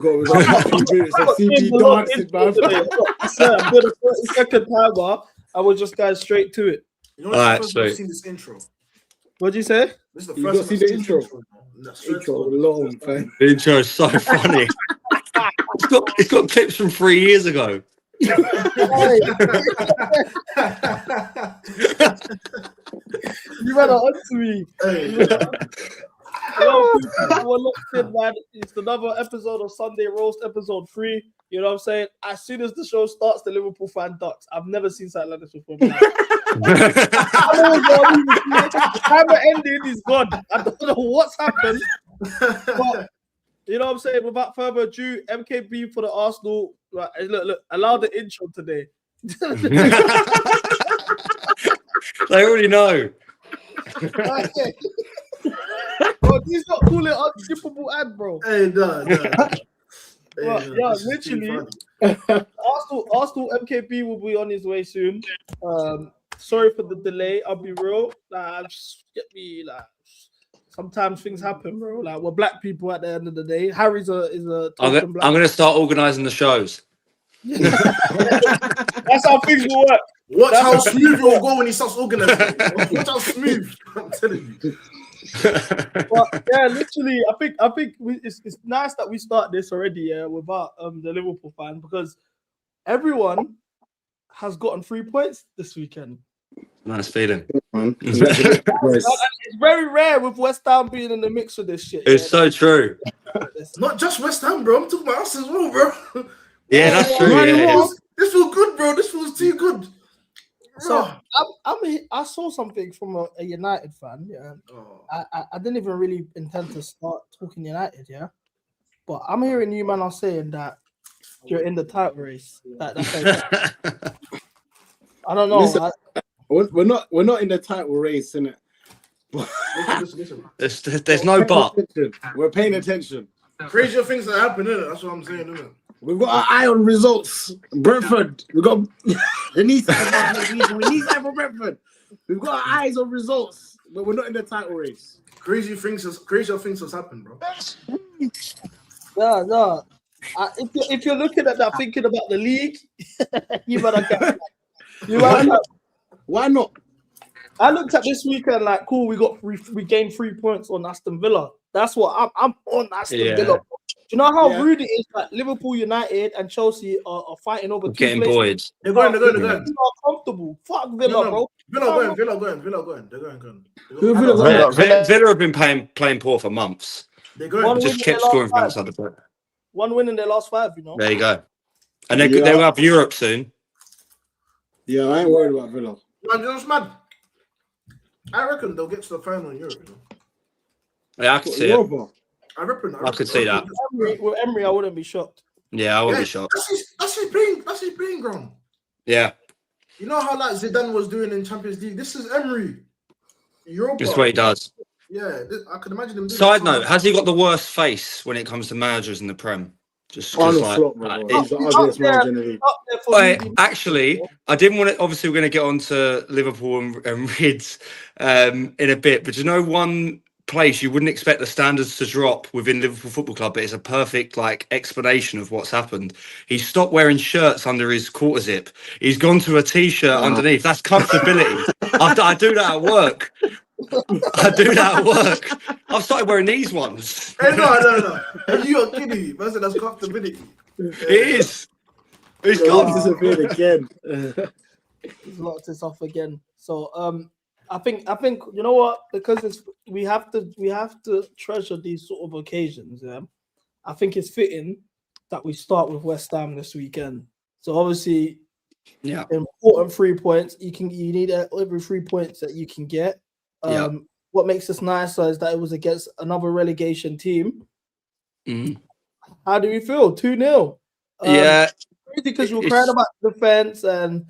We got 50 minutes of CB dancing, man. I said I'm doing a 30-second timer. I will just go straight to it. You know, Alright, I've so seen this intro. What'd you say? This is the You first got to time see I've the seen intro. this Intro alone, fam. the intro is so funny. It's got clips from 3 years ago. You better answer me. Hello, people. We're locked in, man. It's another episode of Sunday Roast, episode 3. You know what I'm saying? As soon as the show starts, the Liverpool fan ducks. I've never seen something like this before. The timer ended, he's gone. I don't know what's happened. But, you know what I'm saying? Without further ado, MKB for the Arsenal. Right, look, allow the intro today. They already know. Bro, he's not calling it unskippable ad, bro. Hey, no. Yeah, literally. Arsenal MKB will be on his way soon. Sorry for the delay. I'll be real. Just get me sometimes things happen, bro. Like we're black people at the end of the day. Harry's a I'm gonna start organising the shows. That's how things will work. Watch how smooth it will go when he starts organizing. Watch how smooth. I'm telling you. But yeah, literally, I think it's nice that we start this already, without the Liverpool fan, because everyone has gotten 3 points this weekend. Nice feeling. It's very rare with West Ham being in the mix of this shit. It's so true. Not just West Ham, bro. I'm talking about us as well, bro. Yeah, that's true. Yeah. This feels good, bro. This feels too good. So I saw something from a United fan. Yeah, I didn't even really intend to start talking United. Yeah, but I'm hearing you man are saying that you're in the title race. That's I don't know. Listen, we're not in the title race, innit? There's no but. We're paying attention. Crazier things that happen, innit? That's what I'm saying, innit? We've got our eye on results. Brentford. We got we need something for Brentford. We've got our eyes on results, but we're not in the title race. Crazier things has happened, bro. No. If you're looking at that, thinking about the league, you better get. Why not? I looked at this weekend like, cool. We gained 3 points on Aston Villa. That's what I'm on Aston Villa. Do you know how rude it is that Liverpool, United, and Chelsea are fighting over getting boys? They're going. They're not comfortable. Fuck Villa, bro. Villa going. They're going. Villa have been playing poor for months. They're going. Just kept scoring from outside the back. One win in their last 5, you know. There you go. And they'll have Europe soon. Yeah, I ain't worried about Villa. Man, you're just mad. I reckon they'll get to the final in Europe. You know? Yeah, I could see it. I could see that. With Emery, I wouldn't be shocked. Yeah, I wouldn't be shocked. That's his playing ground. Yeah. You know how like Zidane was doing in Champions League? This is Emery. Europa. That's what he does. Yeah, I can imagine him doing Side note, has he got the worst face when it comes to managers in the Prem? Just He's the ugliest manager in the league. Actually, I didn't want to. Obviously, we're going to get on to Liverpool and Rids in a bit, but you know, one place you wouldn't expect the standards to drop within Liverpool Football Club, but it's a perfect explanation of what's happened. He stopped wearing shirts under his quarter zip. He's gone to a t-shirt underneath. That's comfortability. I do that at work. I've started wearing these ones. Hey, no. You are kidding me. Person, that's comfortability. It is. He's gone. Disappeared again. He's locked us off again. So I think you know what, because we have to treasure these sort of occasions. Yeah, I think it's fitting that we start with West Ham this weekend. So obviously, important 3 points. You need every 3 points that you can get. What makes this nicer is that it was against another relegation team. How do you feel? 2-0. Because you were crying about defense and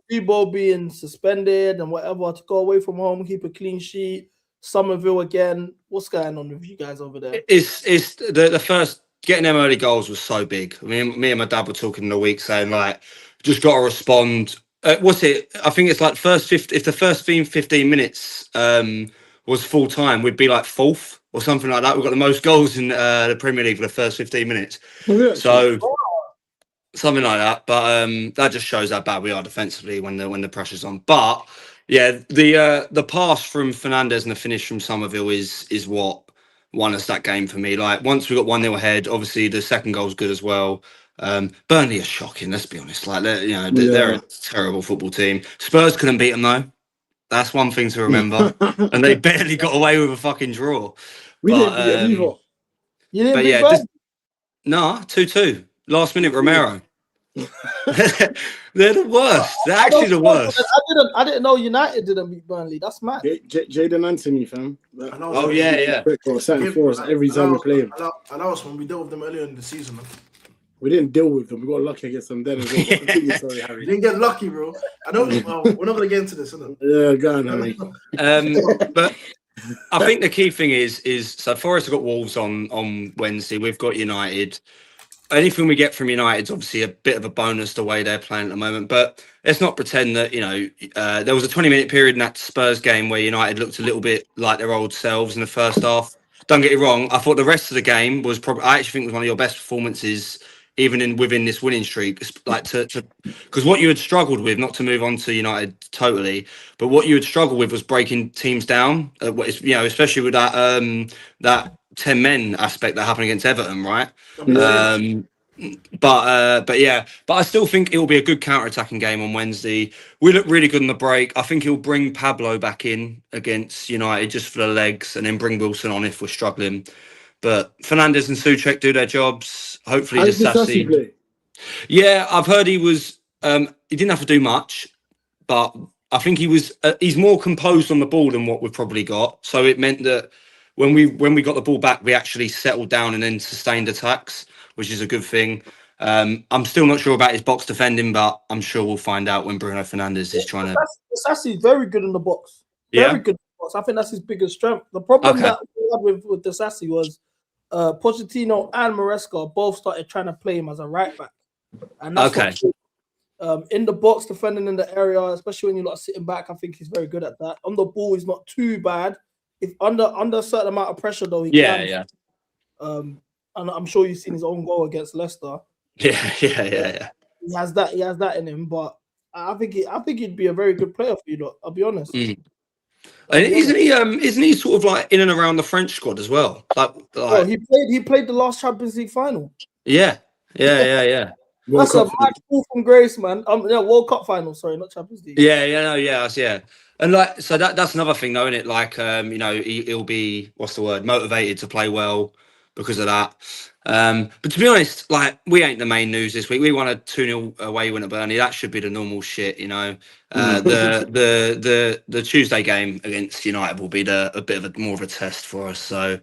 people being suspended and whatever, to go away from home, keep a clean sheet. Somerville again. What's going on with you guys over there? It's the first getting them early goals was so big. I mean, me and my dad were talking in the week saying just got to respond. What's it? I think it's if the first 15 minutes was full time, we'd be fourth or something like that. We've got the most goals in the Premier League for the first 15 minutes. Yeah, So something like that. But that just shows how bad we are defensively when the pressure's on. But yeah, the pass from Fernandes and the finish from Somerville is what won us that game for me. Like once we got 1-0 ahead, obviously the second goal's good as well. Burnley are shocking. Let's be honest. Like they're a terrible football team. Spurs couldn't beat them though. That's one thing to remember. And they barely got away with a fucking draw. We didn't beat them either. You didn't But beat yeah, Burnley? nah, 2-2. Last minute Romero. They're the worst. They're actually the worst. I didn't know United didn't beat Burnley. That's mad. Jaden Anthony, fam. Oh yeah. Something for us every time we play him. And that was when we dealt with them earlier in the season, man. We didn't deal with them. We got lucky against them then as well. Continue, sorry, Harry. We didn't get lucky, bro. I don't. We're not gonna get into this, innit? Yeah, go on, Harry. But I think the key thing is so Forest have got Wolves on Wednesday. We've got United. Anything we get from United's obviously a bit of a bonus the way they're playing at the moment. But let's not pretend that, there was a 20-minute period in that Spurs game where United looked a little bit like their old selves in the first half. Don't get it wrong. I thought the rest of the game was I actually think was one of your best performances even within this winning streak, like because what you had struggled with, not to move on to United totally, but what you had struggled with was breaking teams down. Especially with that 10 men aspect that happened against Everton, right? But I still think it will be a good counter-attacking game on Wednesday. We look really good in the break. I think he'll bring Pablo back in against United just for the legs, and then bring Wilson on if we're struggling. But Fernandes and Souček do their jobs. Hopefully, just Sassy. Yeah, I've heard he was. He didn't have to do much, but I think he's more composed on the ball than what we've probably got. So it meant that when we got the ball back, we actually settled down and then sustained attacks, which is a good thing. I'm still not sure about his box defending, but I'm sure we'll find out when Bruno Fernandes is trying to. Sassy is very good in the box. Very good in the box. I think that's his biggest strength. The problem that we had with the Sassy was Pochettino and Maresca both started trying to play him as a right back, and that's in the box defending in the area, especially when you're not sitting back. I think he's very good at that. On the ball, he's not too bad. If under a certain amount of pressure, though, he can. And I'm sure you've seen his own goal against Leicester. Yeah. He has that in him, but I think he'd be a very good player for you, though, I'll be honest. Isn't he sort of like in and around the French squad as well? Like he played the last Champions League final. Yeah. That's a mad fall from grace, man. World Cup final, sorry, not Champions League. Yeah. And so that's another thing, though, isn't it? Like, he'll be motivated to play well because of that. But to be honest, like, we ain't the main news this week. We won a 2-0 away win at Burnley. That should be the normal shit, The Tuesday game against United will be a bit of more of a test for us. So,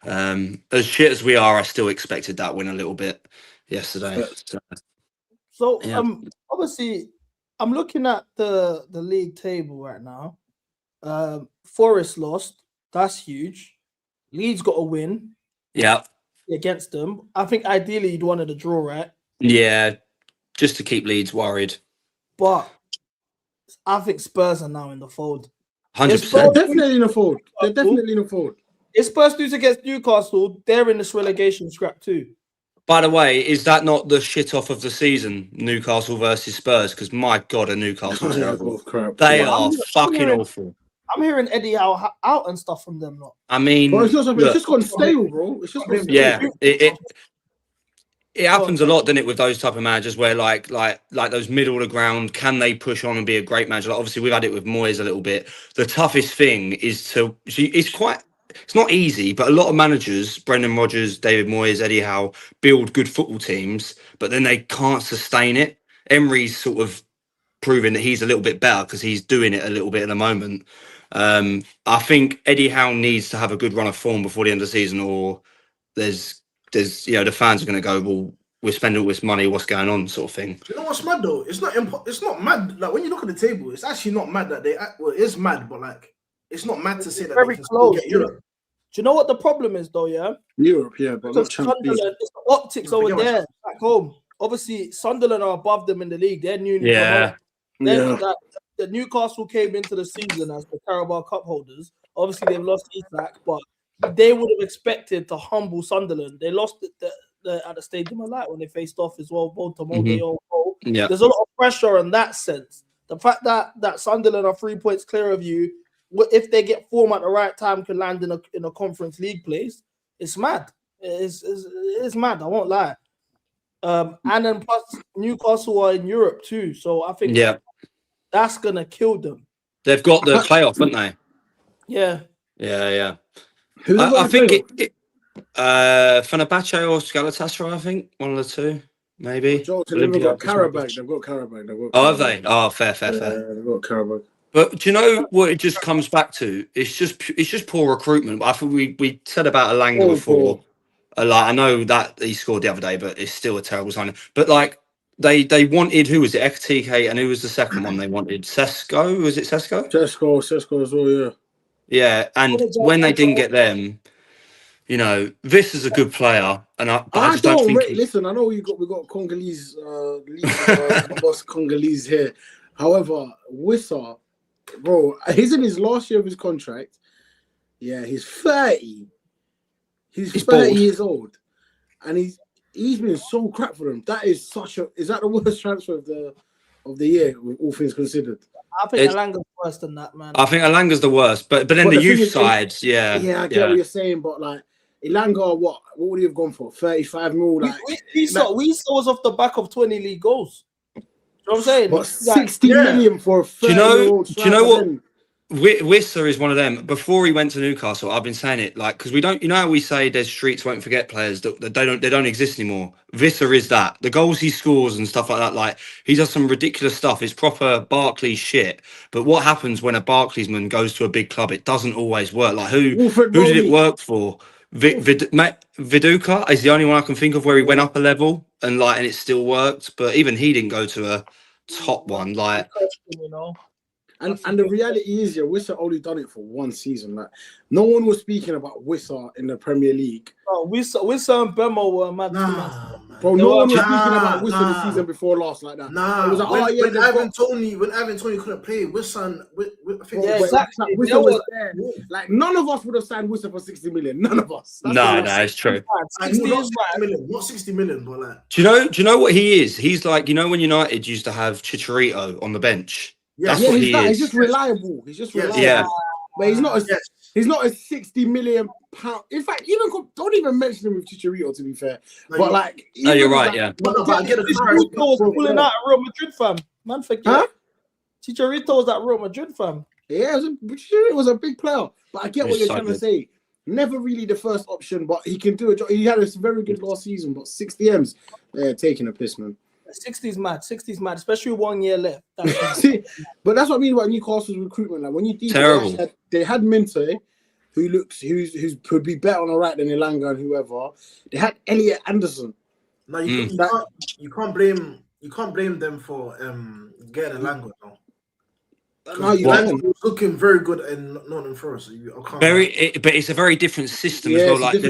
as shit as we are, I still expected that win a little bit yesterday. So obviously, I'm looking at the league table right now. Forest lost. That's huge. Leeds got a win. Yeah. Against them. I think ideally you'd wanted a draw, right? Yeah. Just to keep Leeds worried. But I think Spurs are now in the fold. 100%. They're definitely in the fold. If Spurs lose against Newcastle, they're in this relegation scrap too. By the way, is that not the shit off of the season, Newcastle versus Spurs? Because my God, are Newcastle terrible. They are fucking awful. I'm hearing Eddie Howe out and stuff from them. I mean, it's just gone stale, bro. It's just gone stale. Yeah, it happens a lot, doesn't it, with those type of managers where like those middle of the ground, can they push on and be a great manager? Like, obviously, we've had it with Moyes a little bit. The toughest thing is it's not easy, but a lot of managers, Brendan Rodgers, David Moyes, Eddie Howe, build good football teams, but then they can't sustain it. Emery's sort of proving that he's a little bit better because he's doing it a little bit at the moment. I think Eddie Howe needs to have a good run of form before the end of the season, or there's the fans are going to go, well, we're spending all this money, what's going on, sort of thing. Do you know what's mad though? It's not mad. Like, when you look at the table, it's actually not mad that it is mad, but like, it's not mad to say that very close. Do you know what the problem is though? Yeah, Europe, but not Champions League. It's the optics over there back home. Obviously, Sunderland are above them in the league. They're newly promoted. The Newcastle came into the season as the Carabao Cup holders. Obviously, they've lost Isak, but they would have expected to humble Sunderland. They lost at the Stadium of Light when they faced off as well. Yeah. There's a lot of pressure in that sense. The fact that Sunderland are 3 points clear of you, if they get form at the right time, can land in a Conference League place. It's mad. It's mad. I won't lie. And then plus Newcastle are in Europe too, so I think that's gonna kill them. They've got the playoff, haven't they? Yeah. I think Fenerbahce or Galatasaray. I think one of the two, maybe. They've got Karabakh. Oh, have they? Oh, fair. They've got Karabakh. But do you know what it just comes back to? It's just poor recruitment. I think we said about Elanga before. Like I know that he scored the other day, but it's still a terrible signing. But like they wanted, who was it? Ekatike, and who was the second one they wanted? Sesko? Was it Sesko? Sesko as well, yeah. Yeah, and when they didn't get them, you know, this is a good player, and I just don't think. Listen, I know we got Congolese, boss Congolese here. However, Wissa, bro, he's in his last year of his contract. Yeah, he's 30. He's 30 years old, and he's been so crap for them. That is is that the worst transfer of the year, with all things considered? I think Elanga's worse than that, man. I think Elanga's the worst, but then the youth sides, yeah, I get what you're saying, but like Elanga, what would he have gone for? 35 mil? Like we saw was off the back of 20 league goals. You know what I'm saying? But 60 million for a 30-year-old. Do you know what? Wissa is one of them. Before he went to Newcastle, I've been saying it like because we don't, you know, how we say there's streets won't forget players that they don't exist anymore. Wissa is that. The goals he scores and stuff like that, like he does some ridiculous stuff. It's proper Barclays shit. But what happens when a Barclaysman goes to a big club? It doesn't always work. Like who did it work for? Viduka is the only one I can think of where he went up a level and it still worked. But even he didn't go to a top one. Like, you know. And the reality is, Wissa only done it for one season. Like, no one was speaking about Wissa in the Premier League. Oh, Wissa and Bemo were mad. Bro, no one was speaking about Wissa the season before last like that. It was like, when Ivan Toney couldn't play, Wissa exactly. Wissa was there. Like, none of us would have signed Wissa for 60 million. None of us. No, it's true. 60 million, not 60 million, but like. Do you know what he is? He's like, you know, when United used to have Chicharito on the bench. That's what he is. He's just reliable. Yeah. But he's not a 60 million pound. In fact, don't even mention him with Chicharito, to be fair. But like, you're right. Yeah. But I get Chicharito was pulling out at Real Madrid, fam. Man, forget. Huh? Chicharito was at Real Madrid, fam. Yeah, Chicharito was a big player. But I get what you're trying to say. Never really the first option, but he can do a job. He had a very good last season, but 60 M's, they're taking a piss, man. 60's mad, especially 1 year left. See, but that's what I mean about Newcastle's recruitment. Like when you think they had Minte, who could be better on the right than Elanga and whoever. They had Elliot Anderson. No, you can't blame them for getting Elanga now. No, Elanga was looking very good in Nottingham Forest. But it's a very different system as well. Like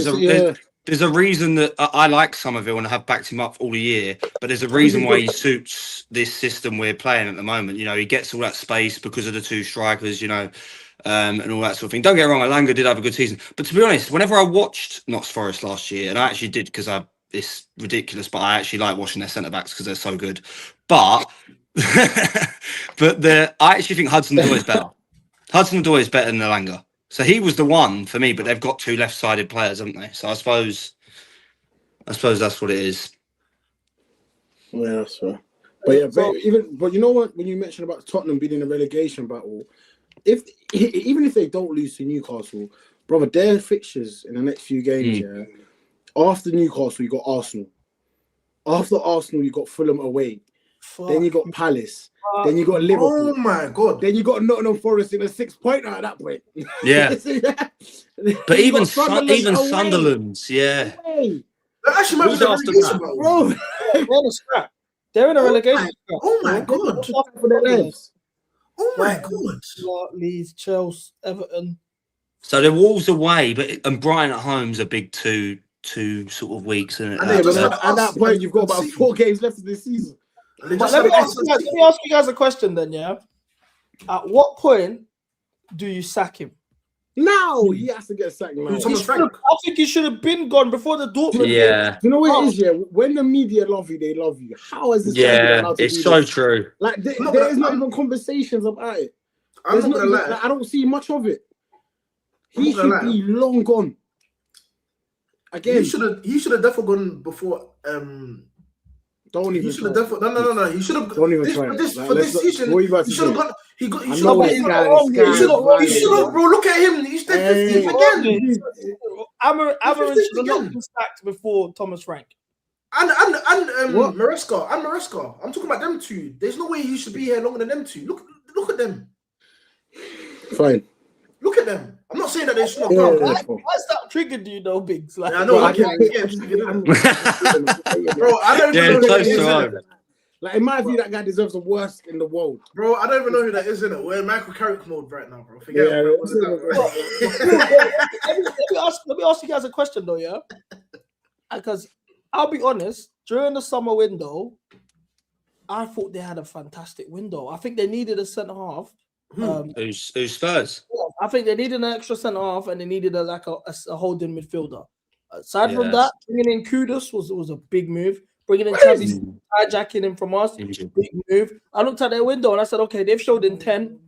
there's a reason that I like Somerville and I have backed him up all the year, but there's a reason why he suits this system we're playing at the moment. You know, he gets all that space because of the two strikers, you know, and all that sort of thing. Don't get me wrong, Elanga did have a good season. But to be honest, whenever I watched Notts Forest last year, and I actually did because it's ridiculous, but I actually like watching their centre-backs because they're so good. But I actually think Hudson-Odoi is better. Hudson-Odoi is better than Elanga. So he was the one for me, but they've got two left-sided players, haven't they? So I suppose that's what it is. Yeah, that's fair. But you know what? When you mentioned about Tottenham being in a relegation battle, even if they don't lose to Newcastle, brother, their fixtures in the next few games. Yeah. After Newcastle, you got Arsenal. After Arsenal, you got Fulham away. Then you got Palace. Then you got Liverpool. Oh my God. Then you got Nottingham Forest in a 6-pointer at that point. Yeah. But even Sunderland's, yeah. That actually might be relegation, bro. They're in a relegation. Oh my God. For their lives. Oh my God. Leeds, Chelsea, Everton. So the Wolves away, and Brighton at home's a big two sort of weeks, isn't it? At that point, you've got about 4 games left of this season. But let me ask you guys a question then, yeah? At what point do you sack him? Now he has to get sacked now. Thomas I Frank. think he should have been gone before the Dortmund. Yeah. Do you know what it is? Yeah, when the media love you, they love you. How is this guy Yeah, allowed to it's do so this? true. Like there is not even conversations about it. I'm not gonna lie. Like, I don't see much of it. He I'm not gonna should be long gone. Again, He should have definitely gone before. don't He even. should have try. definitely. No. He should have. Don't even try. For this season, What are you about to he should have say? gone. He I should know have. this He guy. This should guy. have, bro. Look at him. He's dead 15th again. Amarin should have not been sacked before Thomas Frank. And What? Maresca. I'm talking about them two. There's no way he should be here longer than them two. Look at them. Fine. Look at them. I'm not saying that they should have Yeah, gone. yeah. Why's that triggered you, though, Biggs? Like, Yeah, I know. Bro, I get Bro, I don't even Yeah, know who that close is. to innit? home. Like in my view, that guy deserves the worst in the world. Bro, I don't even know who that is, innit? We're in Michael Carrick mode right now, bro. Forget Yeah, it. let me ask you guys a question, though, yeah? Because I'll be honest, during the summer window, I thought they had a fantastic window. I think they needed a centre half. Who's Spurs? I think they needed an extra centre half and they needed a holding midfielder. Aside from Yes. that, bringing in Kudus was a big move. Bringing in Chavis, hijacking him from us, Injured. big move. I looked at their window and I said, okay, they've showed intent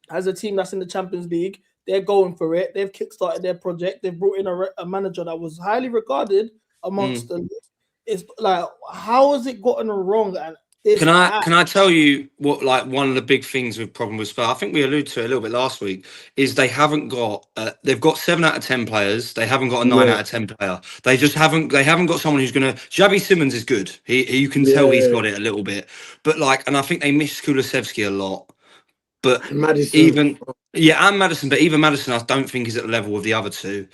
as a team that's in the Champions League. They're going for it. They've kickstarted their project. They've brought in a manager that was highly regarded amongst the league. It's like, how has it gotten wrong? And Can I tell you what, like, one of the big things with problem with Spurs, I think we alluded to it a little bit last week, is they haven't got they've got 7 out of 10 players. They haven't got a 9 out of 10 player. They haven't got someone who's gonna. Xavi Simons is good. You can tell he's got it a little bit, but like, and I think they miss Kulusevski a lot. But Madison. and Madison, but even Madison, I don't think is at the level of the other two.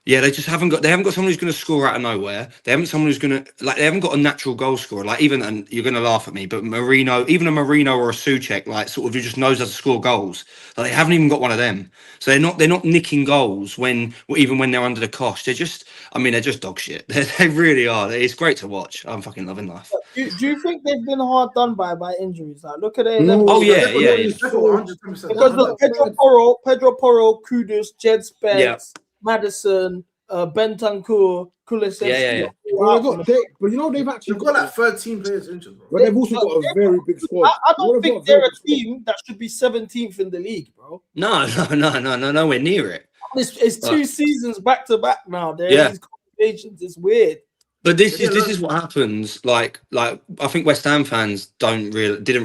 Yeah, they haven't got someone who's going to score out of nowhere. They haven't got a natural goal scorer. Like, and you're going to laugh at me, but even a Marino or a Souček, like, sort of, who just knows how to score goals. Like, they haven't even got one of them. So they're not nicking goals even when they're under the cosh. They're just dog shit. They really are. It's great to watch. I'm fucking loving life. Do you think they've been hard done by injuries? Like, look at it. Oh yeah. Because look, Pedro Porro, Kudus, Jed Spence, Madison, Bentancur, Kulusevski. But they've actually got like 13 players injured, bro. But they've also got a very big squad. I don't think they're a team that should be 17th in the league, bro. No, nowhere near it. It's 2 seasons back to back now. These conversations. It's weird. But this is what happens. Like I think West Ham fans didn't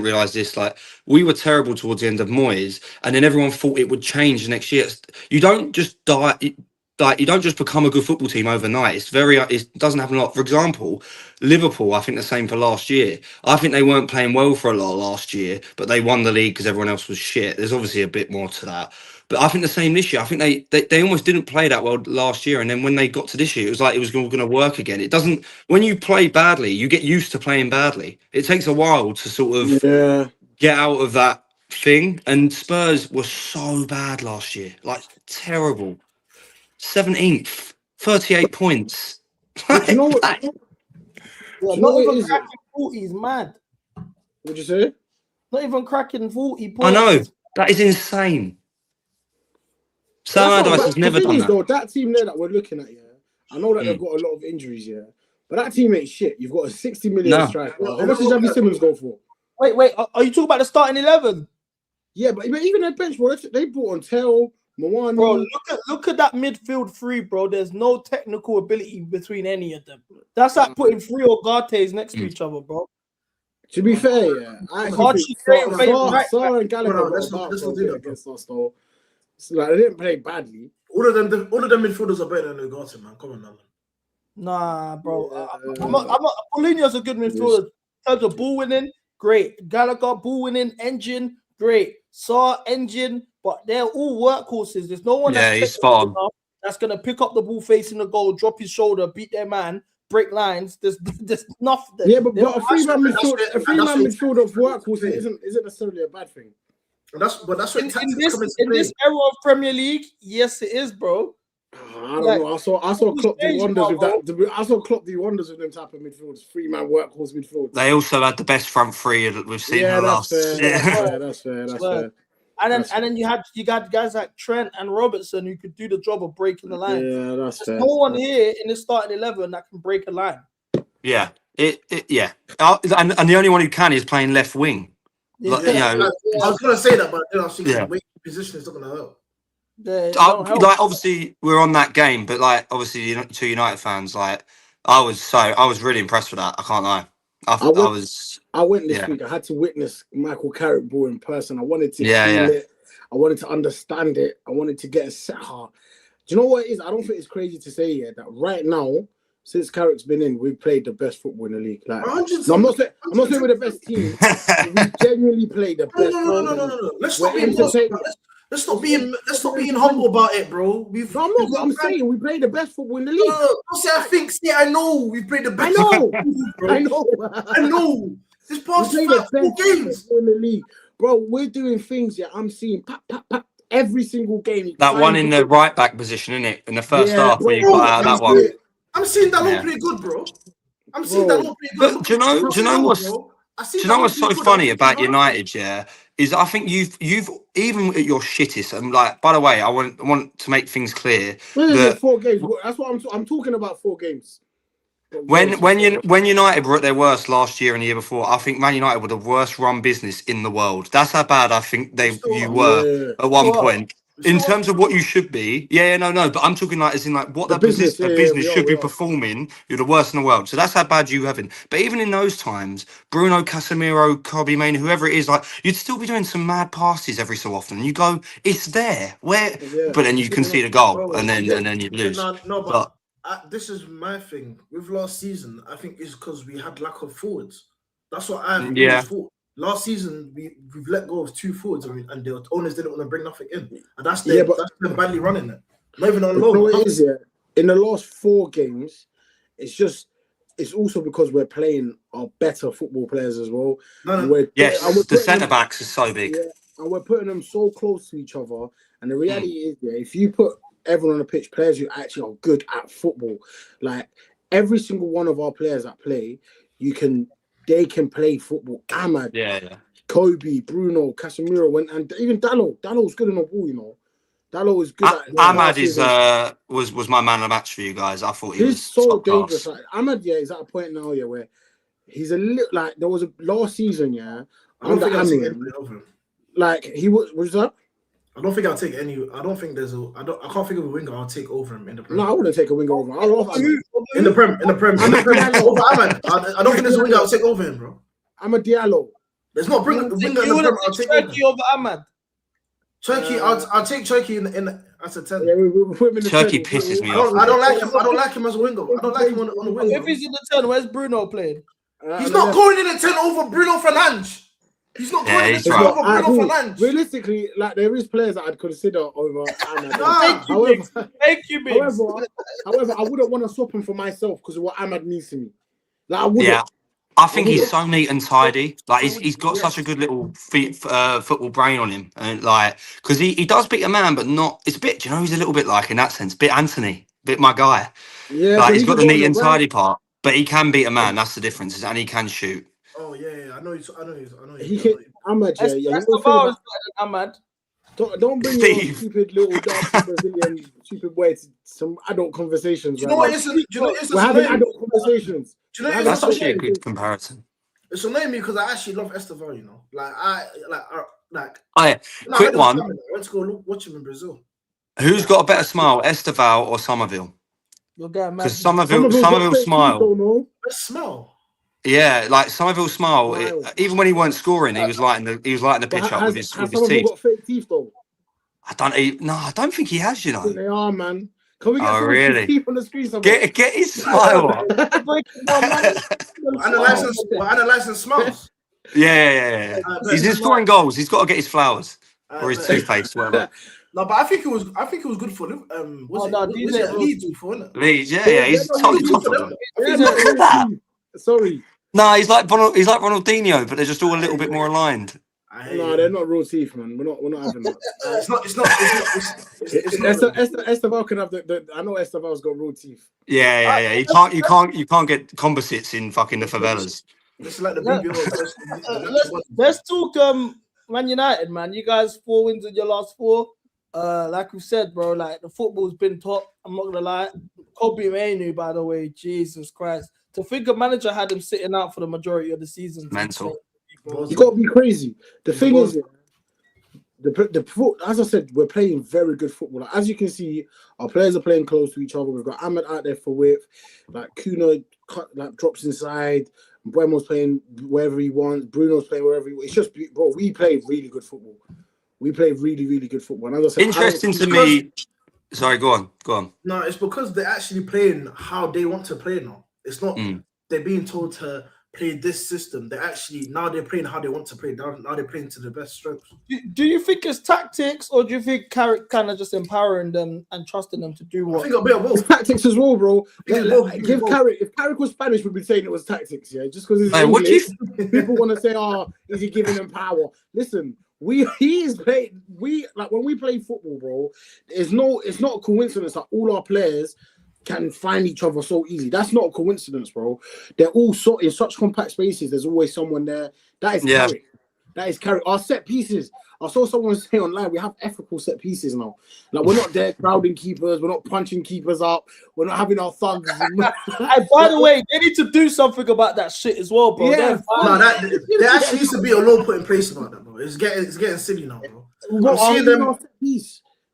realise this. Like, we were terrible towards the end of Moyes, and then everyone thought it would change next year. You don't just die. Like, you don't just become a good football team overnight. It doesn't happen a lot. For example, Liverpool, I think the same for last year. I think they weren't playing well for a lot last year, but they won the league because everyone else was shit. There's obviously a bit more to that. But I think the same this year. I think they almost didn't play that well last year, and then when they got to this year, it was like it was going to work again. It doesn't. When you play badly, you get used to playing badly. It takes a while to sort of get out of that thing. And Spurs were so bad last year, like, terrible. 17th, 38 points. You know what? Not even cracking 40 is mad. What'd you say? Not even cracking 40 points. I know, that is insane. Sam Allardyce has never done that. Though, that team there that we're looking at, I know that they've got a lot of injuries, but that team ain't shit. You've got a 60 million striker. How much does Xavi Simons go for? Wait, are you talking about the starting 11? Yeah, but even their bench, bro, they brought on Tell, Mwani. Bro, look at that midfield 3, bro. There's no technical ability between any of them. That's like putting 3 Ogates next to each other, bro. To be fair, I actually think Sarr and Gallagher against us, though. It's like, they didn't play badly. All of them midfielders are better than Ugarte, man. Come on, man. Nah, bro. I'm not. Paulinho's a good midfielder. In terms of ball winning, great. Gallagher, ball winning, engine, great. Sarr, engine, but they're all workhorses. There's no one he's spot on. That's gonna pick up the ball facing the goal, drop his shoulder, beat their man, break lines. There's nothing. Yeah, but a 3-man midfield of workhorses isn't necessarily a bad thing. That's what in this era of Premier League, yes, it is, bro. I don't know. I saw Klopp do wonders with that. I saw Klopp do wonders with them type of midfielders, 3-man workhorse midfield. They also had the best front three that we've seen in the last. That's fair. And then you got guys like Trent and Robertson who could do the job of breaking the line. Yeah, that's There's fair. no one here in the starting 11 that can break a line. Yeah, yeah. And the only one who can is playing left wing. Like, you know, I was gonna say that, but then I was thinking the way position is not gonna help. Like obviously we're on that game, but like obviously two United fans, like I was really impressed with that. I can't lie. I went this week. I had to witness Michael Carrick ball in person. I wanted to feel it. I wanted to understand it. I wanted to get a set heart. Do you know what it is? I don't think it's crazy to say here that right now, since Carrick's been in, we've played the best football in the league. Like, no, I'm not saying we're the best team. We genuinely played the best. No. Let's not being humble about it, bro. I'm saying we played the best football in the league. Don't say I think. See, I know we played the best. I know. This past 4 games in the league, bro. We're doing things. Yeah, I'm seeing every single game. That one in the right back position, isn't it? In the first half, where you got out of that one. I'm seeing that all play good, bro. I'm seeing that all play good. Do you know what's so funny about United? Yeah, is I think you've even at your shittest. And like, by the way, I want to make things clear. 4 games. That's what I'm talking about. 4 games. When United were at their worst last year and the year before, I think Man United were the worst run business in the world. That's how bad I think you were at one point. In terms of what you should be, no. But I'm talking like as in like what that business should be performing. You're the worst in the world. So that's how bad you haven't. But even in those times, Bruno, Casemiro, Kobe Mainoo, whoever it is, like you'd still be doing some mad passes every so often. You go, it's there. Where? But then you concede a goal and then you lose. But this is my thing with last season. I think it's because we had lack of forwards. That's what I thought. Last season, we've let go of 2 forwards and the owners didn't want to bring nothing in. And that's them badly running it. Not even on loan. You know what it is, in the last 4 games, it's also because we're playing our better football players as well. The centre-backs are so big. Yeah, and we're putting them so close to each other. And the reality is, if you put everyone on the pitch, players who actually are good at football, like every single one of our players that play, they can play football. Amad, Kobe, Bruno, Casemiro, and even Diallo. Diallo's good on the ball, you know. Diallo is good. Amad was my man of the match for you guys. I thought he's so dangerous. Like, Amad, is at a point now, where he's a little like there was a last season, I don't think I'll take anybody over him. Like he was that. I don't think I'll take any. I don't think there's a. I can't think of a winger I'll take over him in the Prem. No, I wouldn't take a winger over him. I love Amad. In the Prem. Over Amad. I don't think there's a winger I'll take over him, bro. Amad Diallo. There's not winger in the Prem I'll take Turkey over Amad. Turkey, I'll take Turkey in as a 10. Yeah, we put him in the Turkey 10. pisses me off. I don't like him. I don't like him as a winger. I don't like him on the wing. If he's in the 10, where's Bruno playing? He's not going in the 10 over Bruno Fernandes. He's not going in the 10 over Bruno Fernandes. Realistically, like there is players that I'd consider over Amad. Thank you, Biggs. However, I wouldn't want to swap him for myself because of what Amad means to me. Like I wouldn't. Yeah. I think he's so neat and tidy. Like he's got such a good little football brain on him, and like because he does beat a man, but not. It's a bit, you know, he's a little bit like in that sense, bit Anthony, bit my guy. Yeah, like he's got the neat and tidy part, but he can beat a man. That's the difference, and he can shoot. Oh yeah, I know. He can. Amad, Amad. Don't bring your stupid little dark Brazilian stupid boy to some adult conversations. You know what? We're having adult conversations. That's actually a good comparison. It's annoying me because I actually love Esteval. You know, Quick one. I went to go watch him in Brazil. Who's got a better smile, Esteval or Somerville? Because Somerville smile. Smile. Yeah, like Somerville smile. Even when he weren't scoring, he was lighting the pitch up with his teeth. Got fake teeth though? I don't think he has. You know. They are, man. Can we get really? teeth on the screen? Get his smile up. Analyze and smiles. Yeah. He's scoring goals. He's got to get his flowers or his toothpaste, whatever. No, but I think it was good for Leeds before, isn't it? Leeds, yeah. He's totally top of them. Look at that. Sorry. No, he's like Ronaldinho, but they're just all a little bit more aligned. No, they're not raw teeth, man. We're not having that. Esteval can have the. I know Esteval's got raw teeth. Yeah. You can't get composites in fucking the favelas. This is like the Let's talk Man United, man. You guys 4 wins in your last 4. Like we said, bro, like the football's been top. I'm not gonna lie. Kobe Mainoo, by the way, Jesus Christ. To think a manager had him sitting out for the majority of the season. Mental. You got to be crazy. The thing is, as I said, we're playing very good football. Like, as you can see, our players are playing close to each other. We've got Amad out there for width. Like Kuna drops inside. Buemo's playing wherever he wants. Bruno's playing wherever he wants. It's just, bro, we play really good football. We play really, really good football. And as I said, interesting to me. Sorry, go on. No, it's because they're actually playing how they want to play now. It's not they're being told to play this system. They're playing how they want to play. Now they're playing to the best strengths. Do you think it's tactics, or do you think Carrick kind of just empowering them and trusting them to do what? I think a bit of both. It's tactics as well, bro. Give Carrick. If Carrick was Spanish, we'd be saying it was tactics. Yeah, just because it's English, people want to say, "Oh, is he giving them power?" Listen. When we play football, bro, it's not a coincidence that all our players can find each other so easy. That's not a coincidence, bro. They're all in such compact spaces. There's always someone there. That is Carrick. That is Carrick. Our set pieces. I saw someone say online, we have ethical set pieces now. Like, we're not there crowding keepers. We're not punching keepers up. We're not having our thugs. By the way, they need to do something about that shit as well, bro. Yeah, there actually needs to be a law put in place about that, bro. It's getting silly now, bro.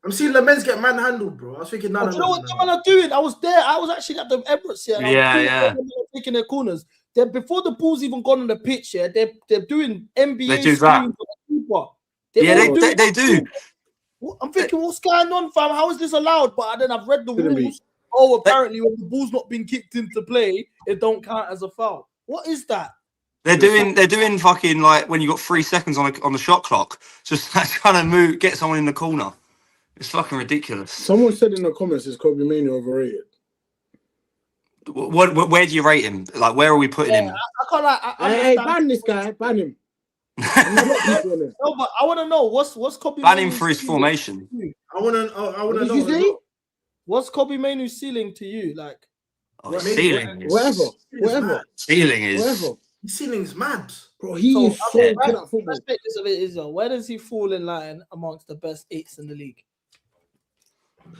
I'm seeing the men's get manhandled, bro. I was thinking, you know what them are doing? I was there. I was actually at the Emirates here. Yeah. Taking their corners. Before the ball's even gone on the pitch, yeah, they're doing NBA. They do that. They do. I'm thinking, what's going on, fam? How is this allowed? But then I've read the rules. Oh, apparently, when the ball's not been kicked into play, it don't count as a foul. What is that? They're doing fucking like when you got 3 seconds on the shot clock, just trying to get someone in the corner. It's fucking ridiculous. Someone said in the comments, "Is Kobe Mainoo overrated?" Where do you rate him? Like, where are we putting him? I ban this guy. Ban him. No, but I want to know what's Kobe. Ban him for his formation. I want to know. What's Kobe Mainoo's ceiling to you? Like, ceiling is whatever. Ceiling is whatever. His ceiling's mad, bro. He is so good at football. Let's make this of it, Israel. Where does he fall in line amongst the best 8s in the league?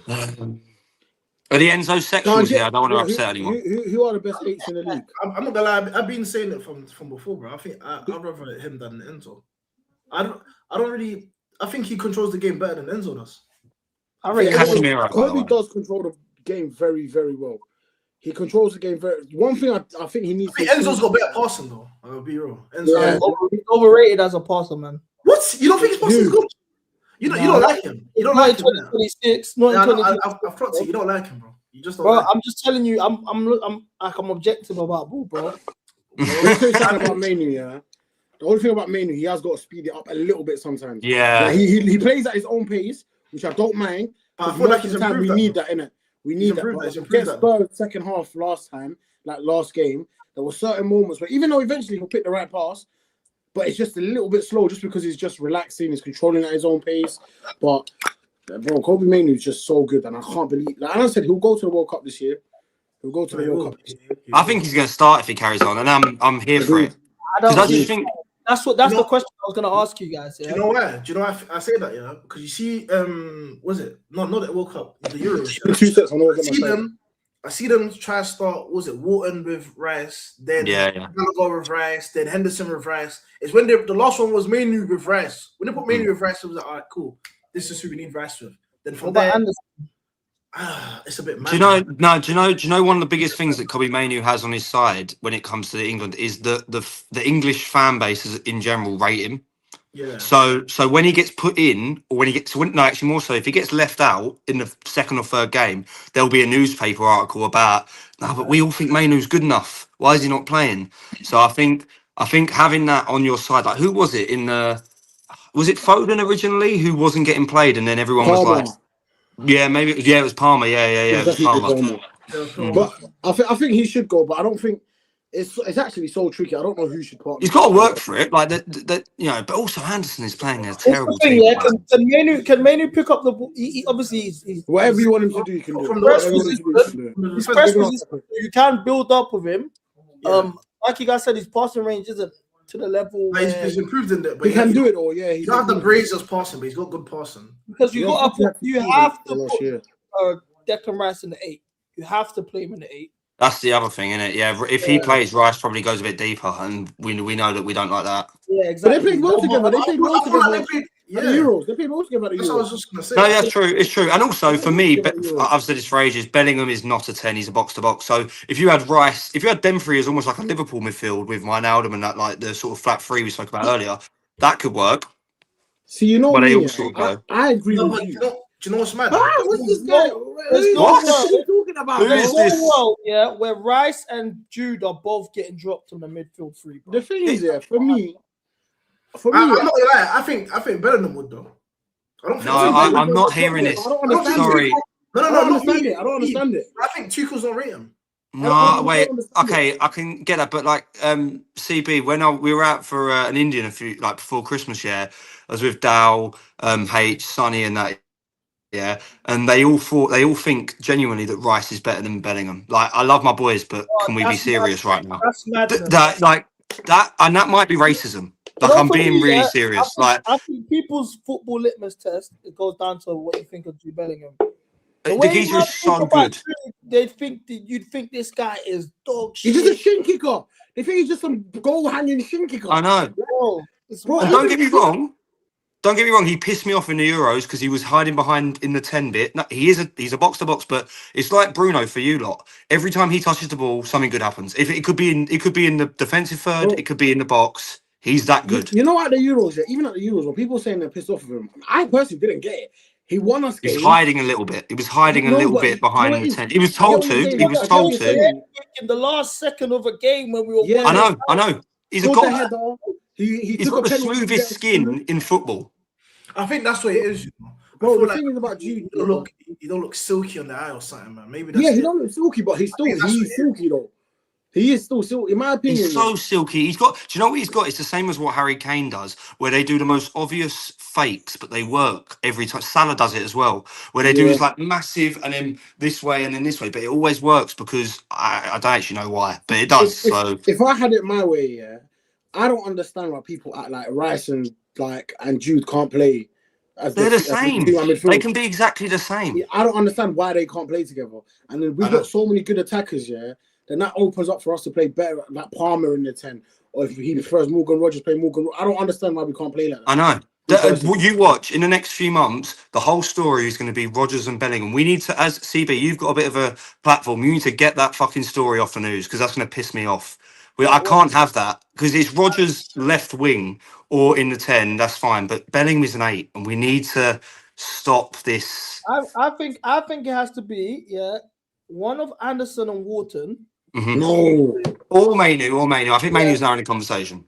Are the Enzo sexuals here? I don't want to upset anyone. Who are the best 8s in the league? I'm not gonna lie. I've been saying it from before, bro. I think I'd rather him than Enzo. I don't really. I think he controls the game better than Enzo does. I reckon Casemiro. Kobe does control the game very, very well. He controls the game very. One thing I think he needs. Enzo's got better passing though. I'll be real. Enzo overrated as a passer, man. What? You don't think his passing's good? You don't like him. You don't like him. 2026. Not in 2026. I've clocked it. You don't like him, bro. You just don't. Bro, like I'm just telling you. I'm objective about ball, bro. About Mainoo, yeah. The only thing about Mainoo, he has got to speed it up a little bit sometimes. Yeah. Like he plays at his own pace, which I don't mind. I feel like he's we need that, innit? We need that. Against Spurs second half last game, there were certain moments where even though eventually he'll pick the right pass, but it's just a little bit slow just because he's just relaxing, he's controlling at his own pace. But bro, Kobe Mainoo is just so good, and I can't believe. Like I said, he'll go to the World Cup this year. He'll go to the World Cup this year. I think he's going to start if he carries on, and I'm here for it. I just think that's the question I was going to ask you guys. Yeah? Do you know why? Do you know why I say that? Yeah, because you see, was it not the World Cup, the Euros? I see them try to start. Was it Wharton with Rice? Then Gallagher with Rice. Then Henderson with Rice. It's when the last one was Mainoo with Rice. When they put Mainoo with Rice, it was like, all right, cool. This is who we need Rice with. Then from there, it's a bit mad. Do you know one of the biggest things that Kobe Mainoo has on his side when it comes to England is the English fan bases in general rate him. Yeah. So when he gets put in, or actually more so, if he gets left out in the second or third game, there'll be a newspaper article about, no, but we all think Mainoo's good enough. Why is he not playing? So I think having that on your side, like who was it was it Foden originally who wasn't getting played, and then everyone was like, it was Palmer. It was Palmer. But I think he should go, but I don't think it's actually so tricky. I don't know who should partner. He's got to work for it, like that. But also Anderson is playing a terrible team. Yeah, can Mainoo pick up the ball? Obviously, he's whatever you want him to do, you can do. From the you can build up with him. Like you guys said, his passing range isn't to the level But where he's improved in it. But He can do it all. Yeah, He don't have the Brazers passing, but he's got good passing. because you Yeah, have to last year. put Declan Rice in the 8. You have to play him in the 8. That's the other thing, isn't it? Yeah, if he plays, Rice probably goes a bit deeper, and we know that we don't like that. Yeah, But exactly. they played well together. They played well together at the Euros. They played well together at the That's what I was Euros. just gonna say. No, that's true. It's true. And also for me, I've said this for ages. Bellingham is not a 10. He's a box to box. So if you had Rice, if you had them three as almost like a Liverpool midfield with Wijnaldum and that, like the sort of flat three we spoke about earlier, that could work. See, you know But me, they all sort of go. I agree No, with but you. do you know what's mad? What's this guy? What? What are you talking about? Who bro? is this? Yeah, where Rice and Jude are both getting dropped on the midfield 3. Bro. The thing is, yeah, for me, I'm not gonna lie. I think Bellingham would though. I don't think. No, I'm not hearing this. I don't understand. Sorry. No, I don't understand it. I don't understand it. I think Tuchel's not rate him. No, wait. Okay, I can get that, but like CB, when we were out for an Indian before Christmas, I was with Dow, H, Sonny, and that. Yeah, and they all think genuinely that Rice is better than Bellingham. Like, I love my boys, but can we be serious right now? That's madness. That, and that might be racism. Like, I'm being really serious. I think people's football litmus test, it goes down to what you think of Jude Bellingham. The geezer is so good. You'd think this guy is dog He's shit. just a shin kicker. They think he's just some goal hanging shin kicker. I know. Bro, And don't get me wrong. Don't get me wrong. He pissed me off in the Euros because he was hiding behind in the 10 bit. No, he's a box to box, but it's like Bruno for you lot. Every time he touches the ball, something good happens. If it could be in the defensive third, it could be in the box. He's that good. You know, at the Euros, even at the Euros, when people saying they're pissed off of him, I personally didn't get it. He won us games. He's hiding a little bit. He was hiding a little bit behind the 10. He was told to. He was told to. In the last second of a game when we were I know. He's a goal. He's got the smoothest skin in football. I think that's what it is. Bro, the thing is about Jude, you don't look silky on the eye or something, man. Maybe that's he don't look silky, but he's silky though. He is still silky, in my opinion. He's so silky. Do you know what he's got? It's the same as what Harry Kane does, where they do the most obvious fakes, but they work every time. Salah does it as well, where they do this like massive and then this way and then this way, but it always works because I don't actually know why, but it does. If I had it my way, I don't understand why people act like Rice and Jude can't play. They're the same. They can be exactly the same. I don't understand why they can't play together. And then we've got so many good attackers, then that opens up for us to play better, like Palmer in the 10. Or if he prefers Morgan Rogers, play Morgan. I don't understand why we can't play like that. I know. You watch in the next few months, the whole story is going to be Rodgers and Bellingham. We need to, as CB, you've got a bit of a platform. You need to get that fucking story off the news because that's going to piss me off. I can't have that because it's Rodgers left wing or in the 10. That's fine, but Bellingham is an 8, and we need to stop this. I think it has to be one of Anderson and Wharton. Mm-hmm. No, or Mainu. I think Mainu's now in the conversation.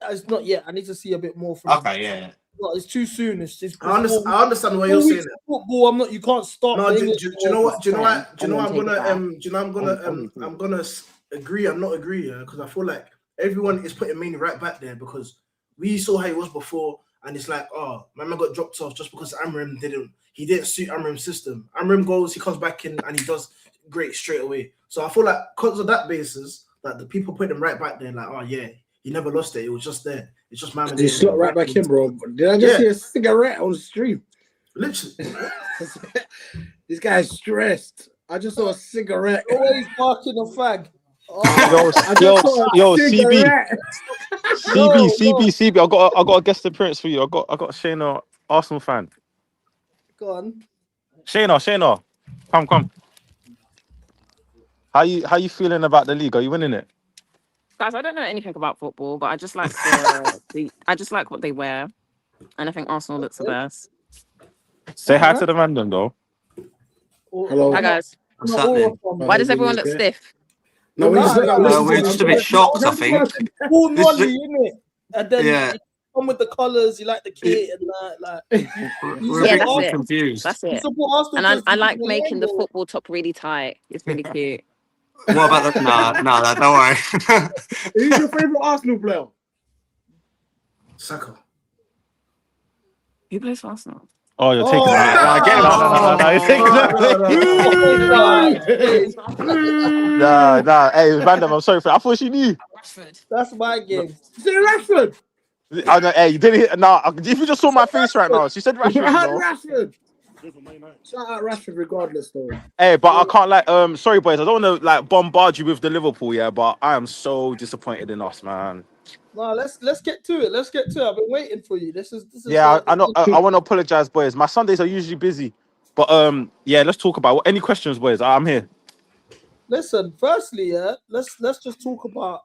It's not yet. I need to see a bit more from. Okay, yeah. Well, it's too soon. It's just. I understand why you're saying it. Football. I'm not. You can't stop. No, do you know what? I'm gonna agree. I'm not agree because I feel like everyone is putting Mainu right back there because we saw how he was before, and it's like, oh, my man got dropped off just because Amram didn't suit Amram's system. Amram goes, he comes back in, and he does great straight away. So I feel like because of that basis, like the people put him right back there, like, oh yeah, he never lost it. It was just there. It's just man. He slot right back in, bro. Did I just see a cigarette on the stream? Literally, this guy's stressed. I just saw a cigarette. Always barking a fag. Yo, CB. I got a guest appearance for you. I got Shayna, Arsenal fan. Go on. Shayna, come. How you feeling about the league? Are you winning it? Guys, I don't know anything about football, but I just like I just like what they wear, and I think Arsenal looks the best. Say hi to the random though. Hello. Hi guys. What's happening? Why does everyone look stiff? No, we're just a bit shocked, I think. Full Nolly, innit? And then Yeah. come with the colours, you like the kit and that, We're Yeah, a bit that's more it. confused. That's You it. support Arsenal And I because like you making the Ronaldo. football top really tight. It's really cute. What about that? No, don't worry. Who's your favourite Arsenal player? Saka. Who plays for Arsenal? Oh, you're taking it. No, you're taking it. Nah. Hey, random. I'm sorry for. I thought she knew. Rashford. That's my game. Is it Rashford? I know, hey, you didn't hit. Nah, if you just saw my face right now, she said I Rashford. You heard know? Rashford. Shout out Rashford regardless, though. Hey, but I can't like. Sorry, boys. I don't want to like bombard you with the Liverpool, yeah. But I am so disappointed in us, man. No, let's get to it. Let's get to it. I've been waiting for you. This is Yeah, I know. I want to apologize, boys. My Sundays are usually busy, but yeah, let's talk about any questions, boys. I'm here. Listen, firstly, yeah, let's just talk about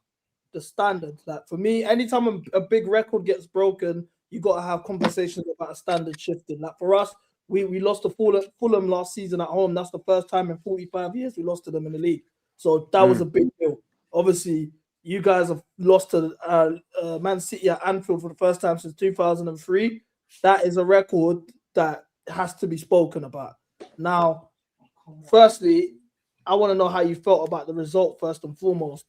the standards. Like for me, anytime a big record gets broken, you got to have conversations about a standard shifting. Like for us, we lost to Fulham last season at home. That's the first time in 45 years we lost to them in the league. So that was a big deal. Obviously, you guys have lost to Man City at Anfield for the first time since 2003. That is a record that has to be spoken about. Now, firstly, I want to know how you felt about the result first and foremost.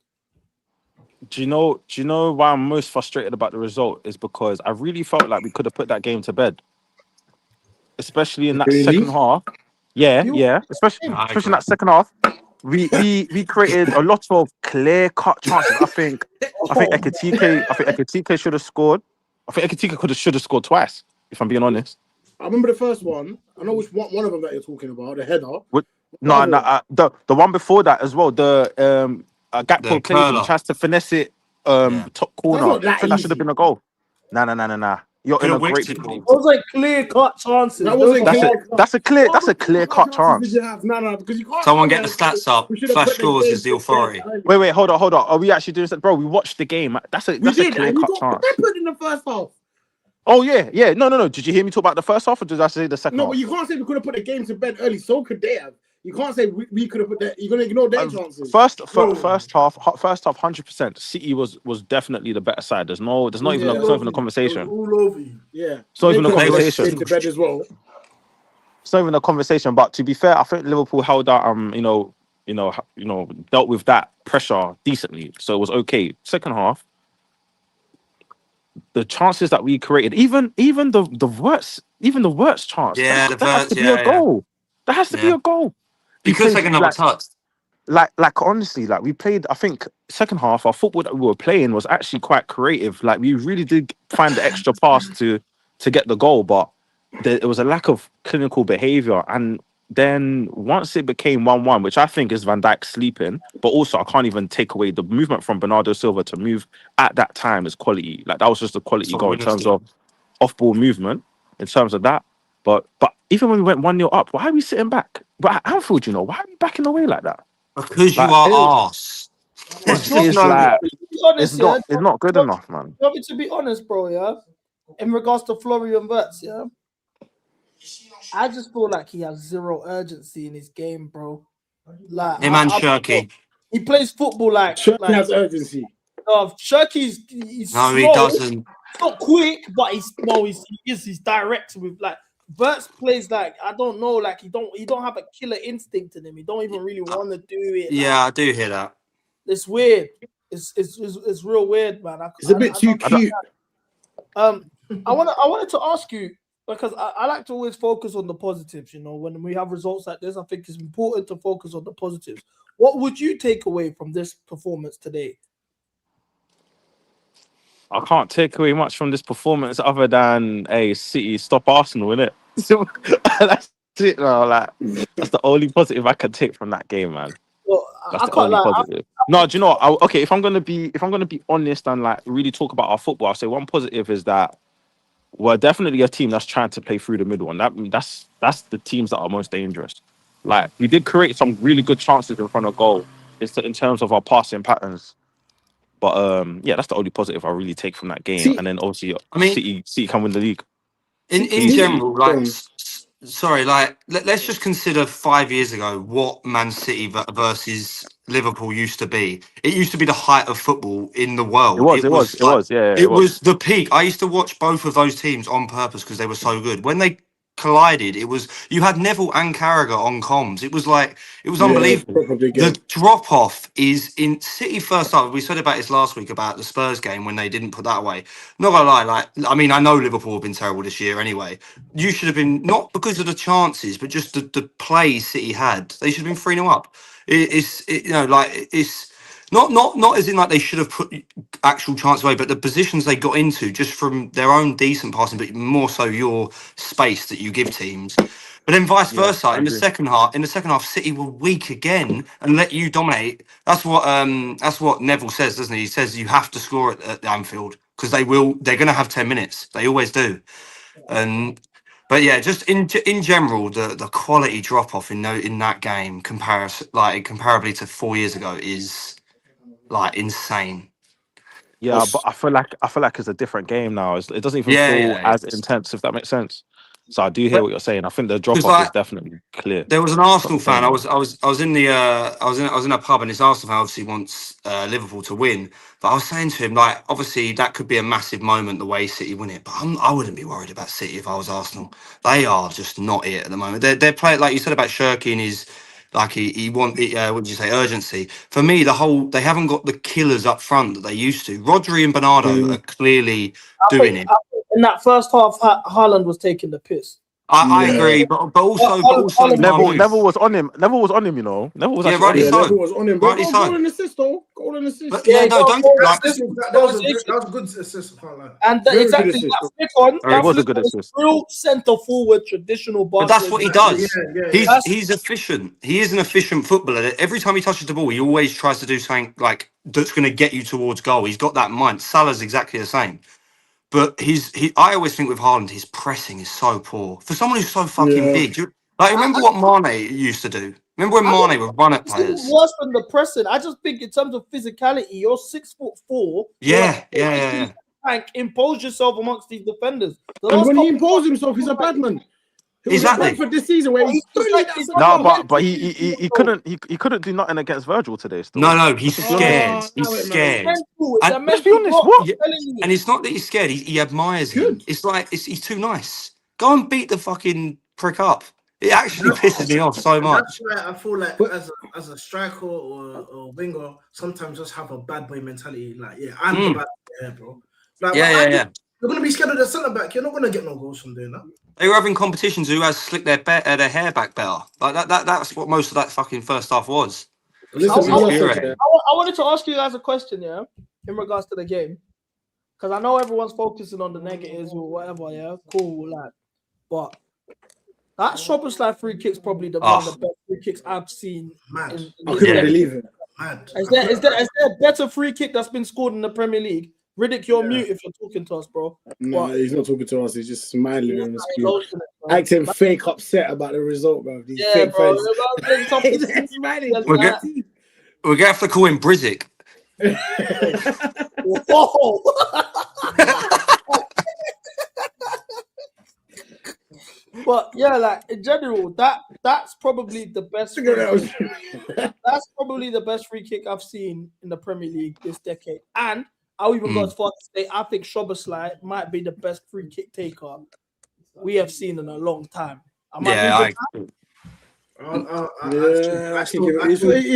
Do you know why I'm most frustrated about the result is because I really felt like we could have put that game to bed, especially in that second Really? half. Yeah, especially in that second half. We created a lot of clear-cut chances. I think Ekitike should have scored. I think Ekitike should have scored twice, if I'm being honest. I remember the first one. I know which one of them that you're talking about, the header. The one before that as well. The Gakpo plays and tries to finesse it top corner. That's not that I think that should have easy. been a goal. Nah. You're in a great position. Those are clear-cut chances. That wasn't That's a clear-cut chance. No, because you can't. Someone get the stats up. We should have Flash put the scores game is the to authority. bed. Wait, hold on. Are we actually doing that, bro? We watched the game. That's a clear-cut chance. They put in the first half. Oh yeah. No. Did you hear me talk about the first half, or did I say the second half? No, but you can't say we could have put the game to bed early. So could they have. You can't say we could have put that. You're gonna ignore their chances. First half, 100%. City was definitely the better side. There's not even a conversation. All over you. Yeah, It's not even a conversation. Game to bed as well. It's not even a conversation. But to be fair, I think Liverpool held out. Dealt with that pressure decently, so it was okay. Second half, the chances that we created, even the worst chance, that has to be a goal. That has to be a goal. You could take another touch. Like honestly, like we played. I think second half, our football that we were playing was actually quite creative. Like we really did find the extra pass to get the goal, but there was a lack of clinical behavior. And then once it became 1-1, which I think is Van Dijk sleeping, but also I can't even take away the movement from Bernardo Silva to move at that time is quality. Like that was just a quality goal in terms of off-ball movement, in terms of that. But even when we went 1-0 up, why are we sitting back? But at Anfield, why are we backing away like that? Because you are arse. It's not good enough, man. You want me to be honest, bro, yeah? In regards to Florian Wirtz, yeah? I just feel like he has zero urgency in his game, bro. Like Him and Shirky. He plays football like Shirky has urgency. Shirky's slow. He doesn't. He's not quick, but he's direct with like Wirtz plays like I don't know, like he don't have a killer instinct in him. He don't even really want to do it. Yeah, I do hear that. It's weird. It's real weird, man. It's a bit too cute. I wanted to ask you because I like to always focus on the positives. When we have results like this, I think it's important to focus on the positives. What would you take away from this performance today? I can't take away much from this performance other than City stop Arsenal, innit? That's it. No, that's the only positive I can take from that game, man. Well, that's the only positive. No, do you know what? Okay, if I'm gonna be honest and like really talk about our football, I'll say one positive is that we're definitely a team that's trying to play through the middle, and that's the teams that are most dangerous. Like we did create some really good chances in front of goal in terms of our passing patterns. But that's the only positive I really take from that game. And then obviously, City can win the league. In general, let's just consider 5 years ago what Man City versus Liverpool used to be. It used to be the height of football in the world. It was the peak. I used to watch both of those teams on purpose because they were so good. When they collided, you had Neville and Carragher on comms. It was unbelievable. The drop off is in City first half. We said about this last week about the Spurs game when they didn't put that away. Not gonna lie, I know Liverpool have been terrible this year anyway. You should have been, not because of the chances, but just the play City had. They should have been 3-0 up. Not as in like they should have put actual chance away, but the positions they got into just from their own decent passing, but more so your space that you give teams. But then vice Yeah, versa I in the agree. second half. In the second half, City were weak again and let you dominate. That's what Neville says, doesn't he? He says you have to score at Anfield because they will. They're going to have 10 minutes. They always do. And but yeah, just in general, the quality drop off in that game comparably to 4 years ago is like insane. Yeah, but I feel like it's a different game now. It doesn't even feel Yeah. as intense, if that makes sense. So I do hear what you're saying. I think the drop Because off like is definitely clear there was an from Arsenal the fan. game I now. was in the I was in a pub, and this Arsenal fan obviously wants Liverpool to win. But I was saying to him, like, obviously that could be a massive moment the way City win it. But I wouldn't be worried about City if I was Arsenal. They are just not it at the moment. They're playing like you said about Shirky and his like what did you say, urgency. For me, they haven't got the killers up front that they used to. Rodri and Bernardo are clearly doing it. I think in that first half, Haaland was taking the piss. I Yeah. agree, but also Haaland- Neville was on him. Neville was on him. Neville was Yeah, actually on rightly him. Yeah, so. Neville was on him. But Rightly got a so. goal and assist, though. Goal and assist. But yeah, no, don't like. That was a good assist. I can't lie. And Very exactly good assist. that flick on. It That was a flick good on was assist. real centre forward traditional But basketball. that's what he does. Yeah. He's efficient. He is an efficient footballer. Every time he touches the ball, he always tries to do something like that's going to get you towards goal. He's got that mind. Salah's exactly the same. But I always think with Haaland, his pressing is so poor for someone who's so fucking Yeah. big. Remember what Mane used to do? Remember when Mane would run at It's even players? worse than the pressing. I just think in terms of physicality, you're 6'4". Yeah. Tank, impose yourself amongst these defenders. And when he imposed himself, he's a bad man. He was Exactly. at Brentford this season where he's No, but he couldn't do nothing against Virgil today. Still, No, he's Let's just be honest. scared. He's scared. And let's be honest. What? And it's not that he's scared. He admires him. Good. It's like he's too nice. Go and beat the fucking prick up. It actually pisses me off so much. That's why I feel like as a striker or winger, sometimes just have a bad boy mentality. Like, yeah, I'm the bad boy here, bro. Like, Yeah. You're gonna be scared of the centre back. You're not gonna get no goals from doing that. They were having competitions who has slicked their hair back better. Like that's what most of that fucking first half was. Listen, I infuriating. wanted to ask you guys a question, yeah, in regards to the game, because I know everyone's focusing on the negatives or whatever, yeah, cool, like, but that Szoboszlai free kick's probably one of the best free kicks I've seen. Mad. I couldn't believe it. Mad. Is there a better free kick that's been scored in the Premier League? Riddick, you're mute if you're talking to us, bro. No, he's not talking to us. He's just smiling on the screen, Emotional, bro. acting fake upset about the result, bro. These Yeah, fake bro. fans. He's just smiling. We're gonna have to call him Brizik. Whoa. But yeah, like in general, that's probably the best. That's probably the best free kick I've seen in the Premier League this decade. And I'll even go as far to say I think Szoboszlai might be the best free kick taker we have seen in a long time. He's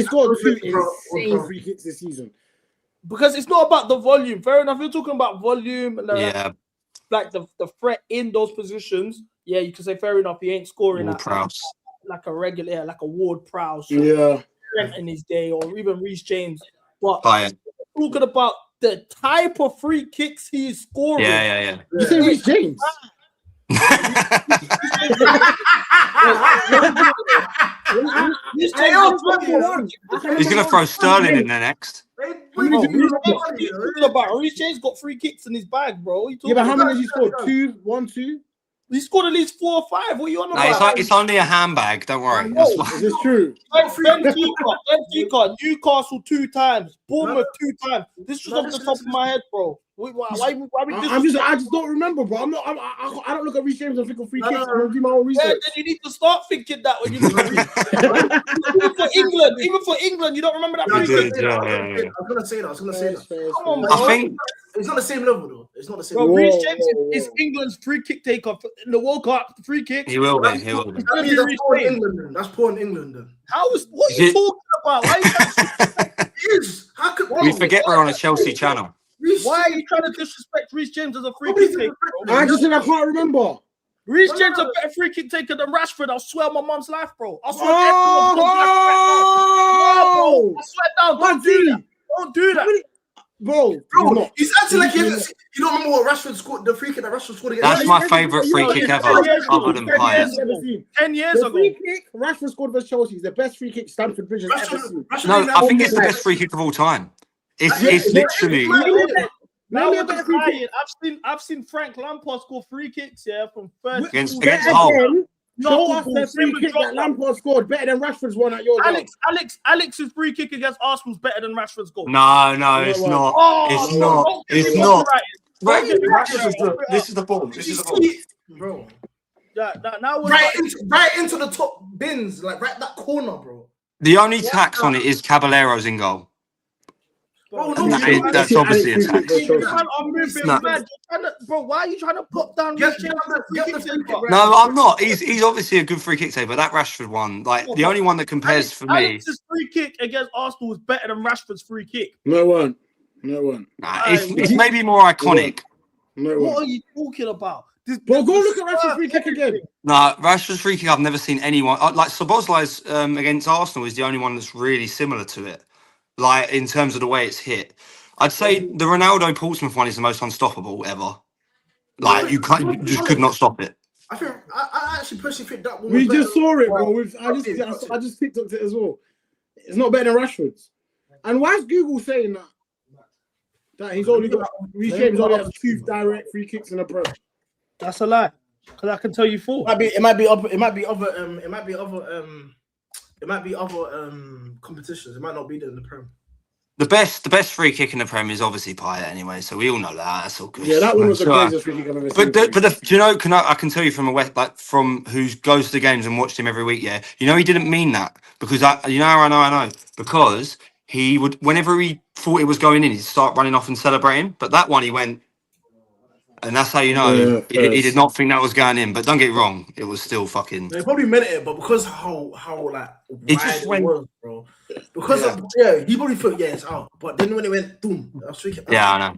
got two insane free kicks this season. Because it's not about the volume. Fair enough, you're talking about volume and like the threat in those positions. Yeah, you can say fair enough. He ain't scoring like a regular, like a Ward Prowse, in his day, or even Reece James. But talking about the type of free kicks he's scoring. Yeah. You say Reece James? He's gonna throw Sterling in there next. Reece James got free kicks in his bag, bro. Yeah, but how many has he scored? 2, 1, 2? He scored at least 4 or 5. What are you on about? It's only a handbag. Don't worry. Is this true? Benfica, Newcastle 2 times, Bournemouth 2 times. This was off the top of my head, bro. Why I just don't remember, bro. I don't look at Reece James and think of free kicks. I'm gonna do my own research. Yeah, then you need to start thinking that when you look at even for England, you don't remember that free kick. I was gonna say that. Come on, bro. I think it's not the same level though. It's not the same. Bro, level. Reece James is England's free kick taker in the World Cup. Free kick. he will be. That means that's poor in England then. That's poor in England then. What are you talking about? We forget we're on a Chelsea channel. Why are you trying to disrespect Reece James as a free kick taker? I just said I can't remember. Reece James a better free kick taker than Rashford. I swear on my mum's life, bro. I swear Oh! I swear down. Don't do that. Don't do that. Bro, Bro, he's acting like you don't remember what Rashford scored, the free kick that Rashford scored against. That's my favourite free kick ever, other than Payet. 10 years The ago. free kick Rashford scored for Chelsea is the best free kick Stamford Bridge has ever seen. No, I think it's the best free kick of all time. It's literally. Now we're just lying. I've seen Frank Lampard score free kicks, from 30 against Hull. Show us the free kick that Lampard scored better than Rashford's one at your goal. Alex's free kick against Arsenal's better than Rashford's goal. No, it's not. It's not. It's not. This is the ball. This is the ball. Bro. Now right into the top bins, like right that corner, bro. The only tax on it is Caballero's in goal. That's obviously a tax. Bro, why are you trying to put down? Get the free kick. No, I'm not. He's obviously a good free kick saver, but that Rashford one, like the only one that compares for me. Alex's free kick against Arsenal was better than Rashford's free kick. No one. Nah, it's maybe more iconic. What are you talking about? Bro, go look at Rashford's free kick again. Nah, Rashford's free kick, I've never seen anyone like Szoboszlai's against Arsenal is the only one that's really similar to it. Like in terms of the way it's hit, I'd say the Ronaldo Portsmouth one is the most unstoppable ever. Like you just could not stop it. I think I actually personally think that one. We just saw it, bro. I just picked up it as well. It's not better than Rashford's. And why is Google saying that? That he's only got James only has 2 direct free kicks in a Prem. That's a lie. Because I can tell you 4. It might be other competitions. It might not be there in the Prem. The best free kick in the Prem is obviously Payet anyway, so we all know that. That's all good. Yeah, that one was the craziest free kick I've ever seen. Do you know? I can tell you from who goes to the games and watched him every week. Yeah, you know he didn't mean that because I know because he would whenever he thought it was going in, he'd start running off and celebrating. But that one he went. And that's how you know he did not think that was going in. But don't get it wrong, it was still fucking. They probably meant it, but because how like it just went, was, bro. Because he probably thought it's out. But then when it went boom, I was freaking. Yeah, I know.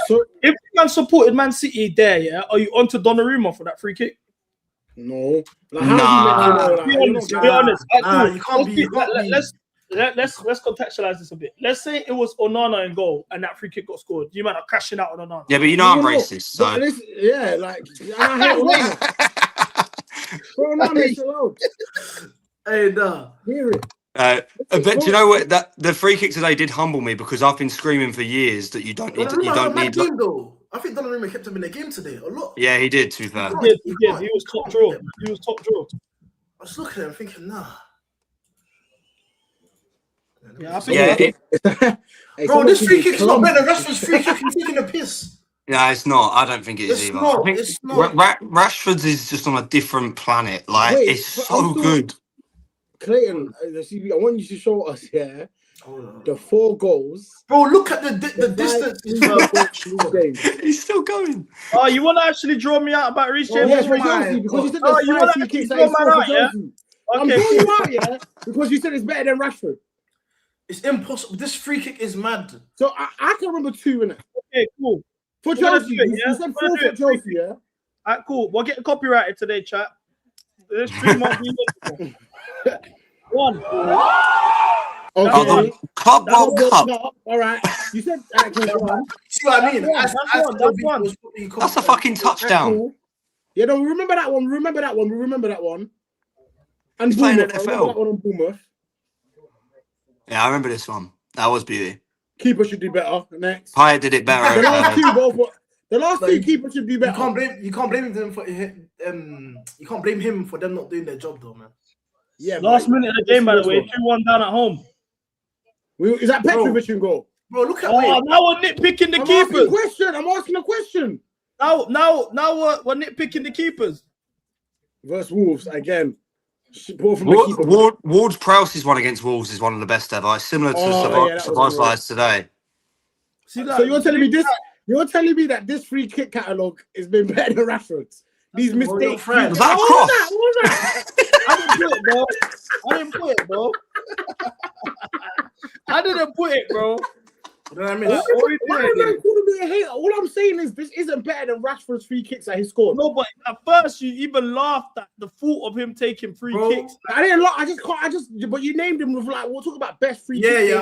So if man supported Man City there, are you on to Donnarumma for that free kick? No. Like, Be honest. You can't be. Let's contextualize this a bit. Let's say it was Onana in goal and that free kick got scored. You might have crashing out on Onana. Yeah, but you know I'm racist, so I hate Onana. Onana is allowed. Hey, nah. Hear it. But do you know what? That the free kick today did humble me because I've been screaming for years that you don't need. I think Donnarumma kept him in the game today a lot. Yeah, he did. To be fair, he did. He was top draw. I was looking at him thinking, nah. Yeah, I think bro, this free kick is not better than Rashford's free kick. He's taking a piss. No, it's not. I don't think it is either. It's not. Rashford's is just on a different planet. Like it's so good. Clayton, I want you to show us the 4 goals. Bro, look at the distance. He's still going. Oh, you want to actually draw me out about Reece James? Yes, because you said there's 5 free kicks that he scored for Chelsea. I'm calling you out, because you said it's better than Rashford. It's impossible. This free kick is mad. So I can remember 2 in it. Okay, cool. For Chelsea, you said 4 for Chelsea, yeah? All right, cool. We'll get copyrighted today, chat. This 3 months. 1. Okay. Club World Cup. All right. You said see what I mean? That's one. That's a fucking touchdown. Cool. Yeah, no, remember that one. Remember that one. And playing Bournemouth. NFL. That one on Bournemouth. Yeah, I remember this one. That was beauty. Keeper should do better. Next. Payet did it better. The last two keepers should do better. You can't blame them for you can't blame him for them not doing their job though, man. Yeah. Last minute of the game, by the way, 2-1 down at home. Is that Petrovic in goal? Bro, look at now we're nitpicking the keepers. I'm asking a question. Now we're nitpicking the keepers. Versus Wolves again. Ward Prowse's one against Wolves is one of the best ever. It's similar to Szoboszlai's today. So you're telling me this? You're telling me that this free kick catalogue has been better than Rashford's? These mistakes. Was that a cross? What was that? I didn't put it, bro. I didn't put it, bro. You know what I mean? Why are you calling being a hater. All I'm saying is this isn't better than Rashford's free kicks that he scored. No, but at first you even laughed at the thought of him taking free kicks. I didn't laugh. I just can't. But you named him with like we'll talk about best free kicks.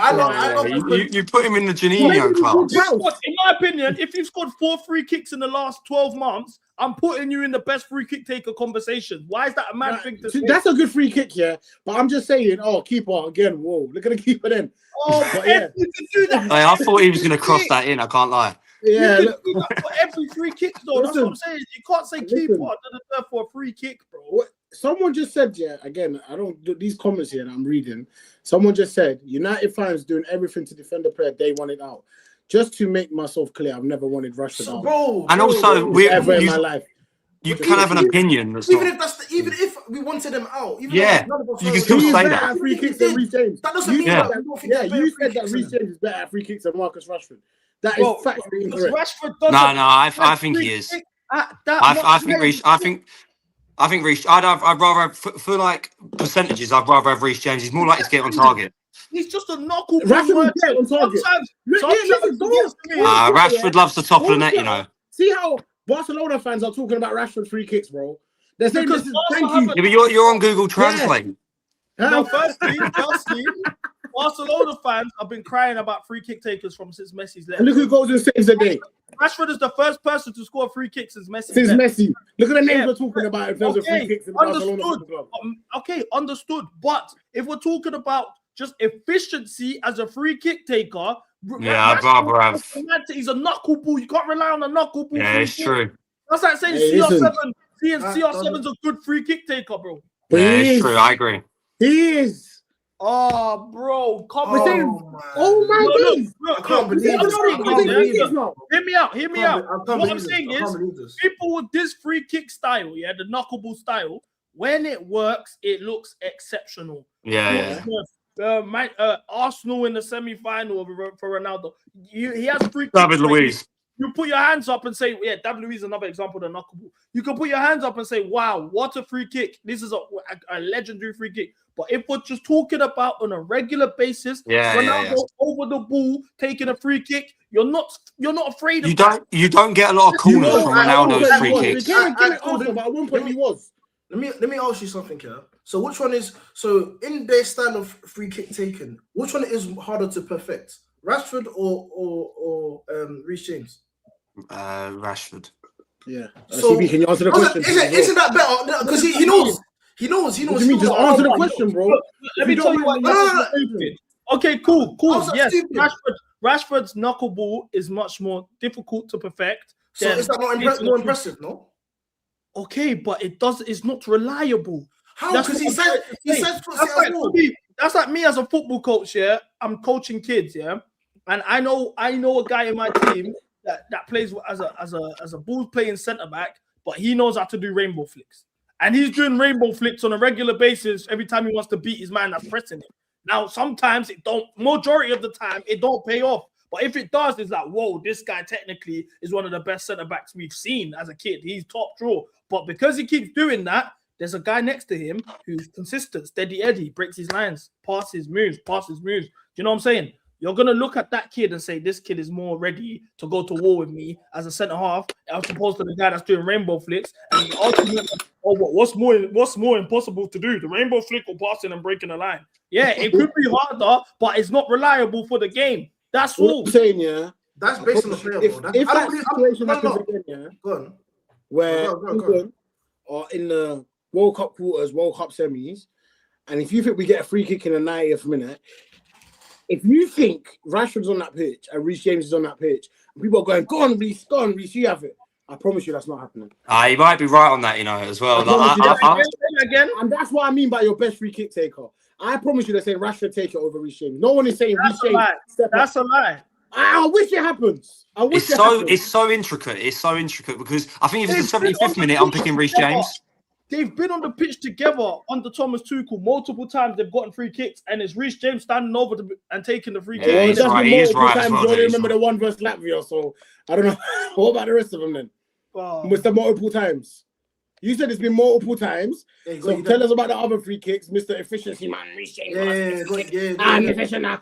You put him in the Janino class. In my opinion, if you've scored 4 free kicks in the last 12 months, I'm putting you in the best free kick taker conversation. Why is that a mad thing to say? That's a good free kick, yeah. But I'm just saying, keeper again. Whoa, look at the keeper then. But yeah, you can do that. I thought he was going to cross that in. I can't lie. Yeah, you can do that for every free kick, though. That's what I'm saying. You can't say keeper for a free kick, bro. Someone just said, again, I don't do these comments here that I'm reading. Someone just said, United fans doing everything to defend the player they want it out. Just to make myself clear, I've never wanted Rashford out. And also, ever in my life. You can have an opinion. Even if we wanted him out, you can still say that. Free kicks than Reece James. That doesn't mean that. You said that Reece James is better at free kicks than Marcus Rashford. That is factually incorrect. I think he is. I think Reece. I'd rather for like percentages. I'd rather have Reece James. He's more likely to get on target. He's just a knuckle. Rashford get on target. Rashford loves the top of the net. You know. See how Barcelona fans are talking about Rashford's free kicks, bro. They're saying this is thank you. Yeah, but you're on Google Translate. No, firstly, Barcelona fans have been crying about free kick takers since Messi's left. And look who goes and saves a day. Rashford is the first person to score a free kick since Messi. Messi. Look at the names we're talking about in terms of free kicks in Barcelona. Understood. But if we're talking about just efficiency as a free kick taker, I'd rather have. He's a knuckleball. You can't rely on a knuckleball. Yeah, it's true. That's like saying CR7. CR7's a good free kick taker, bro. Yeah, it's true. I agree. He is. Oh, bro. Oh my days. I can't believe this. Hear me out. What I'm saying is, people with this free kick style, the knuckleball style, when it works, it looks exceptional. Yeah. Arsenal in the semi-final for Ronaldo. He has free kicks. David Luiz. You put your hands up and say, David Luiz is another example of the knuckleball. You can put your hands up and say, wow, what a free kick. This is a legendary free kick. But if we're just talking about on a regular basis, Ronaldo over the ball, taking a free kick, you're not afraid of that. You don't get a lot of corners from Ronaldo's free kicks. But at one point he was. Let me ask you something here. So which one is in their style of free kick taken, which one is harder to perfect? Rashford or Reece James? Rashford. Yeah. So can you answer the question? Isn't that better? Because he knows. He knows. What do you mean? Just answer the question, bro. Let me tell you what. Okay, cool. Yes, Rashford's knuckleball is much more difficult to perfect. So is that not more impressive? No. Okay, but it's not reliable. How? Because he said that's like me as a football coach. Yeah, I'm coaching kids. Yeah, and I know a guy in my team that plays as a ball playing centre back, but he knows how to do rainbow flicks, and he's doing rainbow flicks on a regular basis every time he wants to beat his man that's pressing him. Now, sometimes majority of the time, it don't pay off. But if it does, it's like, whoa, this guy technically is one of the best centre backs we've seen as a kid. He's top draw. But because he keeps doing that, there's a guy next to him who's consistent, steady Eddie, breaks his lines, passes, moves. Do you know what I'm saying? You're going to look at that kid and say, this kid is more ready to go to war with me as a centre half, as opposed to the guy that's doing rainbow flicks. And ultimately, what's more impossible to do? The rainbow flick or passing and breaking the line? Yeah, it could be harder, but it's not reliable for the game. That's all. I'm saying, that's based on the player. If that situation happens again, where England are in the World Cup quarters, World Cup semis, and if you think we get a free kick in the 90th minute, if you think Rashford's on that pitch and Reece James is on that pitch, and people are going, go on, Reece, you have it. I promise you that's not happening. You might be right on that, as well. Again, and that's what I mean by your best free kick taker. I promise you they're saying Rashford take it over Reece James. No one is saying Reece James. That's a lie. I wish it happens. It's so intricate. It's so intricate because I think if it's the 75th minute, I'm picking Reece James. They've been on the pitch together under Thomas Tuchel multiple times. They've gotten free kicks, and it's Reece James standing over and taking the free kick. Yeah, he's right. He is right. You only remember the one versus Latvia, so I don't know. What about the rest of them then? Mr. Multiple times. You said it's been multiple times. So tell us about the other free kicks, Mr. Efficiency man. Reece James. I'm efficient now.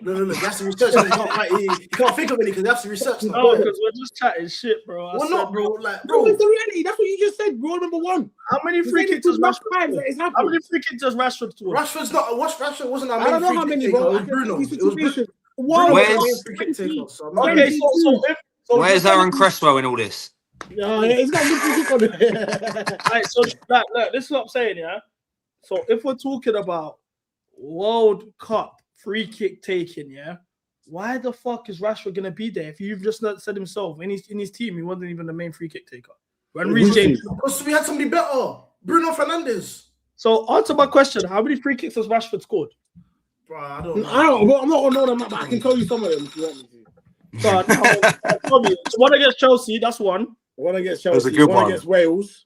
No. You have to research. You can't think of any because you have to research. No, because we're just chatting shit, bro. We're not, bro. Like, No, bro. it's the reality. That's what you just said. Rule number one. How many free kicks does Rashford score? It's How happening. many free kicks does Rashford score? Rashford's not. Rashford wasn't our I don't know main how free many, kick bro. taker. It was Bruno. It was Bruno. One. Where's- Free kick taker, so I'm not Okay, really- Where's Aaron Cresswell in all this? Yeah, he's got a good free kick on it. Right, so look, this is what I'm saying, yeah. So if we're talking about World Cup free kick taking, yeah, why the fuck is Rashford gonna be there if you've just not said himself in his team he wasn't even the main free kick taker? When Reece James, Because we had somebody better, Bruno Fernandes. so answer my question: how many free kicks has Rashford scored? Bro, I don't know. I'm not gonna know them, but I can tell you some of them if you want me to. So, so one against Chelsea, that's one. One against That was Chelsea, a good one one. against Wales.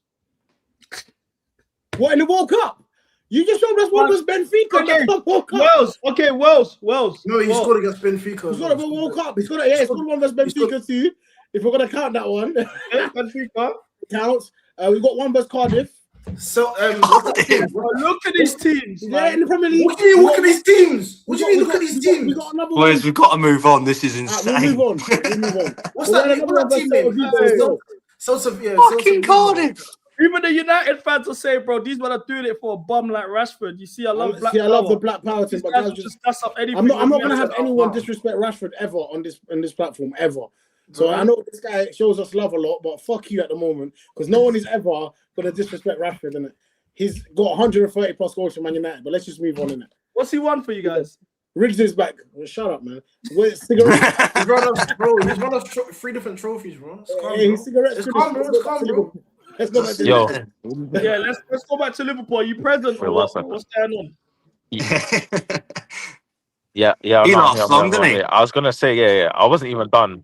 What in the World Cup? You just showed us one was Benfica. Okay. That's not World Cup. Wales. No, he scored against Benfica. He's got a World Cup. He's got one versus Benfica too. If we're gonna count that one, Benfica. counts. We've got one versus Cardiff. So, Look at these teams. Yeah, in the Premier League. what do you mean? Look at these teams. What do you mean? Look at these We teams. got another Boys, one. we've got to move on. This is We'll insane. move on. What's We'll that? have What another team one name? versus Celta Vigo. Fucking Cardiff. Even the United fans will say, bro, these men are doing it for a bum like Rashford. You see, I love black I love power. the black power thing, These but guys guys will just just gas up anything. I'm not gonna have with anyone disrespect Rashford ever on this platform ever. So I know this guy shows us love a lot, but fuck you at the moment because no one is ever gonna disrespect Rashford, innit? He's got 130 plus goals for Man United, but let's just move on, innit? What's he won for you guys? Riggs is back. Well, shut up, man. Where's cigarettes? He's run us 3 different trophies, bro. It's calm, Hey, bro. cigarettes. It's calm, bro. It's calm, bro. Let's go back to Yo. Liverpool. Yeah, let's go back to Liverpool. Are you present or Wait, what? 1 second. What's going on? Yeah. He no, lasts long, didn't he? yeah. I was gonna say, yeah. I wasn't even done.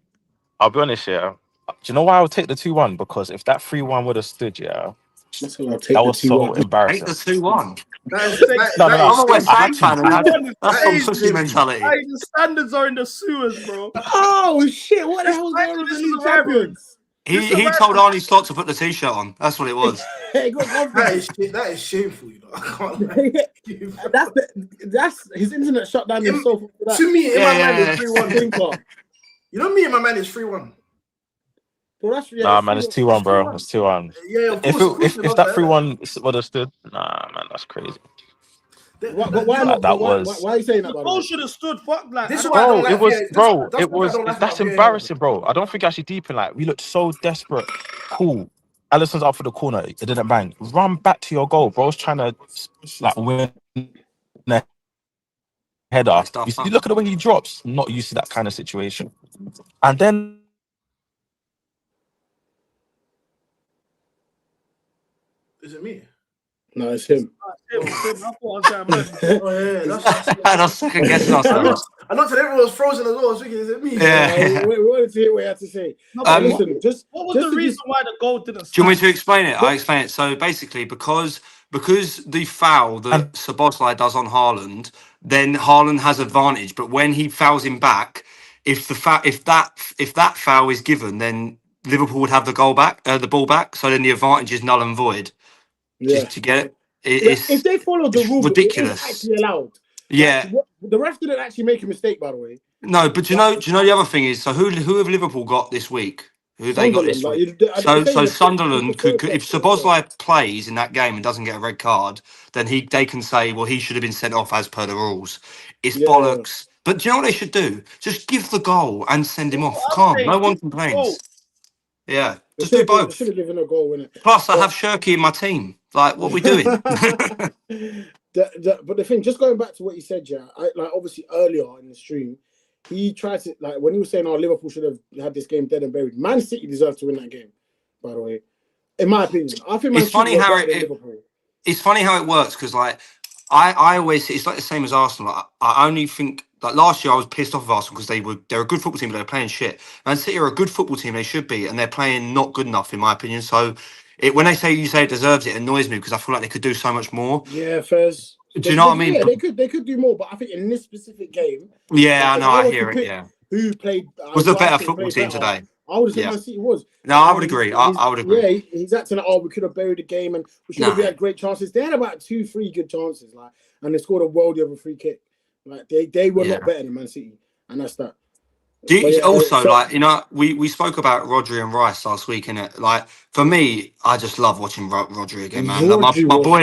I'll be honest, yeah. Do you know why I would take the 2-1? Because if that 3-1 would have stood, yeah, Let's go. I'll take that the was so 2-1. Ain't embarrassing. the 2-1. No. I'm a West I Ham had to. fan. I had to. That's some pussy mentality. Hey, the standards are in the sewers, bro. Oh shit! What the hell is going on with the This league is a champions? He told Arnie Slot to put the t-shirt on. That's what it was. He got confidence. That is shameful, you know. I can't lie. That's his internet shut down himself. To me, in my mind, Yeah. it's 3-1. You know me, in my mind, it's 3-1. Nah, man, it's 2-1, bro. It's 2-1. Yeah, of If course. if that 3-1 would have stood, nah, man, that's crazy. Why are you saying that? The By the goal way? should have stood. Fuck like. This I is why I Bro, don't like it was, VAR. bro, That's it why I was. don't like That's VAR. embarrassing, bro. I don't think actually deep in like we looked so desperate. Cool. Allison's up for the corner. It didn't bang. Run back to your goal, bro's trying to like win the header. You see, look at the way he drops. Not used to that kind of situation. And then Is it me? No, it's him. Oh yeah, That's second guessing ourselves. I looked at everyone was frozen as well. I was thinking, is it me? Yeah. We wanted to hear what he had to say. Listen, What was the reason why the goal didn't Do you want me stand? to explain it? I explain it. So basically, because the foul that Szoboszlai does on Haaland, then Haaland has advantage. But when he fouls him back, if that foul is given, then Liverpool would have the ball back. So then the advantage is null and void. Yeah. To get it, If they follow the rule, ridiculous. it's actually allowed. Yeah. The ref didn't actually make a mistake, by the way. No, but do you know the other thing is? So who have Liverpool got this week? Who have they got this week? So Sunderland could if Szoboszlai plays in that game and doesn't get a red card, then they can say, well, he should have been sent off as per the rules. It's bollocks. But do you know what they should do? Just give the goal and send him off. Calm. No one complains. Yeah. Just do both. Should have given a goal, innit? Plus, I have Shirky in my team. Like, what are we doing? But the thing, just going back to what you said, yeah, obviously earlier in the stream, he tried to when he was saying, "Oh, Liverpool should have had this game dead and buried." Man City deserved to win that game. By the way, in my opinion, I think it's funny how it works because I always it's like the same as Arsenal. I only think last year I was pissed off of Arsenal because they're a good football team, but they're playing shit. Man City are a good football team, they should be, and they're playing not good enough in my opinion. So when you say it deserves it annoys me because I feel like they could do so much more. Yeah, Fez. Do you know what I mean? Yeah, they could do more, but I think in this specific game. Yeah, I know. I hear it. Yeah. Who played was the better football team today? I would say Man City was. No, I would agree. I would agree. Yeah, he's acting like, we could have buried the game and we should have had great chances. They had about 2-3 good chances, and they scored a worldie of a free kick. Like they were not better than Man City, and that's that. We spoke about Rodri and Rice last week, innit? Like for me, I just love watching Rodri again, man. Like, my boy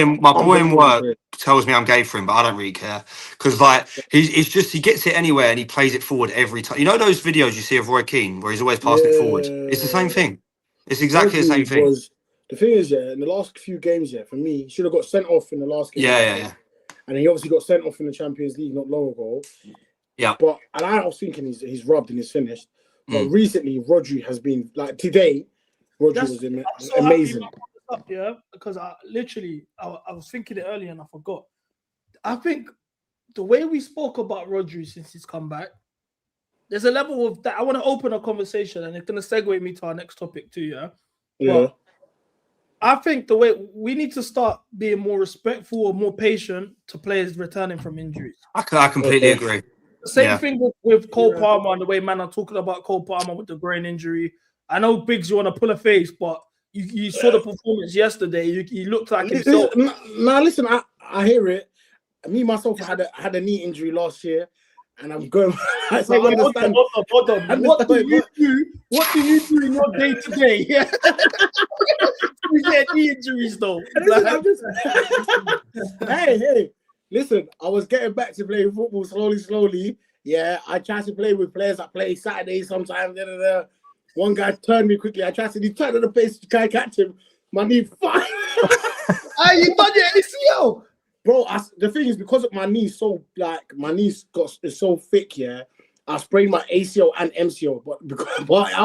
in work tells me I'm gay for him, but I don't really care because like he gets it anywhere and he plays it forward every time. You know those videos you see of Roy Keane where he's always passing it forward. It's the same thing. It's exactly the same thing. The thing is, in the last few games, for me, he should have got sent off in the last game. Yeah. And he obviously got sent off in the Champions League not long ago. Yeah. And I was thinking he's rubbed and he's finished. But recently, Rodri has been like today. Rodri was amazing. Because I was thinking it earlier and I forgot. I think the way we spoke about Rodri since he's come back, there's a level of that. I want to open a conversation and it's going to segue me to our next topic too. Yeah. But I think the way we need to start being more respectful or more patient to players returning from injuries. I completely agree. The same thing with Cole Palmer and the way man are talking about Cole Palmer with the groin injury. I know Biggs, you want to pull a face, but you saw the performance yesterday. He looked like himself. Listen, I hear it. Me myself had a knee injury last year, and I'm going. Hold on. What do you do? What do you do in your day to day? We get knee injuries though. Hey. Listen, I was getting back to playing football slowly. Yeah, I tried to play with players that play Saturdays sometimes. One guy turned me quickly. He turned on the pace to try and catch him. My knee fine. You done your ACL? Bro, the thing is, because of my knee is so so thick, I sprained my ACL and MCL, but I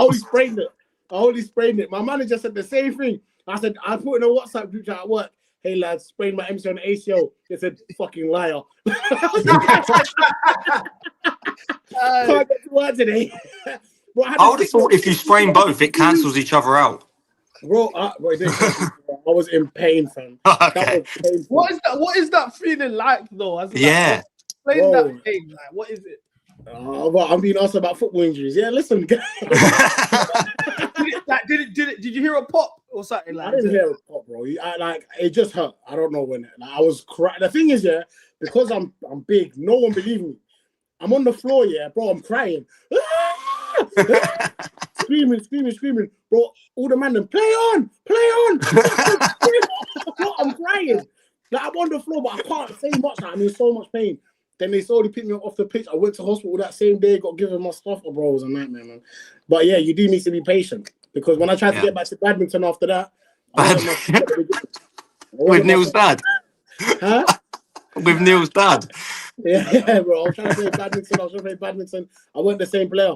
only sprained it. My manager said the same thing. I said, I put in a WhatsApp group chat at work. Hey lads, sprained my MCL and ACL. They said, fucking liar. Can't get to work today. Bro, I would have thought if you sprain both, it cancels each other out. Bro, I was in pain, fam. Okay. What is that feeling like though? Explain that pain. Like, what is it? Well, I'm being asked about football injuries. Yeah, listen. Did you hear a pop or something? Like, I didn't hear a pop, bro. It just hurt. I don't know when. I was crying. The thing is, because I'm big, no one believed me. I'm on the floor, bro. I'm crying, screaming, bro. All the man, play on. I'm crying. Like I'm on the floor, but I can't say much. I'm in so much pain. Then they slowly picked me off the pitch. I went to hospital that same day, got given my stuff. Bro, it was a nightmare, man. But you do need to be patient because when I tried to get back to badminton after that, with Neil's dad. Huh? With Neil's dad. Yeah, bro. I was trying to play badminton. I wasn't the same player.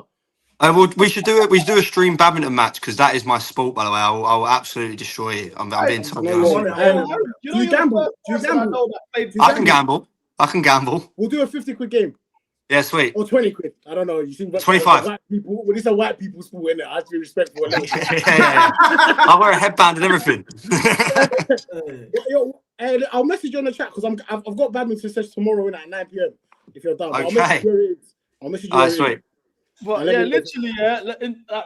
We should do it. We should do a stream badminton match because that is my sport, by the way. I'll absolutely destroy it. I'm being totally honest. Do you gamble? I can gamble. We'll do a 50 quid game. Yeah, sweet. Or 20 quid. I don't know. You think 25. White people, well, it's a white people sport, isn't it? I have to be respectful. I'll wear a headband and everything. I'll message you on the chat because I've got badminton session tomorrow at 9 p.m. If you're down. Okay. I'll message you. Sweet. But literally,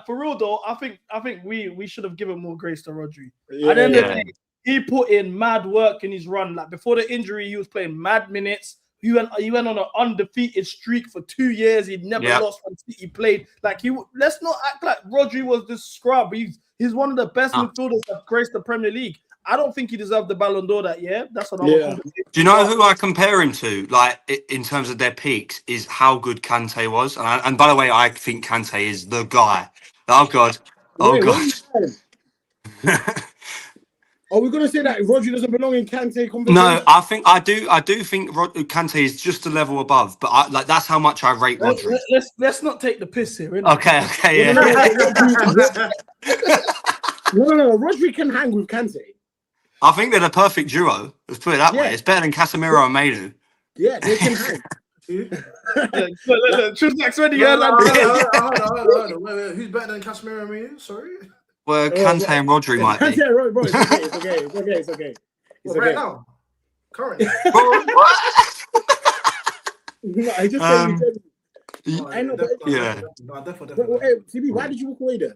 for real though, I think we should have given more grace to Rodri. At the end of the day, he put in mad work in his run. Like before the injury, he was playing mad minutes. He went on an undefeated streak for 2 years. He'd never lost when he played. Like let's not act like Rodri was this scrub. He's one of the best midfielders that graced the Premier League. I don't think he deserved the Ballon d'Or that year. That's another conversation. Do you know who I compare him to? Like in terms of their peaks, is how good Kante was. And by the way, I think Kante is the guy. Oh God. Are we going to say that Rodri doesn't belong in Kante conversation? No, I do think Kante is just a level above, but that's how much I rate Rodri. Let's not take the piss here. Okay, yeah. No. Rodri can hang with Kante. I think they're the perfect duo. Let's put it that way. It's better than Casemiro and Manu. Yeah, they can hang. Look, Trustac's ready. Hold on. Wait. Who's better than Casemiro and Manu? Sorry. Well, Kante and Rodri might be. Kante, bro, it's okay. Right now? Currently? No, I just said I know, but definitely. Hey, TB, why did you walk away there?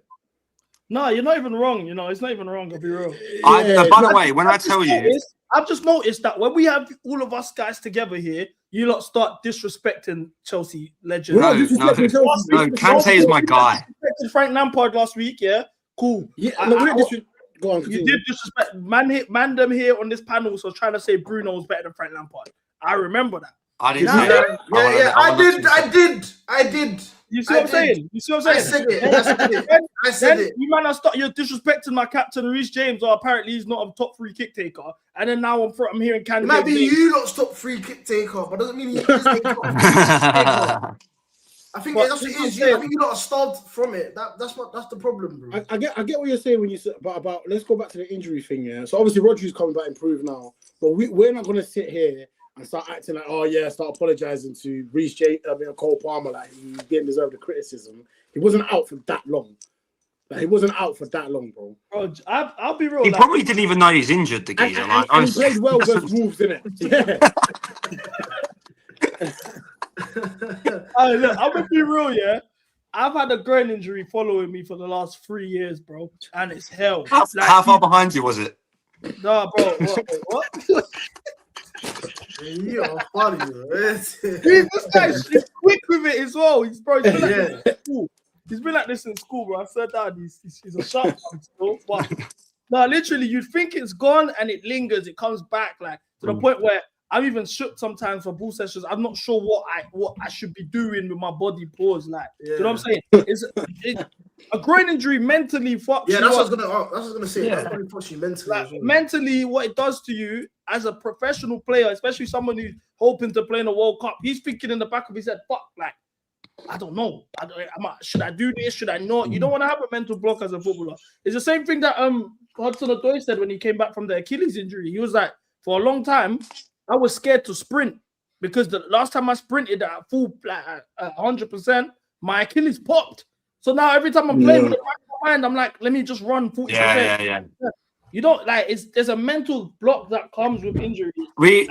No, you're not even wrong. It's not even wrong. I'll be real. By the way, when I tell you, I've just noticed that when we have all of us guys together here, you lot start disrespecting Chelsea legends. We're not No, disrespecting Chelsea. no, Kante is my guy. Disrespected Frank Lampard last week, yeah? Cool. Yeah, no, we didn't go on. You Continue. did disrespect man them here on this panel was trying to say Bruno was better than Frank Lampard. I remember that. I didn't Yeah, say that. I did. You see what I'm saying? You see what I'm I saying? said it. You man, you're disrespecting my captain, Reece James, or apparently he's not a top 3 kick taker. And then now I'm hearing Kante. It might be you not stop free kick taker, but doesn't mean he is a top free kick taker. I think that's what it is. I think you lot are starved from it. That's the problem, bro. I get what you're saying when you say about let's go back to the injury thing, yeah. So obviously Rodri's coming back improved now, but we're not gonna sit here and start acting like, oh yeah, start apologizing to Reece James, Cole Palmer, like he didn't deserve the criticism. He wasn't out for that long. Like, he wasn't out for that long, bro. Bro, I'll be real. He probably didn't even know he's injured, the geezer. And he played well versus Wolves, didn't it? Yeah. Look, I'm gonna be real, yeah. I've had a groin injury following me for the last 3 years, bro, and it's hell. How far behind you was it? Nah, bro. What? You are funny, bro. This guy's quick with it as well. He's been like this in school. He's been like this in school, bro. I said that he's a sharp one still, but no, literally, you'd think it's gone and it lingers. It comes back like to the point where I'm even shook sometimes for ball sessions. I'm not sure what I should be doing with my body pause. Like, you know what I'm saying? It's a groin injury mentally fucks you. Yeah, that's what I was gonna say. Yeah. That's what fucks you mentally. Like, well. mentally, what it does to you as a professional player, especially someone who's hoping to play in a World Cup, he's thinking in the back of his head, "Fuck, like, I don't know. Should I do this? Should I not?" You don't want to have a mental block as a footballer. It's the same thing that Hudson-Odoi said when he came back from the Achilles injury. He was like, for a long time, I was scared to sprint because the last time I sprinted at full 100%, my Achilles popped. So now every time I'm playing with the back of my mind, I'm like, let me just run 40%. Yeah. You don't like there's a mental block that comes with injury. We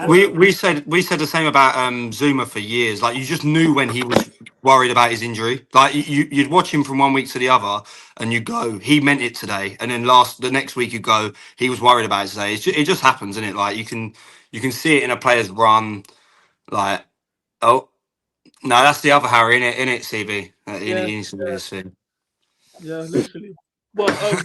said the same about Zuma for years. Like, you just knew when he was worried about his injury. Like, you'd watch him from one week to the other, and you go, he meant it today. And then the next week you go, he was worried about it today. It just happens, isn't it? Like, you can see it in a player's run. Like, oh no, that's the other Harry, in it, CB. Yeah, literally. Well,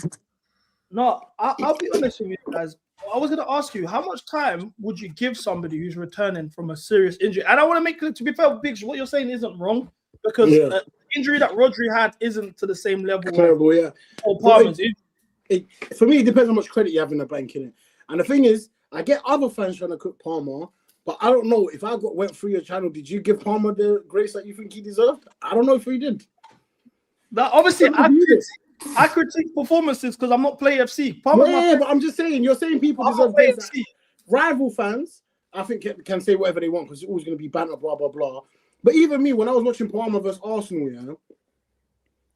no, I'll be honest with you guys. I was going to ask you, how much time would you give somebody who's returning from a serious injury? And I want to make it, to be fair, Biggs, what you're saying isn't wrong, because the injury that Rodri had isn't to the same level. Terrible, yeah. Or Palmer's injury. For me, it depends how much credit you have in the bank, innit? And the thing is, I get other fans trying to cook Palmer, but I don't know if went through your channel. Did you give Palmer the grace that you think he deserved? I don't know if he did. Now, obviously, I critique performances because I'm not Play FC. Yeah, but I'm just saying, you're saying people deserve Play FC. Rival fans, I think, can say whatever they want because it's always going to be banter, blah, blah, blah. But even me, when I was watching Palmer versus Arsenal, yeah,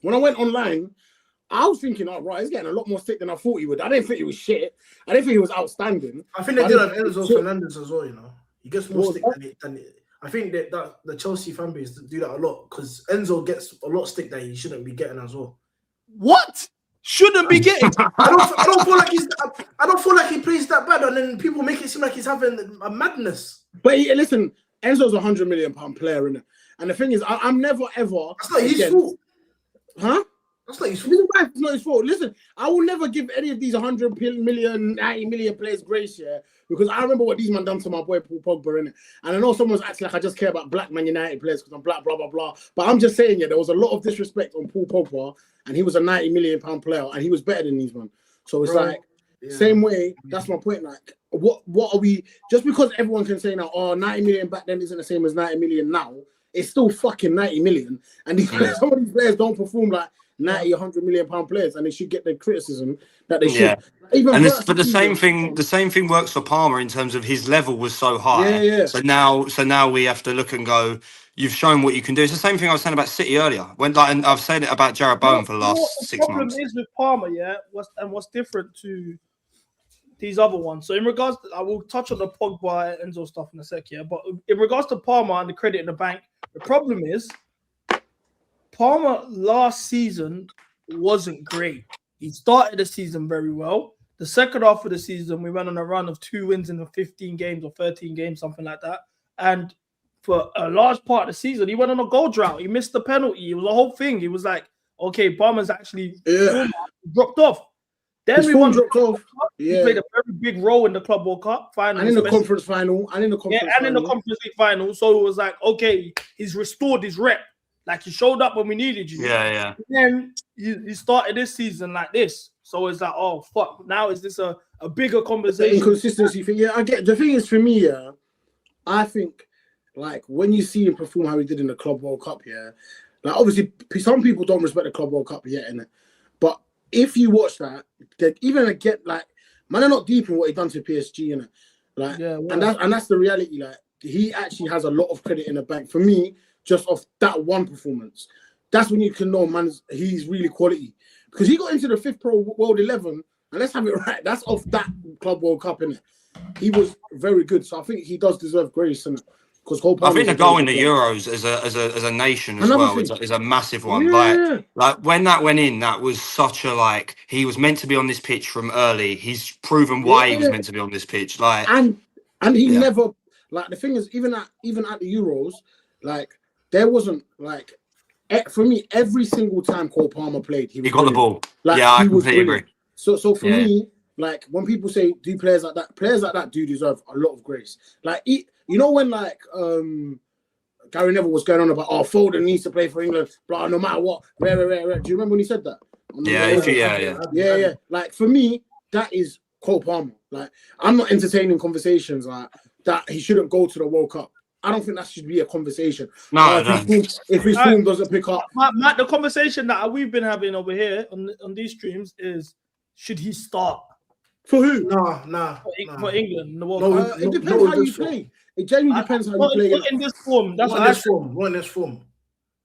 when I went online, I was thinking, oh, right, he's getting a lot more stick than I thought he would. I didn't think he was shit. I didn't think he was outstanding. I think they did on Enzo Fernandes as well, you know. He gets more stick than it. I think that the Chelsea fan base do that a lot because Enzo gets a lot of stick that he shouldn't be getting as well. What? Shouldn't be getting? I don't feel like he plays that bad, and then people make it seem like he's having a madness. But listen, Enzo's a £100 million player, innit? And the thing is, I'm never ever. That's not his fault, huh? That's not his fault. It's not his fault. Listen, I will never give any of these 100 million, 90 million players grace, yeah, because I remember what these man done to my boy Paul Pogba, innit? And I know someone's acting like I just care about black Man United players because I'm black, blah, blah, blah. But I'm just saying, yeah, there was a lot of disrespect on Paul Pogba, and he was a £90 million player, and he was better than these man. So it's same way, that's my point. Like, what are we, just because everyone can say now, 90 million back then isn't the same as 90 million now, it's still fucking 90 million. And some of these players don't perform like 90, 100 million pound players, and they should get the criticism that they should. But the same thing works for Palmer in terms of his level was so high. Yeah. So now we have to look and go, you've shown what you can do. It's the same thing I was saying about City earlier. And I've said it about Jared Bowen for the last 6 months. The problem is with Palmer, what's different to these other ones. So in regards to, I will touch on the Pogba and Enzo stuff in a sec, but in regards to Palmer and the credit in the bank, the problem is Palmer last season wasn't great. He started the season very well. The second half of the season, we went on a run of 2 wins in the 15 games or 13 games, something like that. And for a large part of the season. He went on a goal drought. He missed the penalty. It was a whole thing. He was like, okay, Palmer's actually dropped off. Then His we form won. dropped off. He Yeah. played a very big role in the Club World Cup final. And in the conference final. And in the conference in the Conference League final. So it was like, okay, he's restored his rep. Like, he showed up when we needed you. Yeah. And then you started this season like this. So it's like, oh, fuck. Now is this a bigger conversation? The inconsistency thing. Yeah, I get. The thing is, for me, yeah, I think, like, when you see him perform how he did in the Club World Cup, yeah, like, obviously, some people don't respect the Club World Cup yet, innit? But if you watch that, even again, like, man, they're not deep in what he done to PSG, innit? Like, and that's the reality. Like, he actually has a lot of credit in the bank. For me, just off that one performance, that's when you can know, man, he's really quality. Because he got into the 5th Pro World 11, and let's have it right, that's off that Club World Cup, innit? He was very good, so I think he does deserve grace, innit? Because I think the goal in the Euros as a nation as well is a massive one. Yeah. Like when that went in, that was such a, like, he was meant to be on this pitch from early. He's proven why he was meant to be on this pitch. Like, and he never, like, the thing is, even at the Euros, like, there wasn't, like, for me, every single time Cole Palmer played, he got the ball. Like, yeah, I completely agree. So for me, like, when people say, do players like that do deserve a lot of grace. Like, you know, when, like, Gary Neville was going on about, oh, Foden needs to play for England, blah, no matter what, rare. Do you remember when he said that? Yeah. Like, for me, that is Cole Palmer. Like, I'm not entertaining conversations like that he shouldn't go to the World Cup. I don't think that should be a conversation. No, if his form doesn't pick up. Matt, the conversation that we've been having over here on these streams is, should he start? For who? Nah. For England in the World Cup. It depends how you play. It genuinely depends how you play. Not in this form. That's what in this form.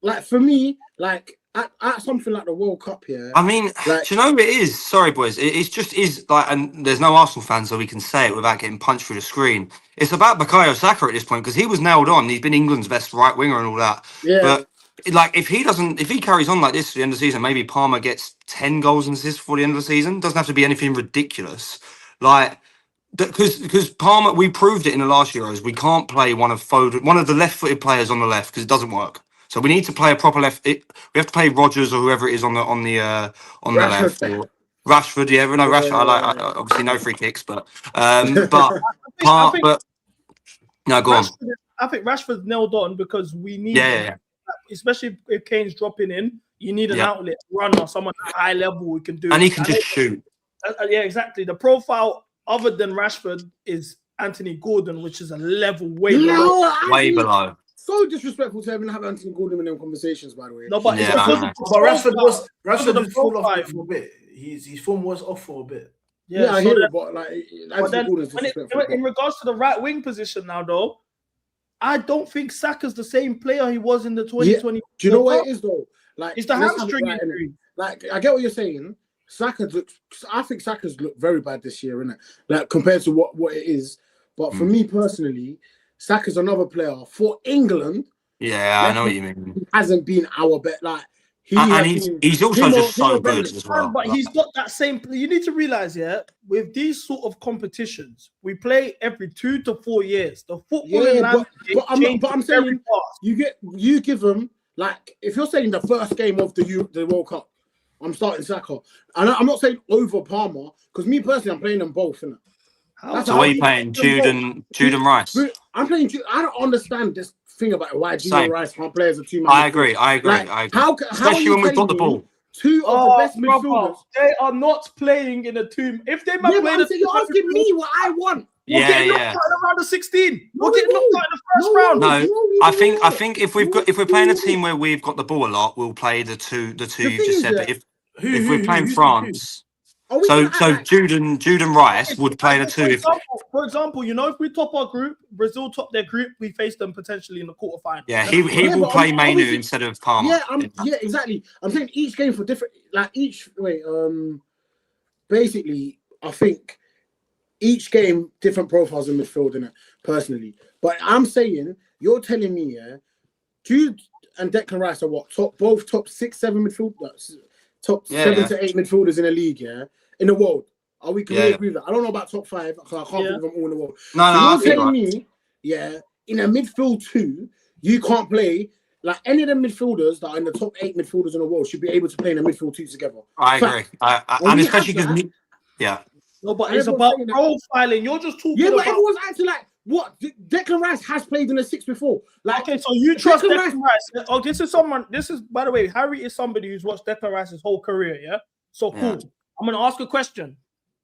Like, for me, like, at something like the World Cup here. I mean, like, do you know what it is? Sorry, boys. It's just like, and there's no Arsenal fans, so we can say it without getting punched through the screen. It's about Bukayo Saka at this point, because he was nailed on. He's been England's best right winger and all that. Yeah. But like, if he carries on like this to the end of the season, maybe Palmer gets 10 goals and assists before the end of the season. Doesn't have to be anything ridiculous. Like, because Palmer, we proved it in the last Euros. We can't play one of the left-footed players on the left because it doesn't work. So we need to play a proper left. We have to play Rodgers or whoever it is on the left. Or Rashford, yeah, no, Rashford. I obviously no free kicks, but no, go on. I think Rashford's nailed on because we need, especially if Kane's dropping in, you need an outlet runner, someone at high level who can do, and he can just shoot. Yeah, exactly. The profile other than Rashford is Anthony Gordon, which is a level way below. So disrespectful to even have Anthony Gordon in them conversations, by the way. No, but Rashford did fall off for a bit. His form was off for a bit. Yeah, I hear it, but like, in regards to the right wing position now, though, I don't think Saka's the same player he was in the 2020. Do you know what it is though? Like, it's the hamstring injury. Like, I get what you're saying. I think Saka's looked very bad this year, innit? Like, compared to what it is. But for me personally, Saka's another player for England. Yeah, I know what you mean. He hasn't been our bet. Like, he's also just so good as well. But he's got that same. You need to realize, with these sort of competitions, we play every 2 to 4 years. The footballing landscape but I'm saying you give them, like, if you're saying the first game of the World Cup, I'm starting Saka, and I'm not saying over Palmer because me personally, I'm playing them both. Innit? So what are you playing, Jude and Rice? I'm playing Jude. I don't understand this thing about why Jude and Rice can't play as a team. I agree. Like, especially when we've got the ball. Two of the best midfielders. They are not playing in a team. If they might play, you're asking me what I want. We're getting knocked out in around the 16. We're getting knocked out in the first round. No, I think if we're playing a team where we've got the ball a lot, we'll play the two you just said. But if we're playing France. So Jude and Rice would play the two. For example, you know, if we top our group, Brazil top their group, we face them potentially in the quarterfinal. Yeah, he will play Mainu instead of Palmer. Yeah, exactly. I'm saying each game for different, like basically, I think each game different profiles in midfield, innit, personally. But I'm saying, you're telling me, Jude and Declan Rice are both top 6, 7 midfielders, top 7 to 8 midfielders in the league, in the world. Can we agree with that? I don't know about top 5 because I can't think of them all in the world. No, you're telling me, in a midfield two, you can't play like any of the midfielders that are in the top 8 midfielders in the world should be able to play in a midfield two together. I agree. And especially because, No, but it's about profiling. You're just talking but about... everyone's acting like, what? Declan Rice has played in the 6 before. Like, okay, so you trust Declan Rice. Oh, this is, by the way, Harry is somebody who's watched Declan Rice's whole career, yeah? So cool. Yeah. I'm going to ask a question.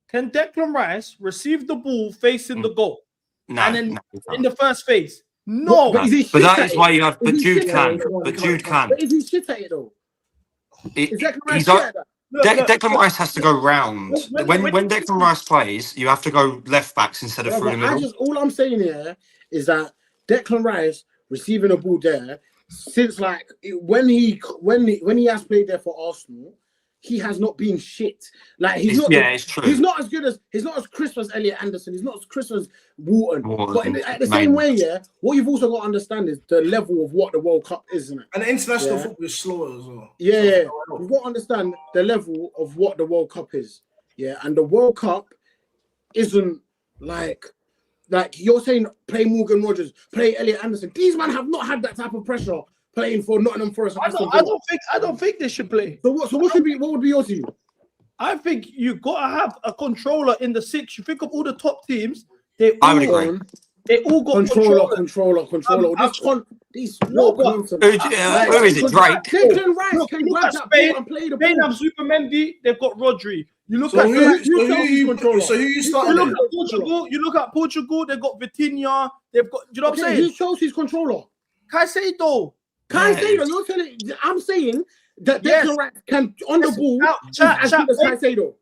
Can Declan Rice receive the ball facing the goal? No. And then in the first phase? No. But that is why you have... But Jude can. But Jude can. But is he shit at it, though? Is Declan Rice shit at that? Declan Rice has to go round. When Declan Rice plays, you have to go left backs instead of through the middle. All I'm saying here is that Declan Rice receiving a ball there, since like when he has played there for Arsenal, he has not been shit. Like it's true. He's not as crisp as Elliot Anderson. He's not as crisp as Wharton. But at the same way, what you've also got to understand is the level of what the World Cup is, isn't it? And international football is slower as well. Yeah. You've got to understand the level of what the World Cup is. Yeah, and the World Cup isn't like you're saying play Morgan Rogers, play Elliot Anderson. These men have not had that type of pressure playing for Nottingham Forest. I don't think they should play. So what would be your team? I think you gotta have a controller in the 6. You think of all the top teams, I would agree. They all got controller. Who is it? Drake. Declan Rice can grab that ball and play the ball. Spain have Supermendy. They've got Rodri. You look who you starting? You look at Portugal. They've got Vitinha. They've got. You know what I'm saying? Who chose his controller? Caicedo. You're telling. I'm saying that Declan Rice can on the ball as good as Caicedo.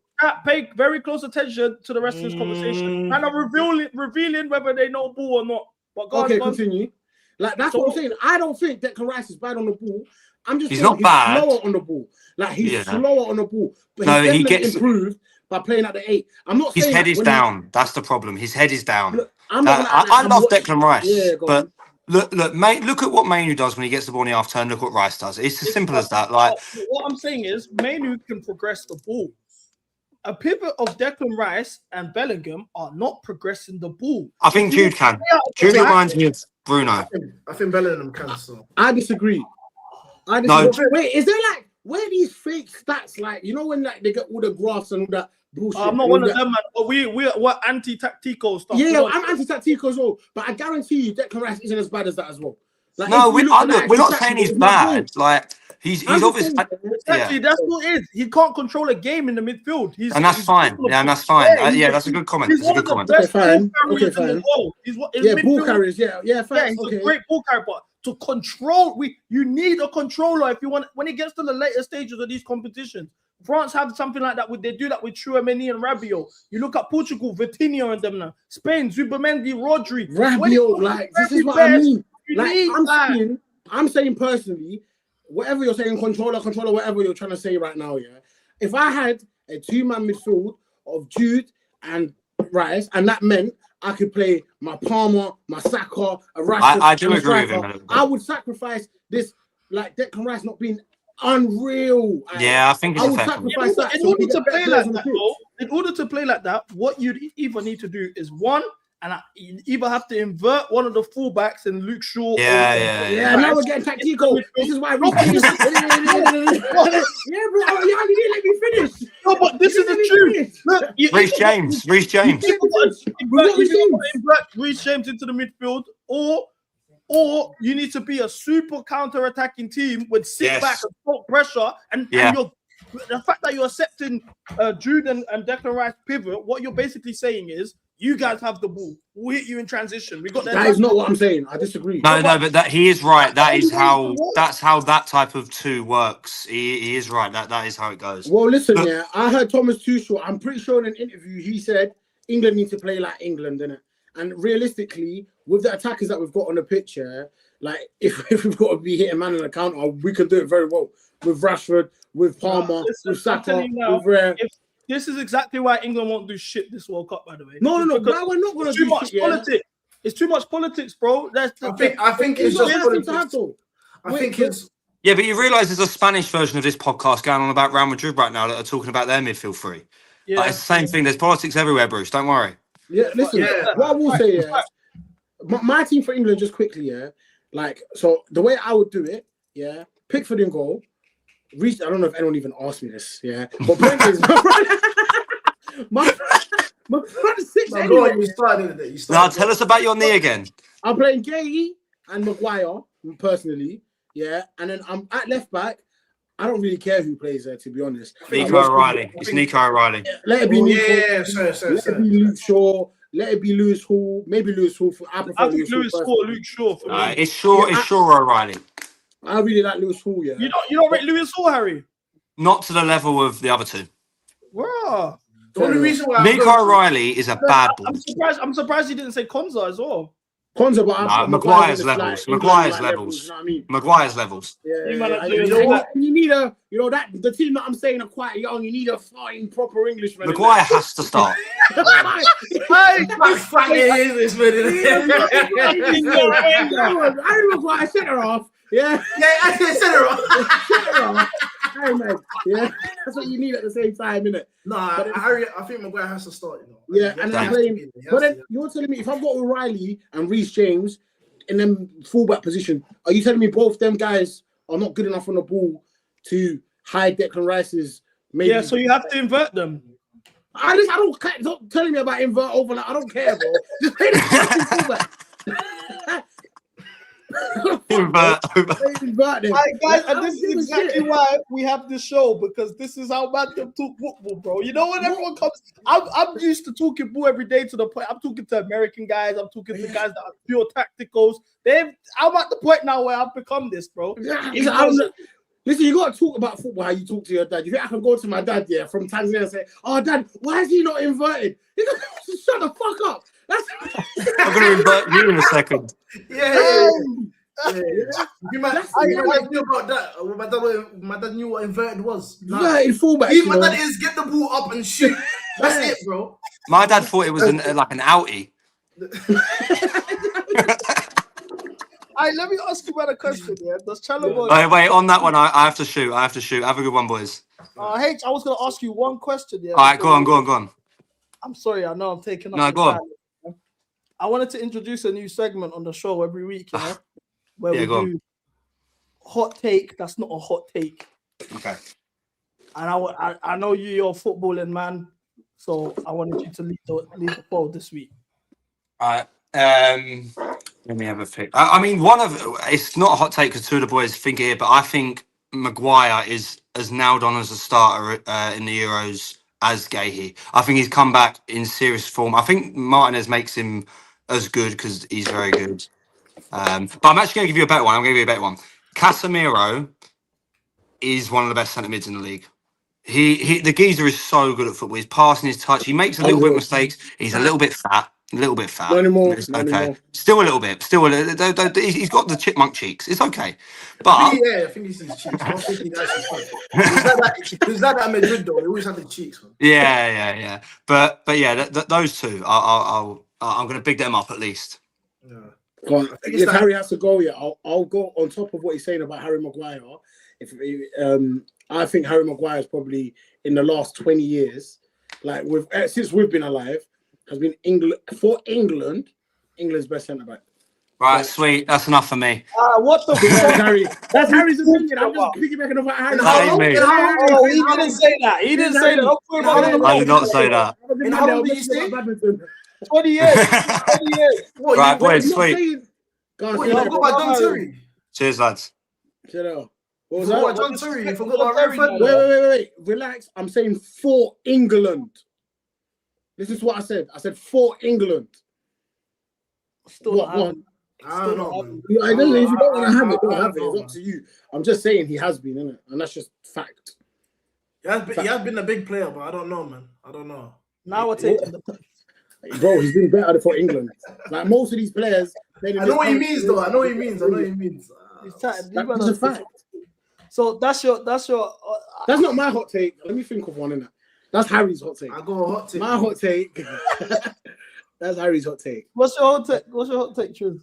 Pay very close attention to the rest of this conversation, and I'm revealing whether they know ball or not. But continue. Like that's what I'm saying. I don't think Declan Rice is bad on the ball. I'm just he's saying not bad. Slower on the ball. Like he's slower on the ball, but he gets improved by playing at the 8. I'm not saying his head is down. That's the problem. His head is down. Look, I love Declan Rice, but. Look, mate. Look at what Manu does when he gets the ball in the half turn. Look what Rice does. It's as simple as that. Like what I'm saying is, Manu can progress the ball. A pivot of Declan Rice and Bellingham are not progressing the ball. I think Jude can. Jude reminds me of Bruno. I think Bellingham can. So I disagree. No. Wait, is there like where are these fake stats? Like when like they get all the graphs and all that. Bullshit. I'm not one of them, man. But we're anti-tactical stuff. Yeah, I'm anti-tactical as well. But I guarantee you, Declan Rice isn't as bad as that as well. Like, no, we're not saying he's bad. Like he's obviously exactly that's what it is. He can't control a game in the midfield. And that's fine. That's fine. That's a good comment. He's one of the best ball carriers in the world. Ball carriers. Yeah. He's a great ball carrier, but to control, you need a controller if you want. When it gets to the later stages of these competitions. France have something like that. They do that with Tchouaméni and Rabiot. You look at Portugal, Vitinha and them now. Spain, Supermendy, Rodri. Rabiot, like this is what I mean. Like I'm saying personally, whatever you're saying, controller, whatever you're trying to say right now, yeah. If I had a 2-man midfield of Jude and Rice, and that meant I could play my Palmer, my Saka, a Rashford. I do agree with him. I would sacrifice this, like Declan Rice not being unreal. Yeah, I think it's sacrifice that. In order to play like that, in order to play like that, what you'd either need to do is you either have to invert one of the fullbacks and Luke Shaw. Yeah. Now we're getting tactical. This is why we. You didn't let me finish. No, but this is the truth. Look, Reece James. Reece James into the midfield, or you need to be a super counter-attacking team with sit back and put pressure, and the fact that you're accepting Jude and Declan Rice pivot, what you're basically saying is you guys have the ball. We'll hit you in transition. We got that. That is not what I'm saying. I disagree. No, but he is right. That's how that type of 2 works. He is right. That is how it goes. Well, listen, I heard Thomas Tuchel. I'm pretty sure in an interview he said England need to play like England, innit? And realistically, with the attackers that we've got on the pitch, like if we've got to be hitting man on the counter, we can do it very well with Rashford, with Palmer, with Saka, with Rare. This is exactly why England won't do shit this World Cup, by the way. No. We're not going to do much politics. It's too much politics, bro. I think it's just politics. I think it's. Yeah, but you realise there's a Spanish version of this podcast going on about Real Madrid right now that are talking about their midfield 3. Yeah, it's the same thing. There's politics everywhere, Bruce. Don't worry. Yeah, listen. What I will say my team for England, just quickly, yeah. Like, so the way I would do it, yeah, Pickford in goal. I don't know if anyone even asked me this, yeah. But point is, my front six. No, Anyway, you started it. Now tell us about your knee again. I'm playing Gay and Maguire personally, yeah. And then I'm at left back. I don't really care who plays there, to be honest. Nico O'Reilly. It's Nico O'Reilly. Let it be Nico. Sorry. Let it be Luke Shaw. Let it be Lewis Hall. Maybe Lewis Hall. I think Lewis Shaw for me. It's Shaw O'Reilly. I really like Lewis Hall, yeah. You don't rate Lewis Hall, Harry? Not to the level of the other two. Wow. The only reason why Nico O'Reilly is a bad boy. I'm surprised you didn't say Konza as well. Konza, but Maguire's levels. Maguire's levels. You know what I mean? Maguire's levels. Yeah, You know what? You need that the team that I'm saying are quite young. You need a fine proper Englishman. Maguire has to start. Harry Maguire centre off. Yeah, I said centre off. Hey, man. Yeah, that's what you need at the same time, innit? Nah, Harry, I think Maguire has to start. Yeah, and then but then you're telling me if I've got O'Reilly and Reece James in them fullback position, are you telling me both them guys are not good enough on the ball to hide Declan Rice's? Maybe? Yeah, so you have to invert them. I don't care. Stop telling me about invert overlap. I don't care, bro. Just play the fullback. Invert them. Right, guys, and this is exactly why we have this show, because this is how man can talk football, bro. You know when everyone comes, I'm used to talking ball every day to the point. I'm talking to American guys. I'm talking to guys that are pure tacticals. I'm at the point now where I've become this, bro. Listen, you got to talk about football how you talk to your dad. You think I can go to my dad, yeah, from Tanzania and say, "Oh, Dad, why is he not inverted?" He goes, "Shut the fuck up." I'm going to invert you in a second. You might knew about that. My dad knew what inverted was. Inverted fullback. My dad is get the ball up and shoot. That's it, bro. My dad thought it was like an outie. Let me ask you about a question. Yeah, does Chalobah? Wait. On that one, I have to shoot. Have a good one, boys. H, I was going to ask you one question. Yeah. All right, go on. I'm sorry. I know I'm taking up. No, go on. I wanted to introduce a new segment on the show every week, you know, where we do hot take. That's not a hot take. Okay. And I know you're a footballing man, so I wanted you to lead the poll this week. All right. Let me have a pick. I mean, it's not a hot take because two of the boys think it here, but I think Maguire is as nailed on as a starter in the Euros as Gahey. I think he's come back in serious form. I think Martinez makes him as good because he's very good. But I'm actually going to give you a better one. Casemiro is one of the best centre mids in the league. The geezer is so good at football. He's passing his touch. He makes a little bit of mistakes. He's a little bit fat. Not anymore. Still a little bit. He's got the chipmunk cheeks. It's okay. But I think he's his cheeks. I don't think he actually. He's like that at Madrid though. He always had the cheeks. Man. Yeah. But yeah, those two, I'm going to big them up at least. Yeah. Well, if Harry has to go, I'll go on top of what he's saying about Harry Maguire. I think Harry Maguire is probably in the last 20 years, like since we've been alive, has been England's best centre back. Right, sweet. That's enough for me. What the fuck? That's Harry's opinion. I'm just piggybacking off Harry. He didn't say that. He didn't say that. I did not say that. And how long did you say? 20 years. 20 years. Right, boys, sweet. Cheers, lads. Shut up. What was that? John Terry. You forgot about Redford. Wait. Relax. I'm saying for England. This is what I said. I said for England. Still I don't know. If you don't want to have it, don't have it. It's up to you. I'm just saying he has been, innit? And that's just fact. He has been a big player, but I don't know, man. I don't know. Now we're taking the... Bro, he's been better for England. Like most of these players... I know what he means, though. I know what he means. That's a fact. So that's your... That's not my hot take. Let me think of one, innit? That's Harry's hot take. I go a hot take. My hot take... That's Harry's hot take. What's your hot take, Truth?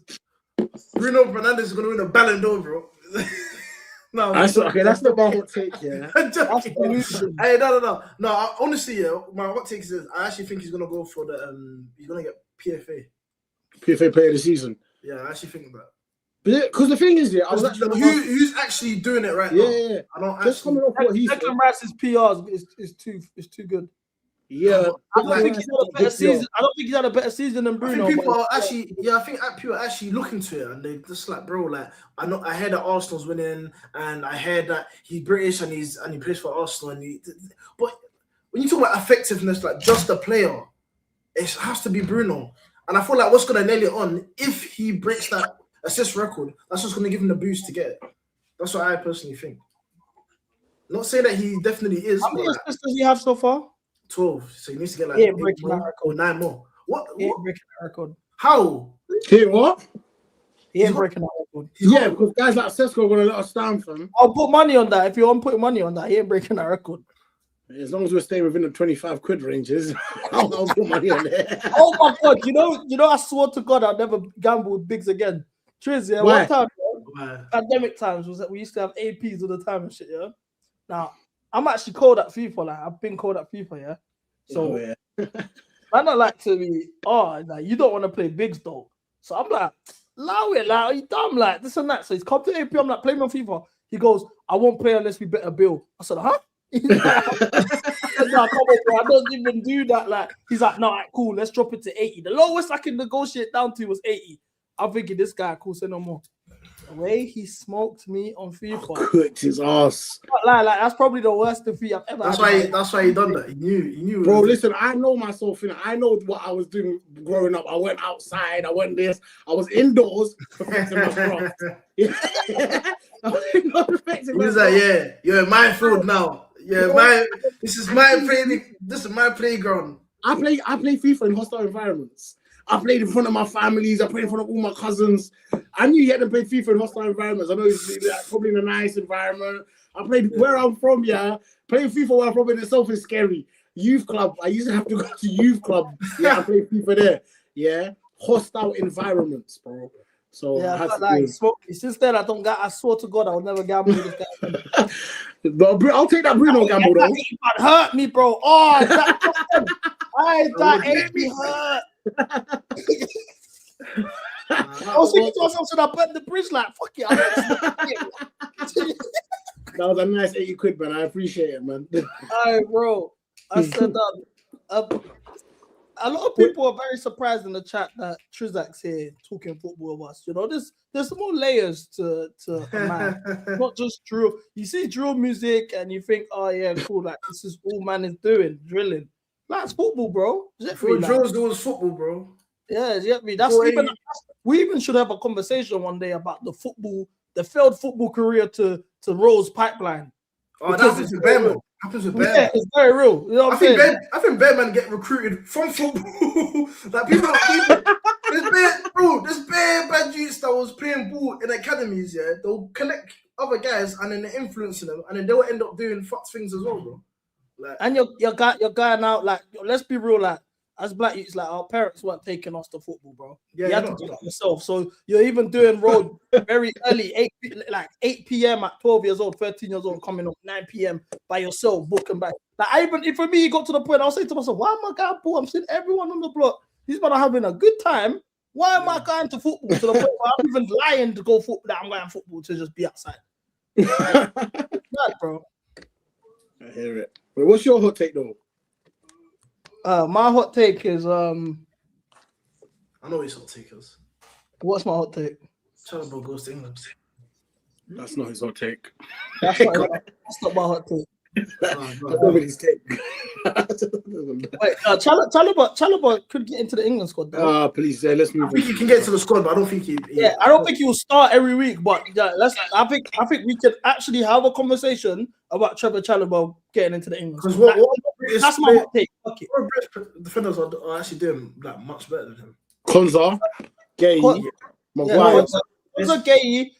Bruno Fernandes is going to win a Ballon d'Or, bro. No, that's not my hot take, yeah. Hey, no. Honestly, my hot take is I actually think he's going to go for he's going to get PFA. PFA Player of the Season. Yeah, I actually think that. Because the thing is, I was actually who's actually doing it right now? Yeah. I don't Just actually. coming off what he said. Declan Rice's PR is too good. Yeah, I don't think he's had a better season. I don't think he's had a better season than I Bruno. think people are actually, I think people are actually looking to it, and they just like, bro, like I heard that Arsenal's winning, and I heard that he's British and he plays for Arsenal, but when you talk about effectiveness, like just a player, it has to be Bruno, and I feel like what's gonna nail it on if he breaks that assist record, that's what's gonna give him the boost to get it. That's what I personally think. Not saying that he definitely is. How many assists does he have so far? 12. So he needs to get like 8 more or 9 more. What? Breaking that record. How? Hey, what? He ain't breaking that record. Yeah, because guys like Sesko are gonna let us down, fam. I'll put money on that. If you want to put money on that, he ain't breaking that record. As long as we're staying within the 25 quid ranges, I'll put money on there. Oh my god, you know, I swore to God I'll never gamble with bigs again. Triz, yeah, Why? one time, pandemic times was that we used to have APs all the time and shit, yeah. Now I'm actually cold at FIFA, like I've been cold at FIFA, yeah. So man, I like to be, like you don't want to play bigs though. So I'm like, allow it, like you dumb, like this and that. So he's come to AP, I'm like, play me on FIFA. He goes, I won't play unless we bet a bill. I said, huh? He's like, no, come on, bro. I don't even do that. Like, he's like, no, right, cool, let's drop it to 80. The lowest I can negotiate down to was 80. I'm thinking this guy, cool, say no more. The way he smoked me on FIFA, cooked his ass. like that's probably the worst defeat I've ever had. That's why he done that. He knew. Bro, listen, I know myself, you know, I know what I was doing growing up. I went outside, I went this, I was indoors perfecting my craft. I was indoors perfecting my He's like, yeah, you're in my field now. Yeah, this is my playground. I play FIFA in hostile environments. I played in front of my families. I played in front of all my cousins. I knew you had to play FIFA in hostile environments. I know it's like, probably in a nice environment. I played where I'm from, yeah. Playing FIFA where I'm from in itself is scary. Youth club. I used to have to go to youth club. Yeah, I play FIFA there. Yeah, hostile environments, bro. So yeah, I had to like since then I swear to God I will never gamble with this guy. I'll take that Bruno gamble though. That hurt me, bro. Oh, that ate me hurt. I was thinking to myself, should I burn the bridge? Like, fuck it. That was a nice 80 quid, man. I appreciate it, man. All right, bro. I said a lot of people are very surprised in the chat that Trizak's here talking football with us. You know, there's more layers to a man. Not just drill. You see drill music and you think, oh yeah, cool, like this is all man is doing, drilling. That's football, bro. Drills doing football, bro. Yeah, you get me. We even should have a conversation one day about the failed football career to Rose pipeline. Oh, that happens with Bearman. Yeah, it's very real. You know what I'm saying? I think Bearman get recruited from football. Like people there's bare bad youths that was playing ball in academies, yeah. They'll connect other guys and then they're influencing them and then they'll end up doing fucked things as well, bro. Like, and your guy now, like, let's be real, like, as black youths, like, our parents weren't taking us to football, bro. Yeah, you had to do it yourself. So you're even doing road very early, 8 p.m. at 12 years old, 13 years old, coming up 9 p.m. by yourself, booking back. Like, for me, it got to the point I was saying to myself, why am I going ball? I'm seeing everyone on the block. These men are having a good time. Why am I going to football? To the point where I'm even lying to go football. That I'm going football to just be outside. Mad, bro. I hear it. Wait, what's your hot take though? My hot take is I know his hot take is. What's my hot take? Chalobah goes to England. That's not his hot take. That's not my hot take. Nobody's take. Wait, Chalobah could get into the England squad. Please, let's move. I think he can get into the squad, but I don't think he. Yeah, I don't think he will start every week. But I think we could actually have a conversation about Trevor Chalobah getting into the England squad. That's my hot take. Okay. British defenders are actually doing like much better than him. Konza, Gay, Maguire. Gay.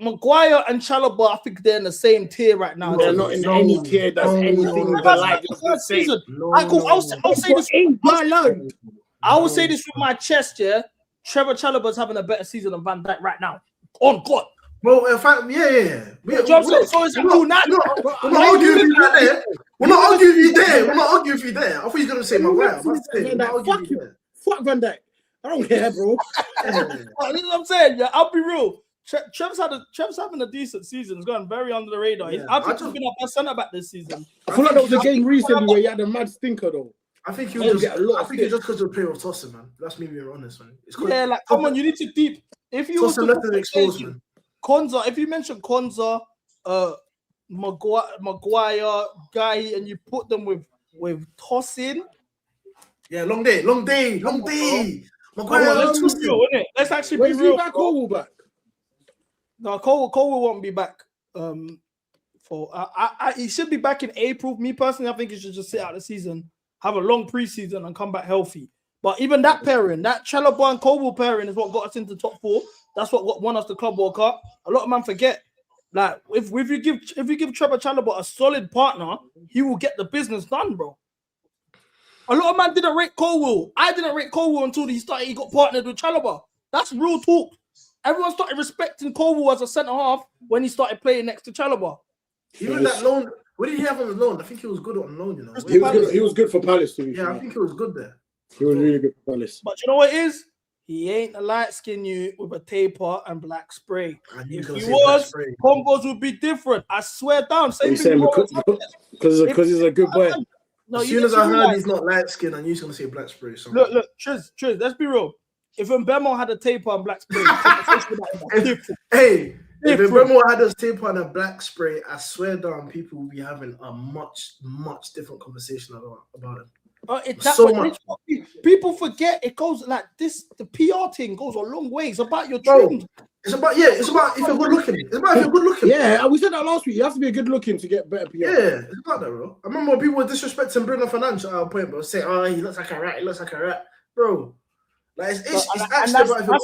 Maguire and Chalobah, I think they're in the same tier right now. They're not in any tier that's anything like the same. I'll say this. I will say this with my chest, yeah. Trevor Chalobah's having a better season than Van Dijk right now. On God. Well, in fact, yeah. We're not arguing with you there. We're not arguing with you there. I thought you were going to say Maguire. Fuck Van Dijk. I don't care, bro. This is what I'm saying. Yeah, I'll be real. Trev's having a decent season. He's gone very under the radar. Yeah, I think he's been our best centre back this season. I feel like there was a game recently where you had a mad stinker though. I think he Oh, was get a lot I of think it's just because we're playing with Tosin, man. That's me being honest, man. It's Yeah, like come on, you need to deep. If you was Tosin to left an exposed, man. Konza, if you mention Konza, Maguire, Guy, and you put them with Tosin. Yeah, long day. Maguire, Let's be real, innit? Let's actually Where's be real. he back? Cole back? No, Cole won't be back. He should be back in April. Me personally, I think he should just sit out the season, have a long preseason, and come back healthy. But even that pairing, that Chalobah and Cole pairing, is what got us into top 4. That's what won us the Club World Cup. A lot of men forget. Like if you give Trevor Chalobah a solid partner, he will get the business done, bro. A lot of men didn't rate Colwell. I didn't rate Colwell until he got partnered with Chalobah. That's real talk. Everyone started respecting Colwell as a centre half when he started playing next to Chalobah. Even that loan, what did he have on loan? I think he was good on loan, you know. He was good for Palace too. Yeah, I think he was good there. He was really good for Palace. But you know what it is? He ain't a light skin you with a taper and black spray. If he was, combos would be different. I swear down. Same thing because he's a good boy. No, as soon as I heard he's not light skin, I knew he's gonna say black spray. So. Look, Triz, let's be real. If Mbemo had a taper and black spray, if Mbemo had a taper and a black spray, I swear down, people will be having a much different conversation about it. People forget it goes like this. The PR thing goes a long way. It's about your trim. It's about if you're good looking. Yeah, we said that last week. You have to be good looking to get better PR. Yeah, it's about that, bro. I remember when people were disrespecting Bruno Fernandes at our point, bro. Say, he looks like a rat. Bro. Like that's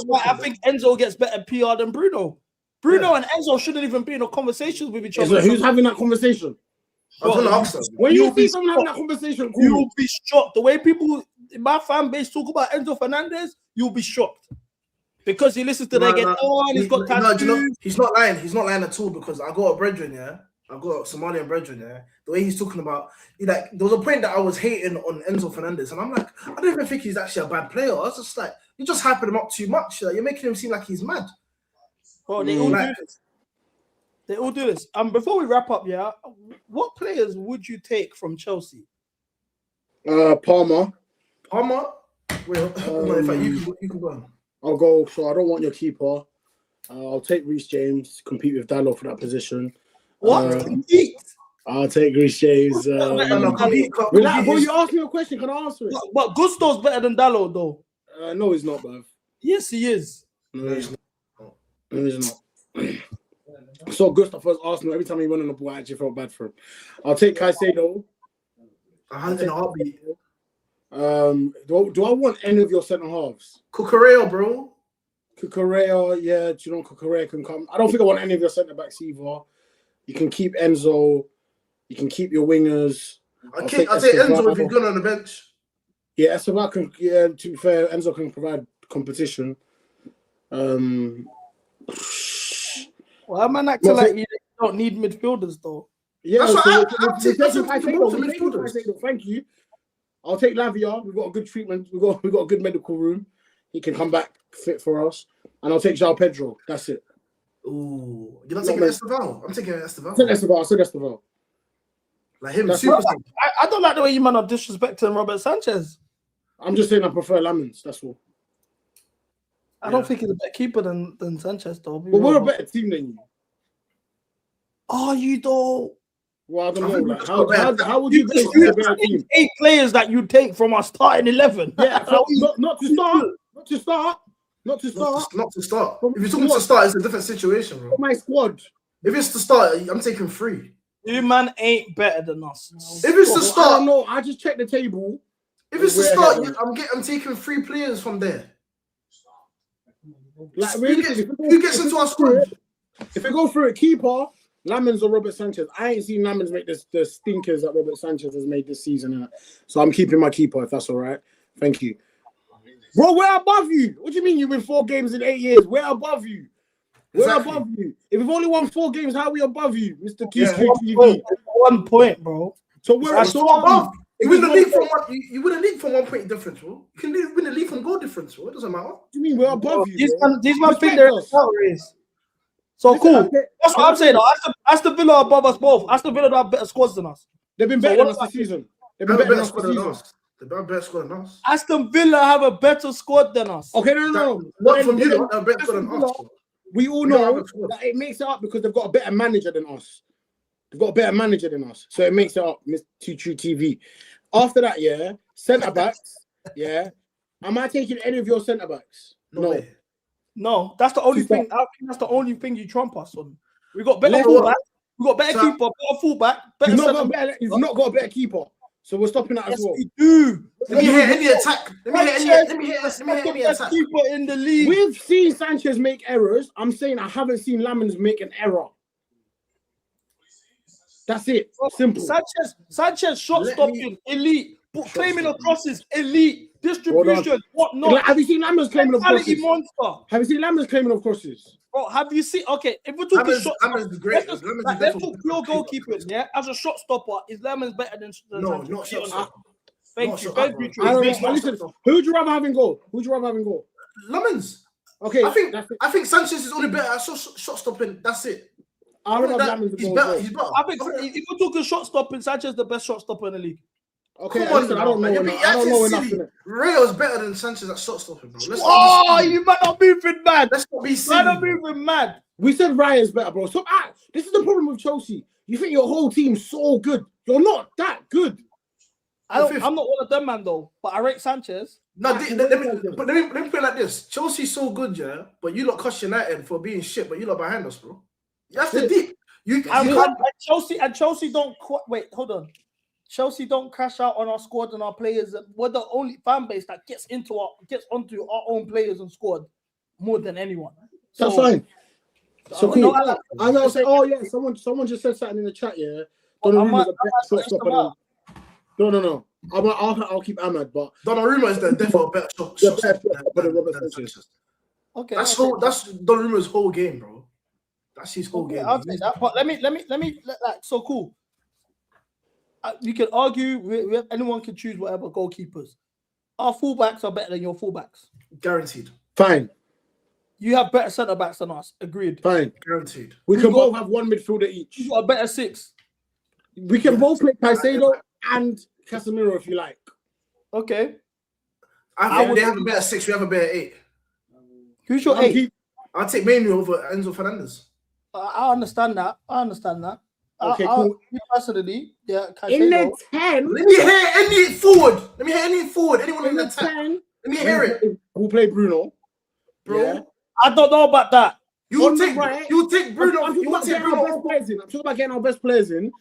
why I think Enzo gets better PR than Bruno. Bruno and Enzo shouldn't even be in a conversation with each other. Who's having that conversation? When you see someone having that conversation, you'll be shocked. The way people in my fan base talk about Enzo Fernandez, you'll be shocked. Because he listens to them get on, he's got tattoos. He's not lying. He's not lying at all because I got a brethren, yeah. I got a Somalian brethren, yeah. The way he's talking about, there was a point that I was hating on Enzo Fernandez, and I'm like, I don't even think he's actually a bad player. I was just like, you're just hyping him up too much. Like, you're making him seem like he's mad. Bro, they all do this. They all do this. Before we wrap up, yeah, what players would you take from Chelsea? Palmer. Wait, in fact, you can go on. I'll go. So I don't want your keeper. I'll take Reece James. Compete with Diallo for that position. What? Compete? I'll take Reece James. Relax, bro, you asked me a question. Can I answer it? But Gusto's better than Diallo, though. No, he's not, bruv. Yes, he is. No, he's not. So Gusto first Arsenal. Every time he went on the ball, I actually felt bad for him. I'll take Caicedo. In a heartbeat. Do I want any of your centre halves? Cucurella, bro. Cucurella, yeah. Do you know Cucurella can come? I don't think I want any of your centre backs either. You can keep Enzo. You can keep your wingers. I'll take Enzo if he's good on the bench. Yeah, Esteban can. Yeah, to be fair, Enzo can provide competition. Well, I'm acting like you don't need midfielders, though. Yeah, that's so midfielders. Thank you. I'll take Lavia. We've got a good treatment. We've got a good medical room. He can come back fit for us. And I'll take Joao Pedro. That's it. Ooh, you're not taking Esteval? I'm taking Esteval. I said Esteval. Like him, I don't like the way you man are disrespecting Robert Sanchez. I'm just saying I prefer Lamens. That's all. I don't think he's a better keeper than Sanchez, though. But we're a better team than you. Are you, though? Well, I don't know. Like, how would you take a better team? 8 players that you take from our starting 11. Yeah, not to start. Not to start. If you're talking to start, it's a different situation, bro. My squad. If it's to start, I'm taking 3. You man ain't better than us. If it's to start, no, I just checked the table. If it's to start, I'm taking 3 players from there. Like, who gets into our squad? If we go through a keeper, Lamens or Robert Sanchez, I ain't seen Lamens make the stinkers that Robert Sanchez has made this season. So I'm keeping my keeper, if that's all right. Thank you. Bro, we're above you. What do you mean you win 4 games in 8 years? We're above you. We're above you. If we've only won 4 games, how are we above you, Mr. Q? 1 point, bro. So we're above. You win the league from one. You win the league from 1 point difference, bro. You can win the league from goal difference, bro. It doesn't matter. What do you mean we're above you? These man think they're in the title race. So cool. That's what I'm saying. Aston Villa are above us both. Aston Villa have better squads than us. They've been better than us this season. They've been better than us this season. They've got a better squad than us. Aston Villa have a better squad than us. Okay, no. Not from you. A better squad than us. We all know that it makes it up because they've got a better manager than us. They've got a better manager than us, so it makes it up. Mr. True TV. After that, yeah, centre backs. Yeah, am I taking any of your centre backs? No. No, that's the only thing. I think that's the only thing you trump us on. We got better fullback. We got better keeper, better fullback. You've not got a better keeper, so we're stopping that as well. We do. Let me hear any attack. Let me hear any attack. Keeper in the league. We've seen Sanchez make errors. I'm saying I haven't seen Lamens make an error. That's it. Simple. Sanchez shot stopping elite. Claiming of crosses elite. Distribution, whatnot. Have you seen Lamens claiming of crosses? Monster. Have you seen Lamens claiming of crosses? Bro, have you seen? Okay, if we're talking shot, Lamens is great. let's talk pure goalkeepers. Yeah, as a shot stopper, is Lamens better than? No, not shot stopper. Thank you. Very true. Listen, who would you rather have in goal? Lamens. Okay, I think Sanchez is only better at shot stopping. That's it. I don't have Lamens. He's better. He's better. I think if we're talking shot stopping, Sanchez is the best shot stopper in the league. Okay, listen, I don't know enough. Rayo's better than Sanchez at shot stopping, bro. You might not moving mad. Let's not be silly. Not moving mad. We said Ryan's better, bro. So this is the problem with Chelsea. You think your whole team's so good. You're not that good. I'm not one of them, man, though. But I rate Sanchez. No, let me put it like this. Chelsea's so good, yeah, but you lot cost United for being shit, but you lot behind us, bro. That's the deep. Chelsea don't wait. Hold on. Chelsea don't crash out on our squad and our players. We're the only fan base that gets onto our own players and squad more than anyone. That's fine. So cool. I know. Oh yeah, someone just said something in the chat. Yeah, Donnarumma's a better shot stopper. No. I'll keep Amad, but Donnarumma is the definitely better shot stopper than Robert Sanchez. Okay, that's Donnarumma's whole game, bro. That's his whole game. I'll take that. But let me so cool. You can argue. Anyone can choose whatever goalkeepers. Our fullbacks are better than your fullbacks. Guaranteed. Fine. You have better centre backs than us. Agreed. Fine. Guaranteed. We can both have one midfielder each. You got a better six. We can both play Caicedo and Casemiro if you like. Okay. I think they have a better 6. We have a better 8. Who's your 8? I'll take Manu over Enzo Fernandes. I understand that. Okay, cool. Personally, yeah. In the 10. Let me hear any forward. Anyone in the 10. Let me hear it. We'll play Bruno. Bro. Yeah. I don't know about that. You take Bruno. I'm talking about getting our best players in.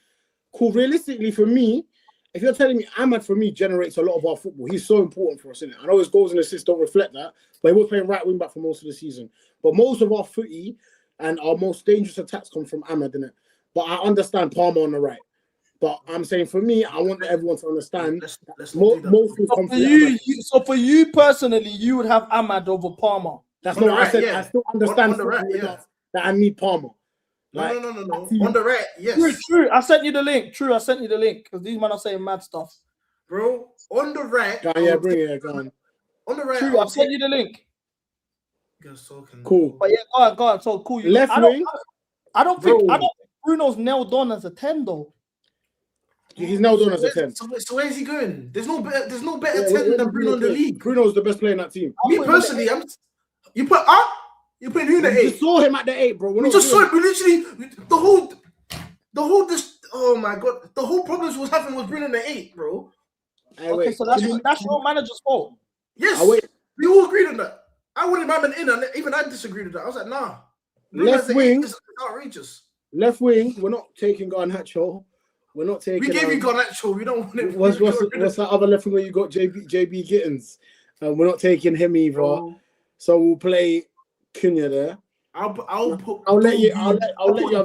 Cool. Realistically, for me, if you're telling me Amad, for me, generates a lot of our football. He's so important for us, isn't it? I know his goals and assists don't reflect that, but he was playing right wing back for most of the season. But most of our footy and our most dangerous attacks come from Amad, innit? But I understand Palmer on the right. But I'm saying for me, I want everyone to understand let's most will come from Amad. So for you personally, you would have Amad over Palmer. That's not what I said. Yeah. I still understand that I need Palmer. Like, no. On the right, yes. True. I sent you the link. Because these men are saying mad stuff. Bro, on the right. Go on. On the right. True, I sent you the link. Cool. But yeah, go on. So cool. Left wing. I don't think Bruno's nailed on as a 10 though. He's nailed on as a 10. So where's he going? There's no better 10 than Bruno in the league. Bruno's the best player in that team. Me personally, you put who in the 8? You saw him at the 8, bro. We just saw it. We literally the whole oh my god, the whole problems was happening was Bruno in the 8, bro. Okay, so that's your manager's fault. Yes, we all agreed on that. I wouldn't have been in, and even I disagreed with that. I was like, nah. Left wing is outrageous. Left wing, we're not taking Garnacho. We're not taking. We gave you Garnacho. We don't want it. What's that other left wing where you got JB Gittins? We're not taking him either. Bro. So we'll play Cunha there. I'll let you have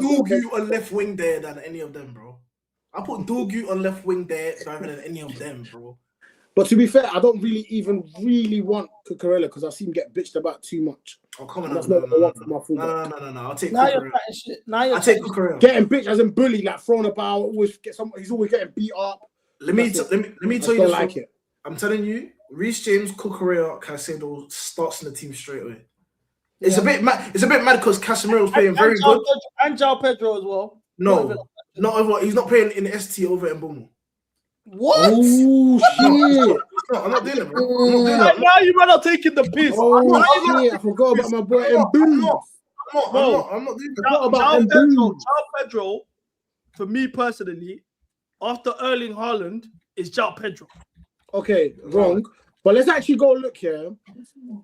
Dogu on left wing there than any of them, bro. I'll put Dogu on left wing there rather than any of them, bro. But to be fair, I don't really want Cucurella because I've seen him get bitched about too much. Oh, come on. That's not what I want for my fullback. No. I'll take Cucurella. I'll take Cucurella. Getting bitched as in bully, like thrown about, he's always getting beat up. Let me tell you this. Like it. I'm telling you, Reece James, Cucurella, Caicedo starts in the team straight away. It's a bit mad. It's a bit mad because Casemiro's playing very good. And Joao Pedro as well. No, not over. He's not playing in the ST over in Bournemouth. What? Oh shit! I'm not doing it, bro. I'm not doing it. Now you man are taking the piss. Oh shit! I forgot about my boy Mboumou. I'm not doing it. Joao Pedro, for me personally, after Erling Haaland, is Joao Pedro. Okay, wrong. But let's actually go look here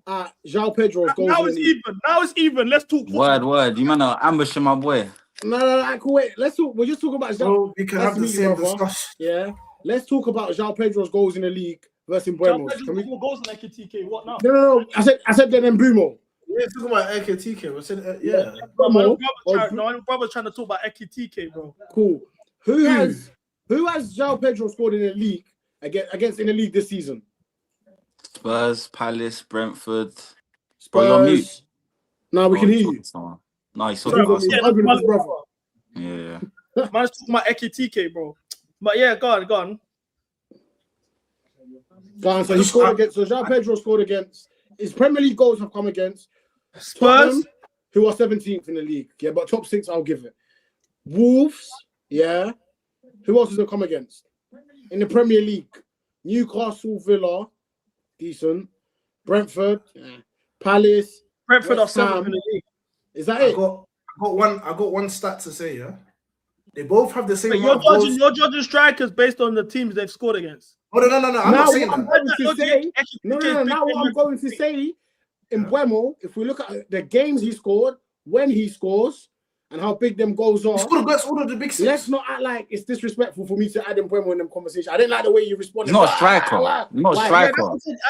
at Joao Pedro's goals. Now it's even. Now it's even. Let's talk. Word. You man are ambushing my boy. No, cool. Wait. Let's talk. We'll just talk about Joao. We can have the same discussion. Yeah. Let's talk about Joao Pedro's goals in the league versus Mbeumo. Joao goals in TK. What now? No. I said then Mbeumo. Yeah, talking about TK. I said yeah. My brother's trying to talk about TK, bro. Cool. Who has Joao Pedro scored in the league against in the league this season? Spurs, Palace, Brentford. Spurs. Bro, you're mute. No, we can hear you. No, he's He's arguing with his brother. Yeah. Man's talking about TK, bro. But yeah, go on. So he scored against. So Joao Pedro scored against. His Premier League goals have come against Spurs, who are 17th in the league. Yeah, but top 6, I'll give it. Wolves. Yeah. Who else has it come against in the Premier League? Newcastle, Villa, decent. Brentford, Palace. Brentford are 7th in the league. Is that it? I got one stat to say. Yeah. They both have the same. You're judging strikers based on the teams they've scored against. Oh no! I'm not saying that. Now what I'm going to say in Mbeumo, if we look at the games he scored, when he scores, and how big them goals are, he scored against all of the big six. Let's not act like it's disrespectful for me to add Mbeumo in them conversation. I didn't like the way you responded. He's not a striker. Not a striker.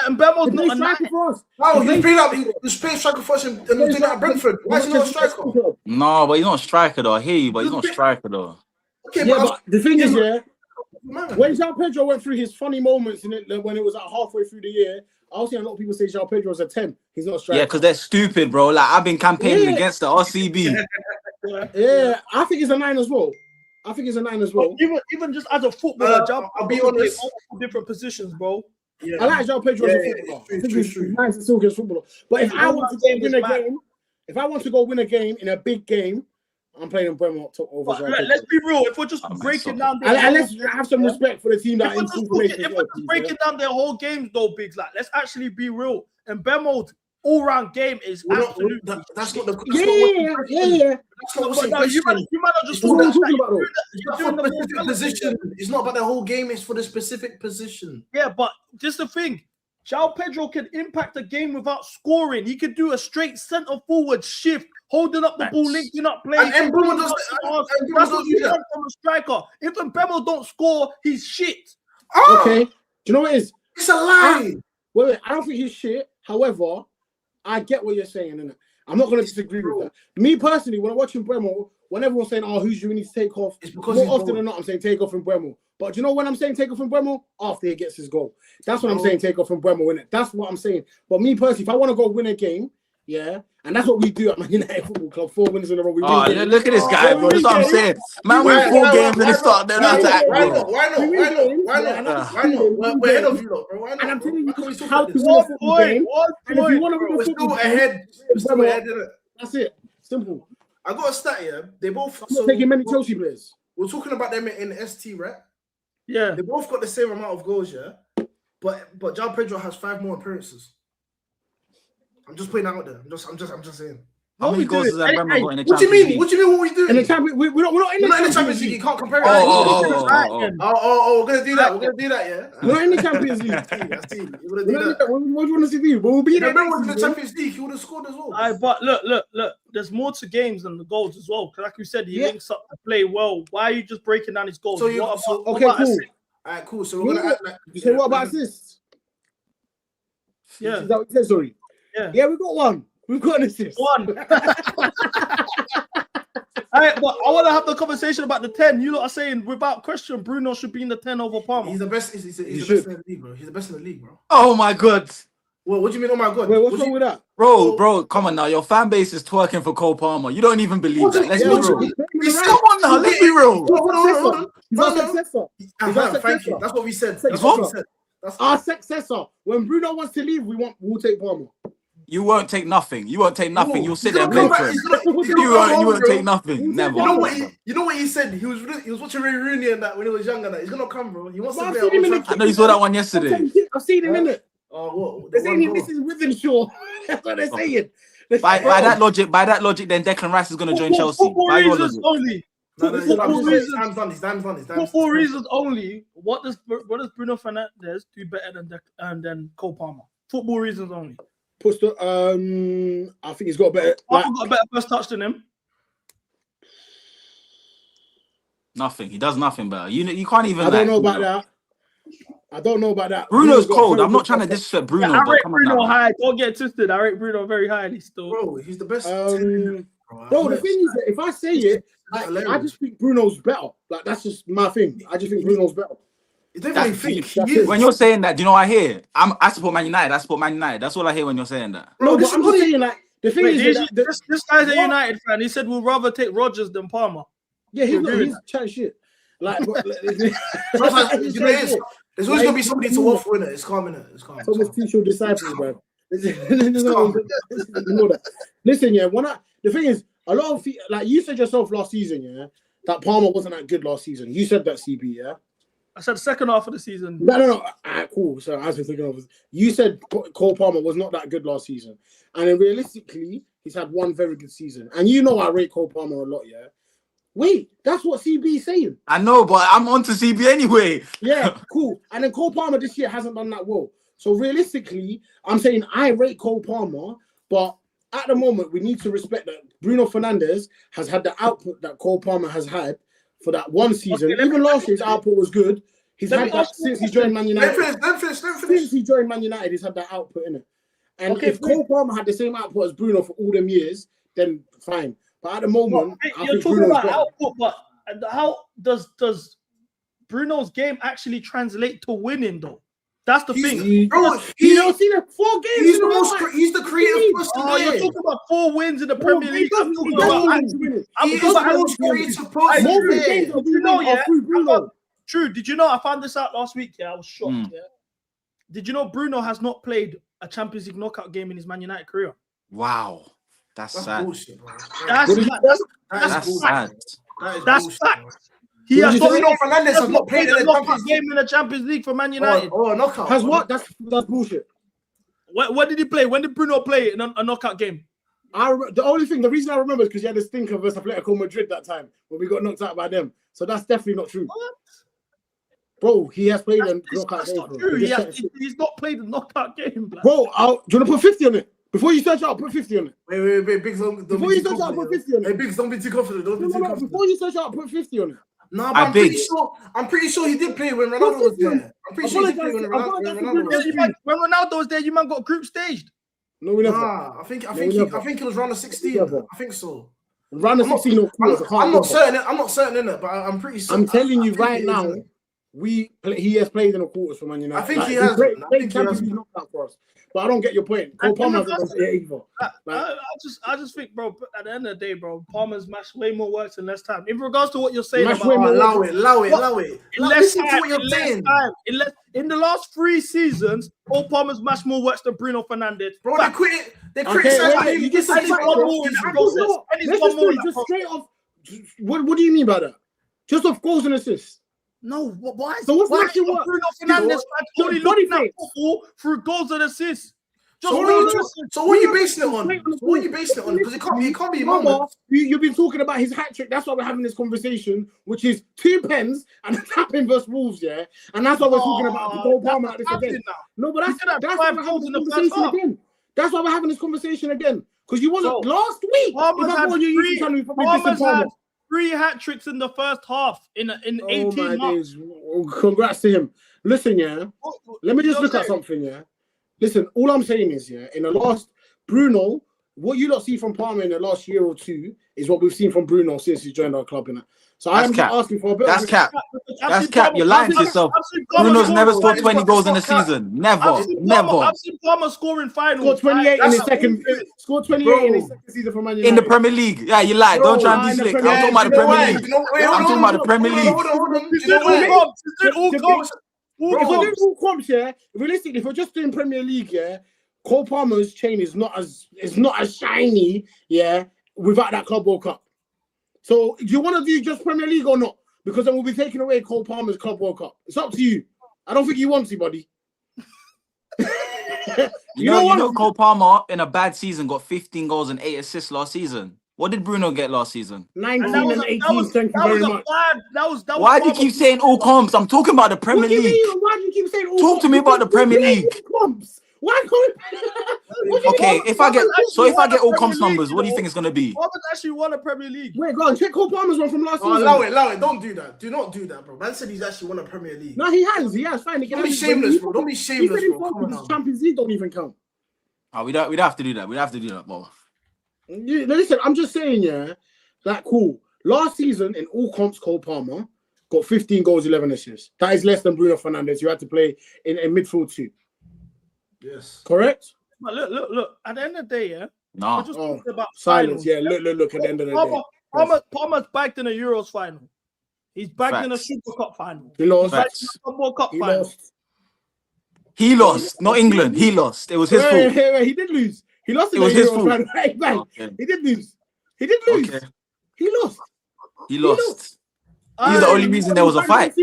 Mbeumo's not a striker for us. He was playing striker for us and was doing that at Brentford. Why is he not a striker? No, but he's not a striker though. I hear you, but he's not a striker though. Okay, yeah, but the thing is, when Joao Pedro went through his funny moments in it, when it was like halfway through the year, I was seeing a lot of people say Joao Pedro's a 10. He's not a striker. Yeah, because they're stupid, bro. Like I've been campaigning against the RCB. Yeah, I think he's a 9 as well. Even just as a footballer, I'll be honest, different positions, bro. Yeah. I like Joao Pedro as a footballer. I think he's nice and still good footballer. But if I want to go win a game in a big game, I'm playing Mbeumo up top over. Let's be real. If we're just breaking down, and let's have some respect for the team that if we're just breaking down their whole games, though, Biggs. Like, let's actually be real. And Mbeumo's all-round game is absolutely. That's not the. Yeah. You might not just talk about specific position. It's not about the whole game. It's for the specific position. Yeah, but just the thing. Joao Pedro can impact the game without scoring. He could do a straight centre forward shift, holding up the ball, linking up play. And Mbeumo does that's what you want from a striker. If Mbeumo don't score, he's shit. Okay. Do you know what it is? It's a lie. Wait. I don't think he's shit. However, I get what you're saying, innit? I'm not going to disagree with that. Me personally, when I'm watching Mbeumo, when everyone's saying, "Oh, who's you need to take off?" It's because more often than not, I'm saying take off from Mbeumo. But do you know when I'm saying take off from Mbeumo? After he gets his goal. That's when I'm saying take off from Mbeumo, innit? That's what I'm saying. But me personally, if I want to go win a game, yeah, and that's what we do at Man United Football Club. 4 wins in a row. Look at this guy, bro. That's what I'm saying. Man, win 4 games and they start then to act. Why not? We're ahead of you, bro. Why not? And I'm telling you how to win a football game. And if you want to win a football game, that's it. Simple. I got a stat here. They both taking many Chelsea players. We're talking about them in ST, right? Yeah. They both got the same amount of goals, yeah. But Joao Pedro has 5 more appearances. I'm just putting that out there. I'm just saying. How many goals has Mbeumo got in the Champions League? What do you mean? What are we doing? In the Champions League, we're not in the Champions League. You can't compare it. We're gonna do that. Yeah. We're not in the Champions League. You're gonna do that. What do you want us to do? But we'll be there. Remember in the Champions League, he would have scored as well. But look. There's more to games than the goals as well. Because like we said, he links up to play well. Why are you just breaking down his goals? Okay, cool. All right, cool. So we're gonna act like. You say what about assists? Yeah. Is that what you said? Sorry. Yeah, we got one. We've got an assist. One. All right, but I want to have the conversation about the 10. You lot are saying without question, Bruno should be in the 10 over Palmer. He's the best. He's the best in the league, bro. He's the best in the league, bro. Oh my God. Well, what do you mean? Oh my god! Wait, what's wrong with that? Bro, come on now. Your fan base is twerking for Cole Palmer. You don't even believe that. Let's be real. Come on now, let's be real. Hold on. He's our successor. He's our Thank you. successor. That's what we said. That's That's what we said. Our successor. When Bruno wants to leave, we'll take Palmer. You won't take nothing. You won't take nothing. No. You'll sit He's there and gonna play come for back. him. He's gonna You come won't home, take bro. nothing. Never. You know what he said? He was watching Ray Rooney and that when he was younger. That he's gonna come, bro. He wants to I've play. seen him in at the I know you saw that one yesterday. I've seen him in it. Oh, what? They're saying he misses Withenshaw. That's what they're saying. By that logic, then Declan Rice is going to join Chelsea. Football By your reasons logic. only. He's done. Football reasons only. What does Bruno Fernandes do better than Cole Palmer? Football reasons only. I think he's got a better. Palmer got a better first touch than him. Nothing. He does nothing better. You can't even. I don't know about that. Bruno's cold. I'm not trying to disrespect Bruno. I but rate come on Bruno now. high. Don't get twisted. I rate Bruno very highly still. Bro, he's the best. Bro, the thing is that if I say it, I just think Bruno's better. Like that's just my thing. I just think Bruno's better. When you're saying that, do you know what I hear? I support Man United. That's all I hear when you're saying that. No, but I'm just saying like the thing is this guy's a United fan. He said we'll rather take Rodgers than Palmer. Yeah, he's chatting shit. Like, there's always gonna be somebody to walk for it. It's calm, innit? It's calm. Thomas Tuchel disciples, bro. Listen, yeah. The thing is, a lot of like you said yourself last season, yeah, that Palmer wasn't that good last season. You said that, CB, yeah. I said second half of the season. No. Alright, cool. So I was thinking of. You said Cole Palmer was not that good last season, and then realistically, he's had one very good season. And you know I rate Cole Palmer a lot, yeah. Wait, that's what CB is saying. I know, but I'm on to CB anyway. Yeah, cool. And then Cole Palmer this year hasn't done that well. So realistically, I'm saying I rate Cole Palmer, but at the moment, we need to respect that Bruno Fernandes has had the output that Cole Palmer has had for that one season. Okay, even last year's output was good. He's had that since he joined Man United. Let finish. Since he joined Man United, he's had that output in it. And if Cole Palmer had the same output as Bruno for all them years, then fine. But at the moment, you're talking about output, but how does Bruno's game actually translate to winning though? That's the thing. You don't see the 4 games. He's the creative person. You're talking about 4 wins in the Premier League. I'm talking about the most creative person. True. Did you know? I found this out last week. Yeah, I was shocked. Yeah. Did you know Bruno has not played a Champions League knockout game in his Man United career? Wow, that's sad. Bullshit, bro. That's sad. That's fact. He has not played a knockout game in the Champions League for Man United. Oh, knockout. Has what? That's bullshit. What did he play? When did Bruno play in a knockout game? The reason I remember is because he had a stinker versus Atletico Madrid that time when we got knocked out by them. So that's definitely not true. What? Bro, he has played a knockout game. Not true. He's not played a knockout game. Bro, do you want to put 50 on it? Before you search out, put 50 on it. Wait, Big Zombie. Before you search out, put 50 on it. Hey, Big Zombie, too confident. Don't be too confident. Before you search out, put 50 on it. No, but I'm pretty sure he did play when Ronaldo was there. I'm pretty sure he did play when Ronaldo was there. When Ronaldo was there, you man got group staged. No, we never. Nah, I think it was round of 16. I think so. Round of 16. I'm not certain in it, but I'm pretty sure. I'm telling you right now, he has played in the quarters for Man United. I think he has. Played Champions League knockout for us. But I don't get your point. Cole Palmer hasn't done it either. I just think, bro, at the end of the day, bro, Palmer's mashed way more works in less time. In regards to what you're saying, allow it. In less time. In the last 3 seasons, Cole Palmer's mashed more works than Bruno Fernandes. Bro, they criticized him. Just straight off. What do you mean by that? Just off goals and assists. No, why? So what's actually what? Bruno Fernandes only looking at football through goals and assists. So what are you basing it on? Because it can't be Mama, you've been talking about his hat trick. That's why we're having this conversation, which is 2 pens and a tapping versus Wolves, yeah. And that's why we're talking about Cole Palmer at this again. No, but that's why we're having this conversation again. That's why we're having this conversation again. Because you wasn't last week. Palmer's had 3 hat tricks in the first half in 18 months. Congrats to him. Listen, yeah. Let me just look at something, yeah. Listen, all I'm saying is, yeah, in the last Bruno, what you lot see from Palmer in the last year or 2 is what we've seen from Bruno since he's joined our club in it. So I'm That's just cap. asking for a bit That's of cap. That's cap. You're lying to yourself. Bruno's never scored 20 goals in a season. Never. I've seen Palmer scoring finals. Scored 28 in his That's second. Scored 28 in his second season for Man United. In the Premier League. Yeah, you lied. Don't try and be in the slick. I'm Premier talking about the League. Premier Yeah, League. you know why? I'm talking about the Premier League. Hold on. He's doing all comps. If we're doing all comps, yeah, realistically, if we're just doing Premier League, yeah, Cole Palmer's chain is not as shiny, yeah, without that Club World Cup. So do you want to do just Premier League or not? Because then we'll be taking away Cole Palmer's Club World Cup. It's up to you. I don't think he wants it, buddy. You know, Cole Palmer in a bad season got 15 goals and 8 assists last season. What did Bruno get last season? 19 and 18. Thank you very much. Why do you keep saying all comps? I'm talking about the Premier League. Why do you keep saying all Talk to me about the Premier League. Comps? Why can't Okay, if I get all comps numbers, what do you think it's gonna be? Palmer's actually won a Premier League. Wait, go on, check Cole Palmer's one from last season. Allow it. Don't do that. Do not do that, bro. Man said he's actually won a Premier League. No, he has. Fine. Don't be shameless, bro. Don't be shameless, He said bro. Come on, Champions League don't even count. Oh, we'd have to do that. We'd have to do that, bro. Listen, I'm just saying, yeah, that cool. Last season in all comps, Cole Palmer got 15 goals, 11 assists. That is less than Bruno Fernandes. You had to play in midfield too. Yes. Correct? But look. At the end of the day, yeah. No. We're just talking about silence. finals. Yeah, look. At the end of the day, Palmer's backed in a Euros final. He's backed in a Super Cup final. He lost. World Cup final. He lost, not England. He lost. It was his fault. He did lose. He lost. It was his fault. Hey, man. Okay. He did lose. Okay. He lost. He lost. He's the only reason there was a fight.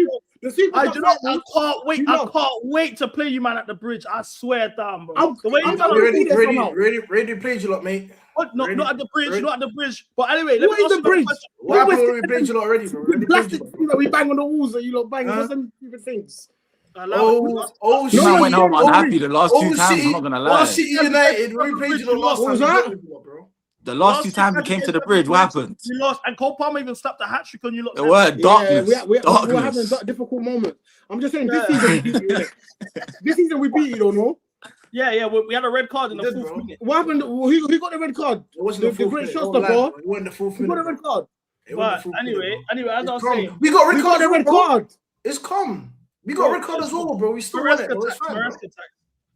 I can't wait. I can't wait to play you, man, at the bridge. I swear down, bro. Ready to play you lot, mate. What? Not at the bridge. Not at the bridge. But anyway, let me What is the bridge? What happened when we played you lot already, bro? Plastic. We bang on the walls and you lot bang. What's them stupid things? Shit. I went home unhappy the last 2 times. I'm not gonna lie. City United. When we played you the last time, bro. The last 2 times we came to the bridge, what happened? We lost, and Cole Palmer even slapped a hat trick on you lot. It were darkness. We're having difficult moments. I'm just saying, this season we beat you. This season we beat you, don't know? Yeah. We had a red card in the 4th minute. What happened? Who got the red card? It wasn't the great shotstopper. It wasn't the 4th minute. Who got the red card? But anyway, as I was saying, we got the red card. It's calm. We got a red card as well, bro. We still won it.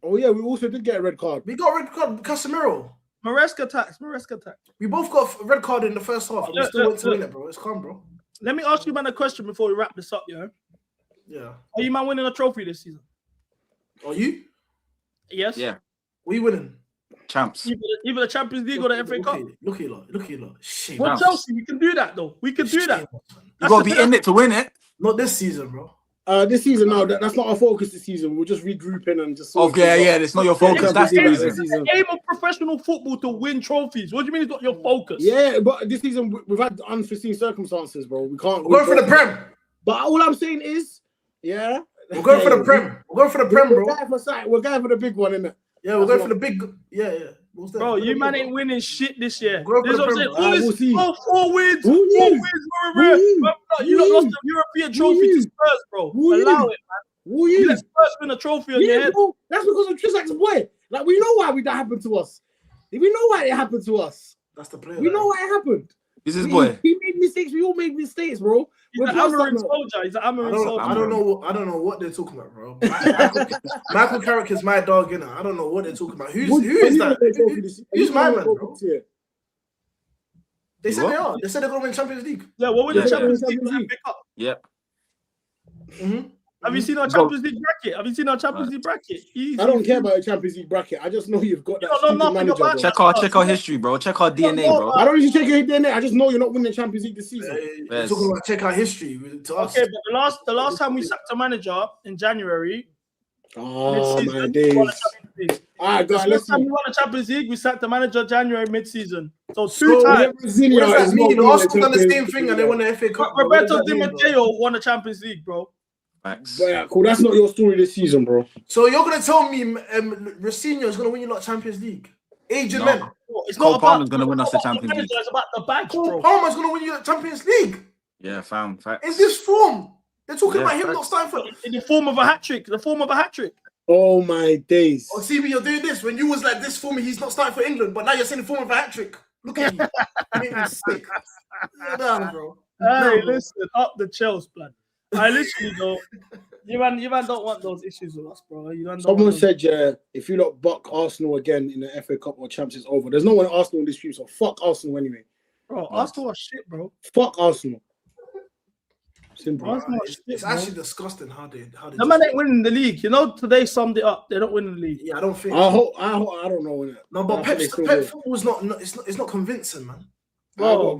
Oh yeah, we also did get a red card. We got a red card. Casemiro. Maresca tax. We both got a red card in the first half. We still went to win it, bro. It's calm, bro. Let me ask you, man, a question before we wrap this up, yeah? Yeah. Are you, man, winning a trophy this season? Are you? Yes. Yeah. What are you winning? Champs. Either the Champions League or the FA Cup. Look here, lot. Shit. Well, Chelsea, we can do that, though. We can do that. You got to be in it to win it. Not this season, bro. This season, no, that's not our focus this season. We'll just regrouping and just. Yeah, it's not your focus. That's the reason. It's the aim of professional football to win trophies. What do you mean it's not your focus? Yeah, but this season we've had unforeseen circumstances, bro. We can't. We're going for the Prem. But all I'm saying is, yeah. We're going for the Prem. We're going for the Prem, bro. We're going for the big one, innit? Yeah, we're going for the big. Yeah. Bro, you man ain't winning shit this year. This is what I'm saying. All this 4 wins. 4 wins. You not lost the European trophy to Spurs, bro. Allow it, man. You let Spurs win a trophy on your head. Bro, that's because of Trisak's boy. Like, we know why that happened to us. We know why it happened to us. That's the player. We know why it happened. This is boy. He made mistakes. We all made mistakes, bro. He's an Amarin soldier. He's an Amarin soldier. I don't know what they're talking about, bro. Michael Carrick is my dog, you know. I don't know what they're talking about. Who is that? Who's my man, bro? They said they are. They said they're going to win Champions League. Yeah, what win the Champions League? Yep. Mm-hmm. Have you seen our Champions League bracket? Easy. I don't care about the Champions League bracket. I just know you've got that manager, bro. Check our history, bro. Check our DNA, bro. I don't need to check your DNA. I just know you're not winning the Champions League this season. You're talking about check our history to us. Okay, but the last time we sacked a manager in January. Oh my days! Alright, guys. Last time we won the Champions League, we sacked the manager January mid-season. So 2 times. What does that mean? Arsenal done the same thing and they won the FA Cup. Roberto Di Matteo won the Champions League, bro. Yeah, cool. That's not your story this season, bro. So you're gonna tell me Rosinho is gonna win you lot Champions League? Agent men. It's Cole not Palmer's about gonna win us the Champions League. It's about the badge, bro. Palmer's gonna win you the Champions League. Yeah, fam. Facts. In this form, they're talking about him not starting for. In the form of a hat trick. Oh my days! Oh, see me, you're doing this when you was like this for me. He's not starting for England, but now you're saying the form of a hat trick. Look at you. Make me sick. You're down, bro. Hey, listen, up the Chelsea, blood. I literally don't. You man don't want those issues with us, bro. Someone said, yeah, if you lot buck Arsenal again in the FA Cup or Champions, it's over. There's no one Arsenal in this stream, so fuck Arsenal anyway. Bro, Arsenal are shit, bro. Fuck Arsenal. Simple. Arsenal are shit, It's bro. actually disgusting how they. The man ain't winning the league. You know, today summed it up. They're not winning the league. Yeah, I don't think. I don't know. No, but Pep football's not. It's not convincing, man. Bro,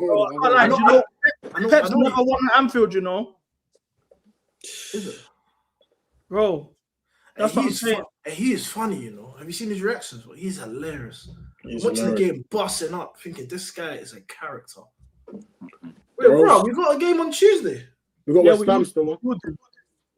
Pep's never won at Anfield, you know. Is it? Bro, that's what I'm saying. He is funny, you know. Have you seen his reactions? Bro? He's hilarious. He's Watching hilarious. the game, busting up, thinking this guy is a character. Wait, bro, we got a game on Tuesday. We got West Ham still.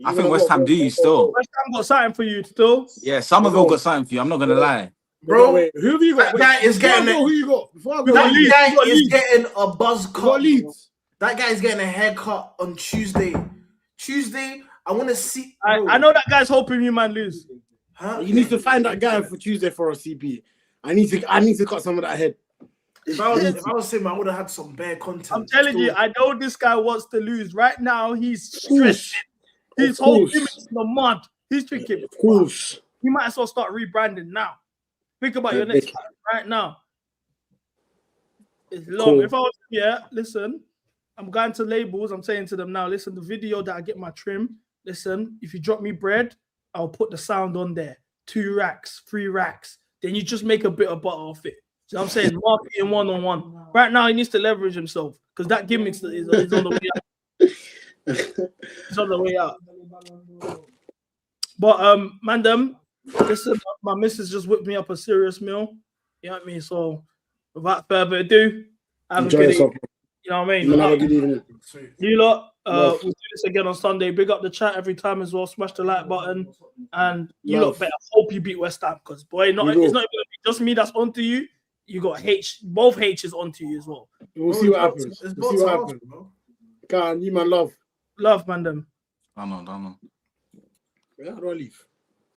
I think West Ham do you still. West Ham got something for you still. Yeah, Somerville got something for you. I'm not gonna lie. Bro, wait, who have you got? That guy is getting Who you got? That guy is getting a buzz cut. Leeds. That guy is getting a haircut on Tuesday. Tuesday, I want to see. I know that guy's hoping you man lose. Huh? You need to find that guy for Tuesday for a CP. I need to cut some of that head. If I was him, I would have had some bare content. I'm telling you, I know this guy wants to lose. Right now, he's stressed. His whole image is in the mud. He's thinking, of course, you might as well start rebranding now. Think about your next fight right now. It's long. Cool. If I was, listen, I'm going to labels. I'm saying to them now, listen, the video that I get my trim, listen, if you drop me bread, I'll put the sound on there. 2 racks, 3 racks. Then you just make a bit of butter off it. So I'm saying marketing 1-on-1. Right now, he needs to leverage himself because that gimmick is on the way out. It's on the way out. But Mandem, listen, my missus just whipped me up a serious meal. You know what I mean? So without further ado, enjoy yourself. You know what I mean? You have a good evening. You lot, we'll do this again on Sunday. Big up the chat every time as well. Smash the like button, and you lot better hope you beat West Ham because boy, it's not even gonna be just me that's onto you. You got both H's onto you as well. We'll see what happens. We'll see what happens. Can you man love? Love, Mandem. I know. Yeah, how do I leave?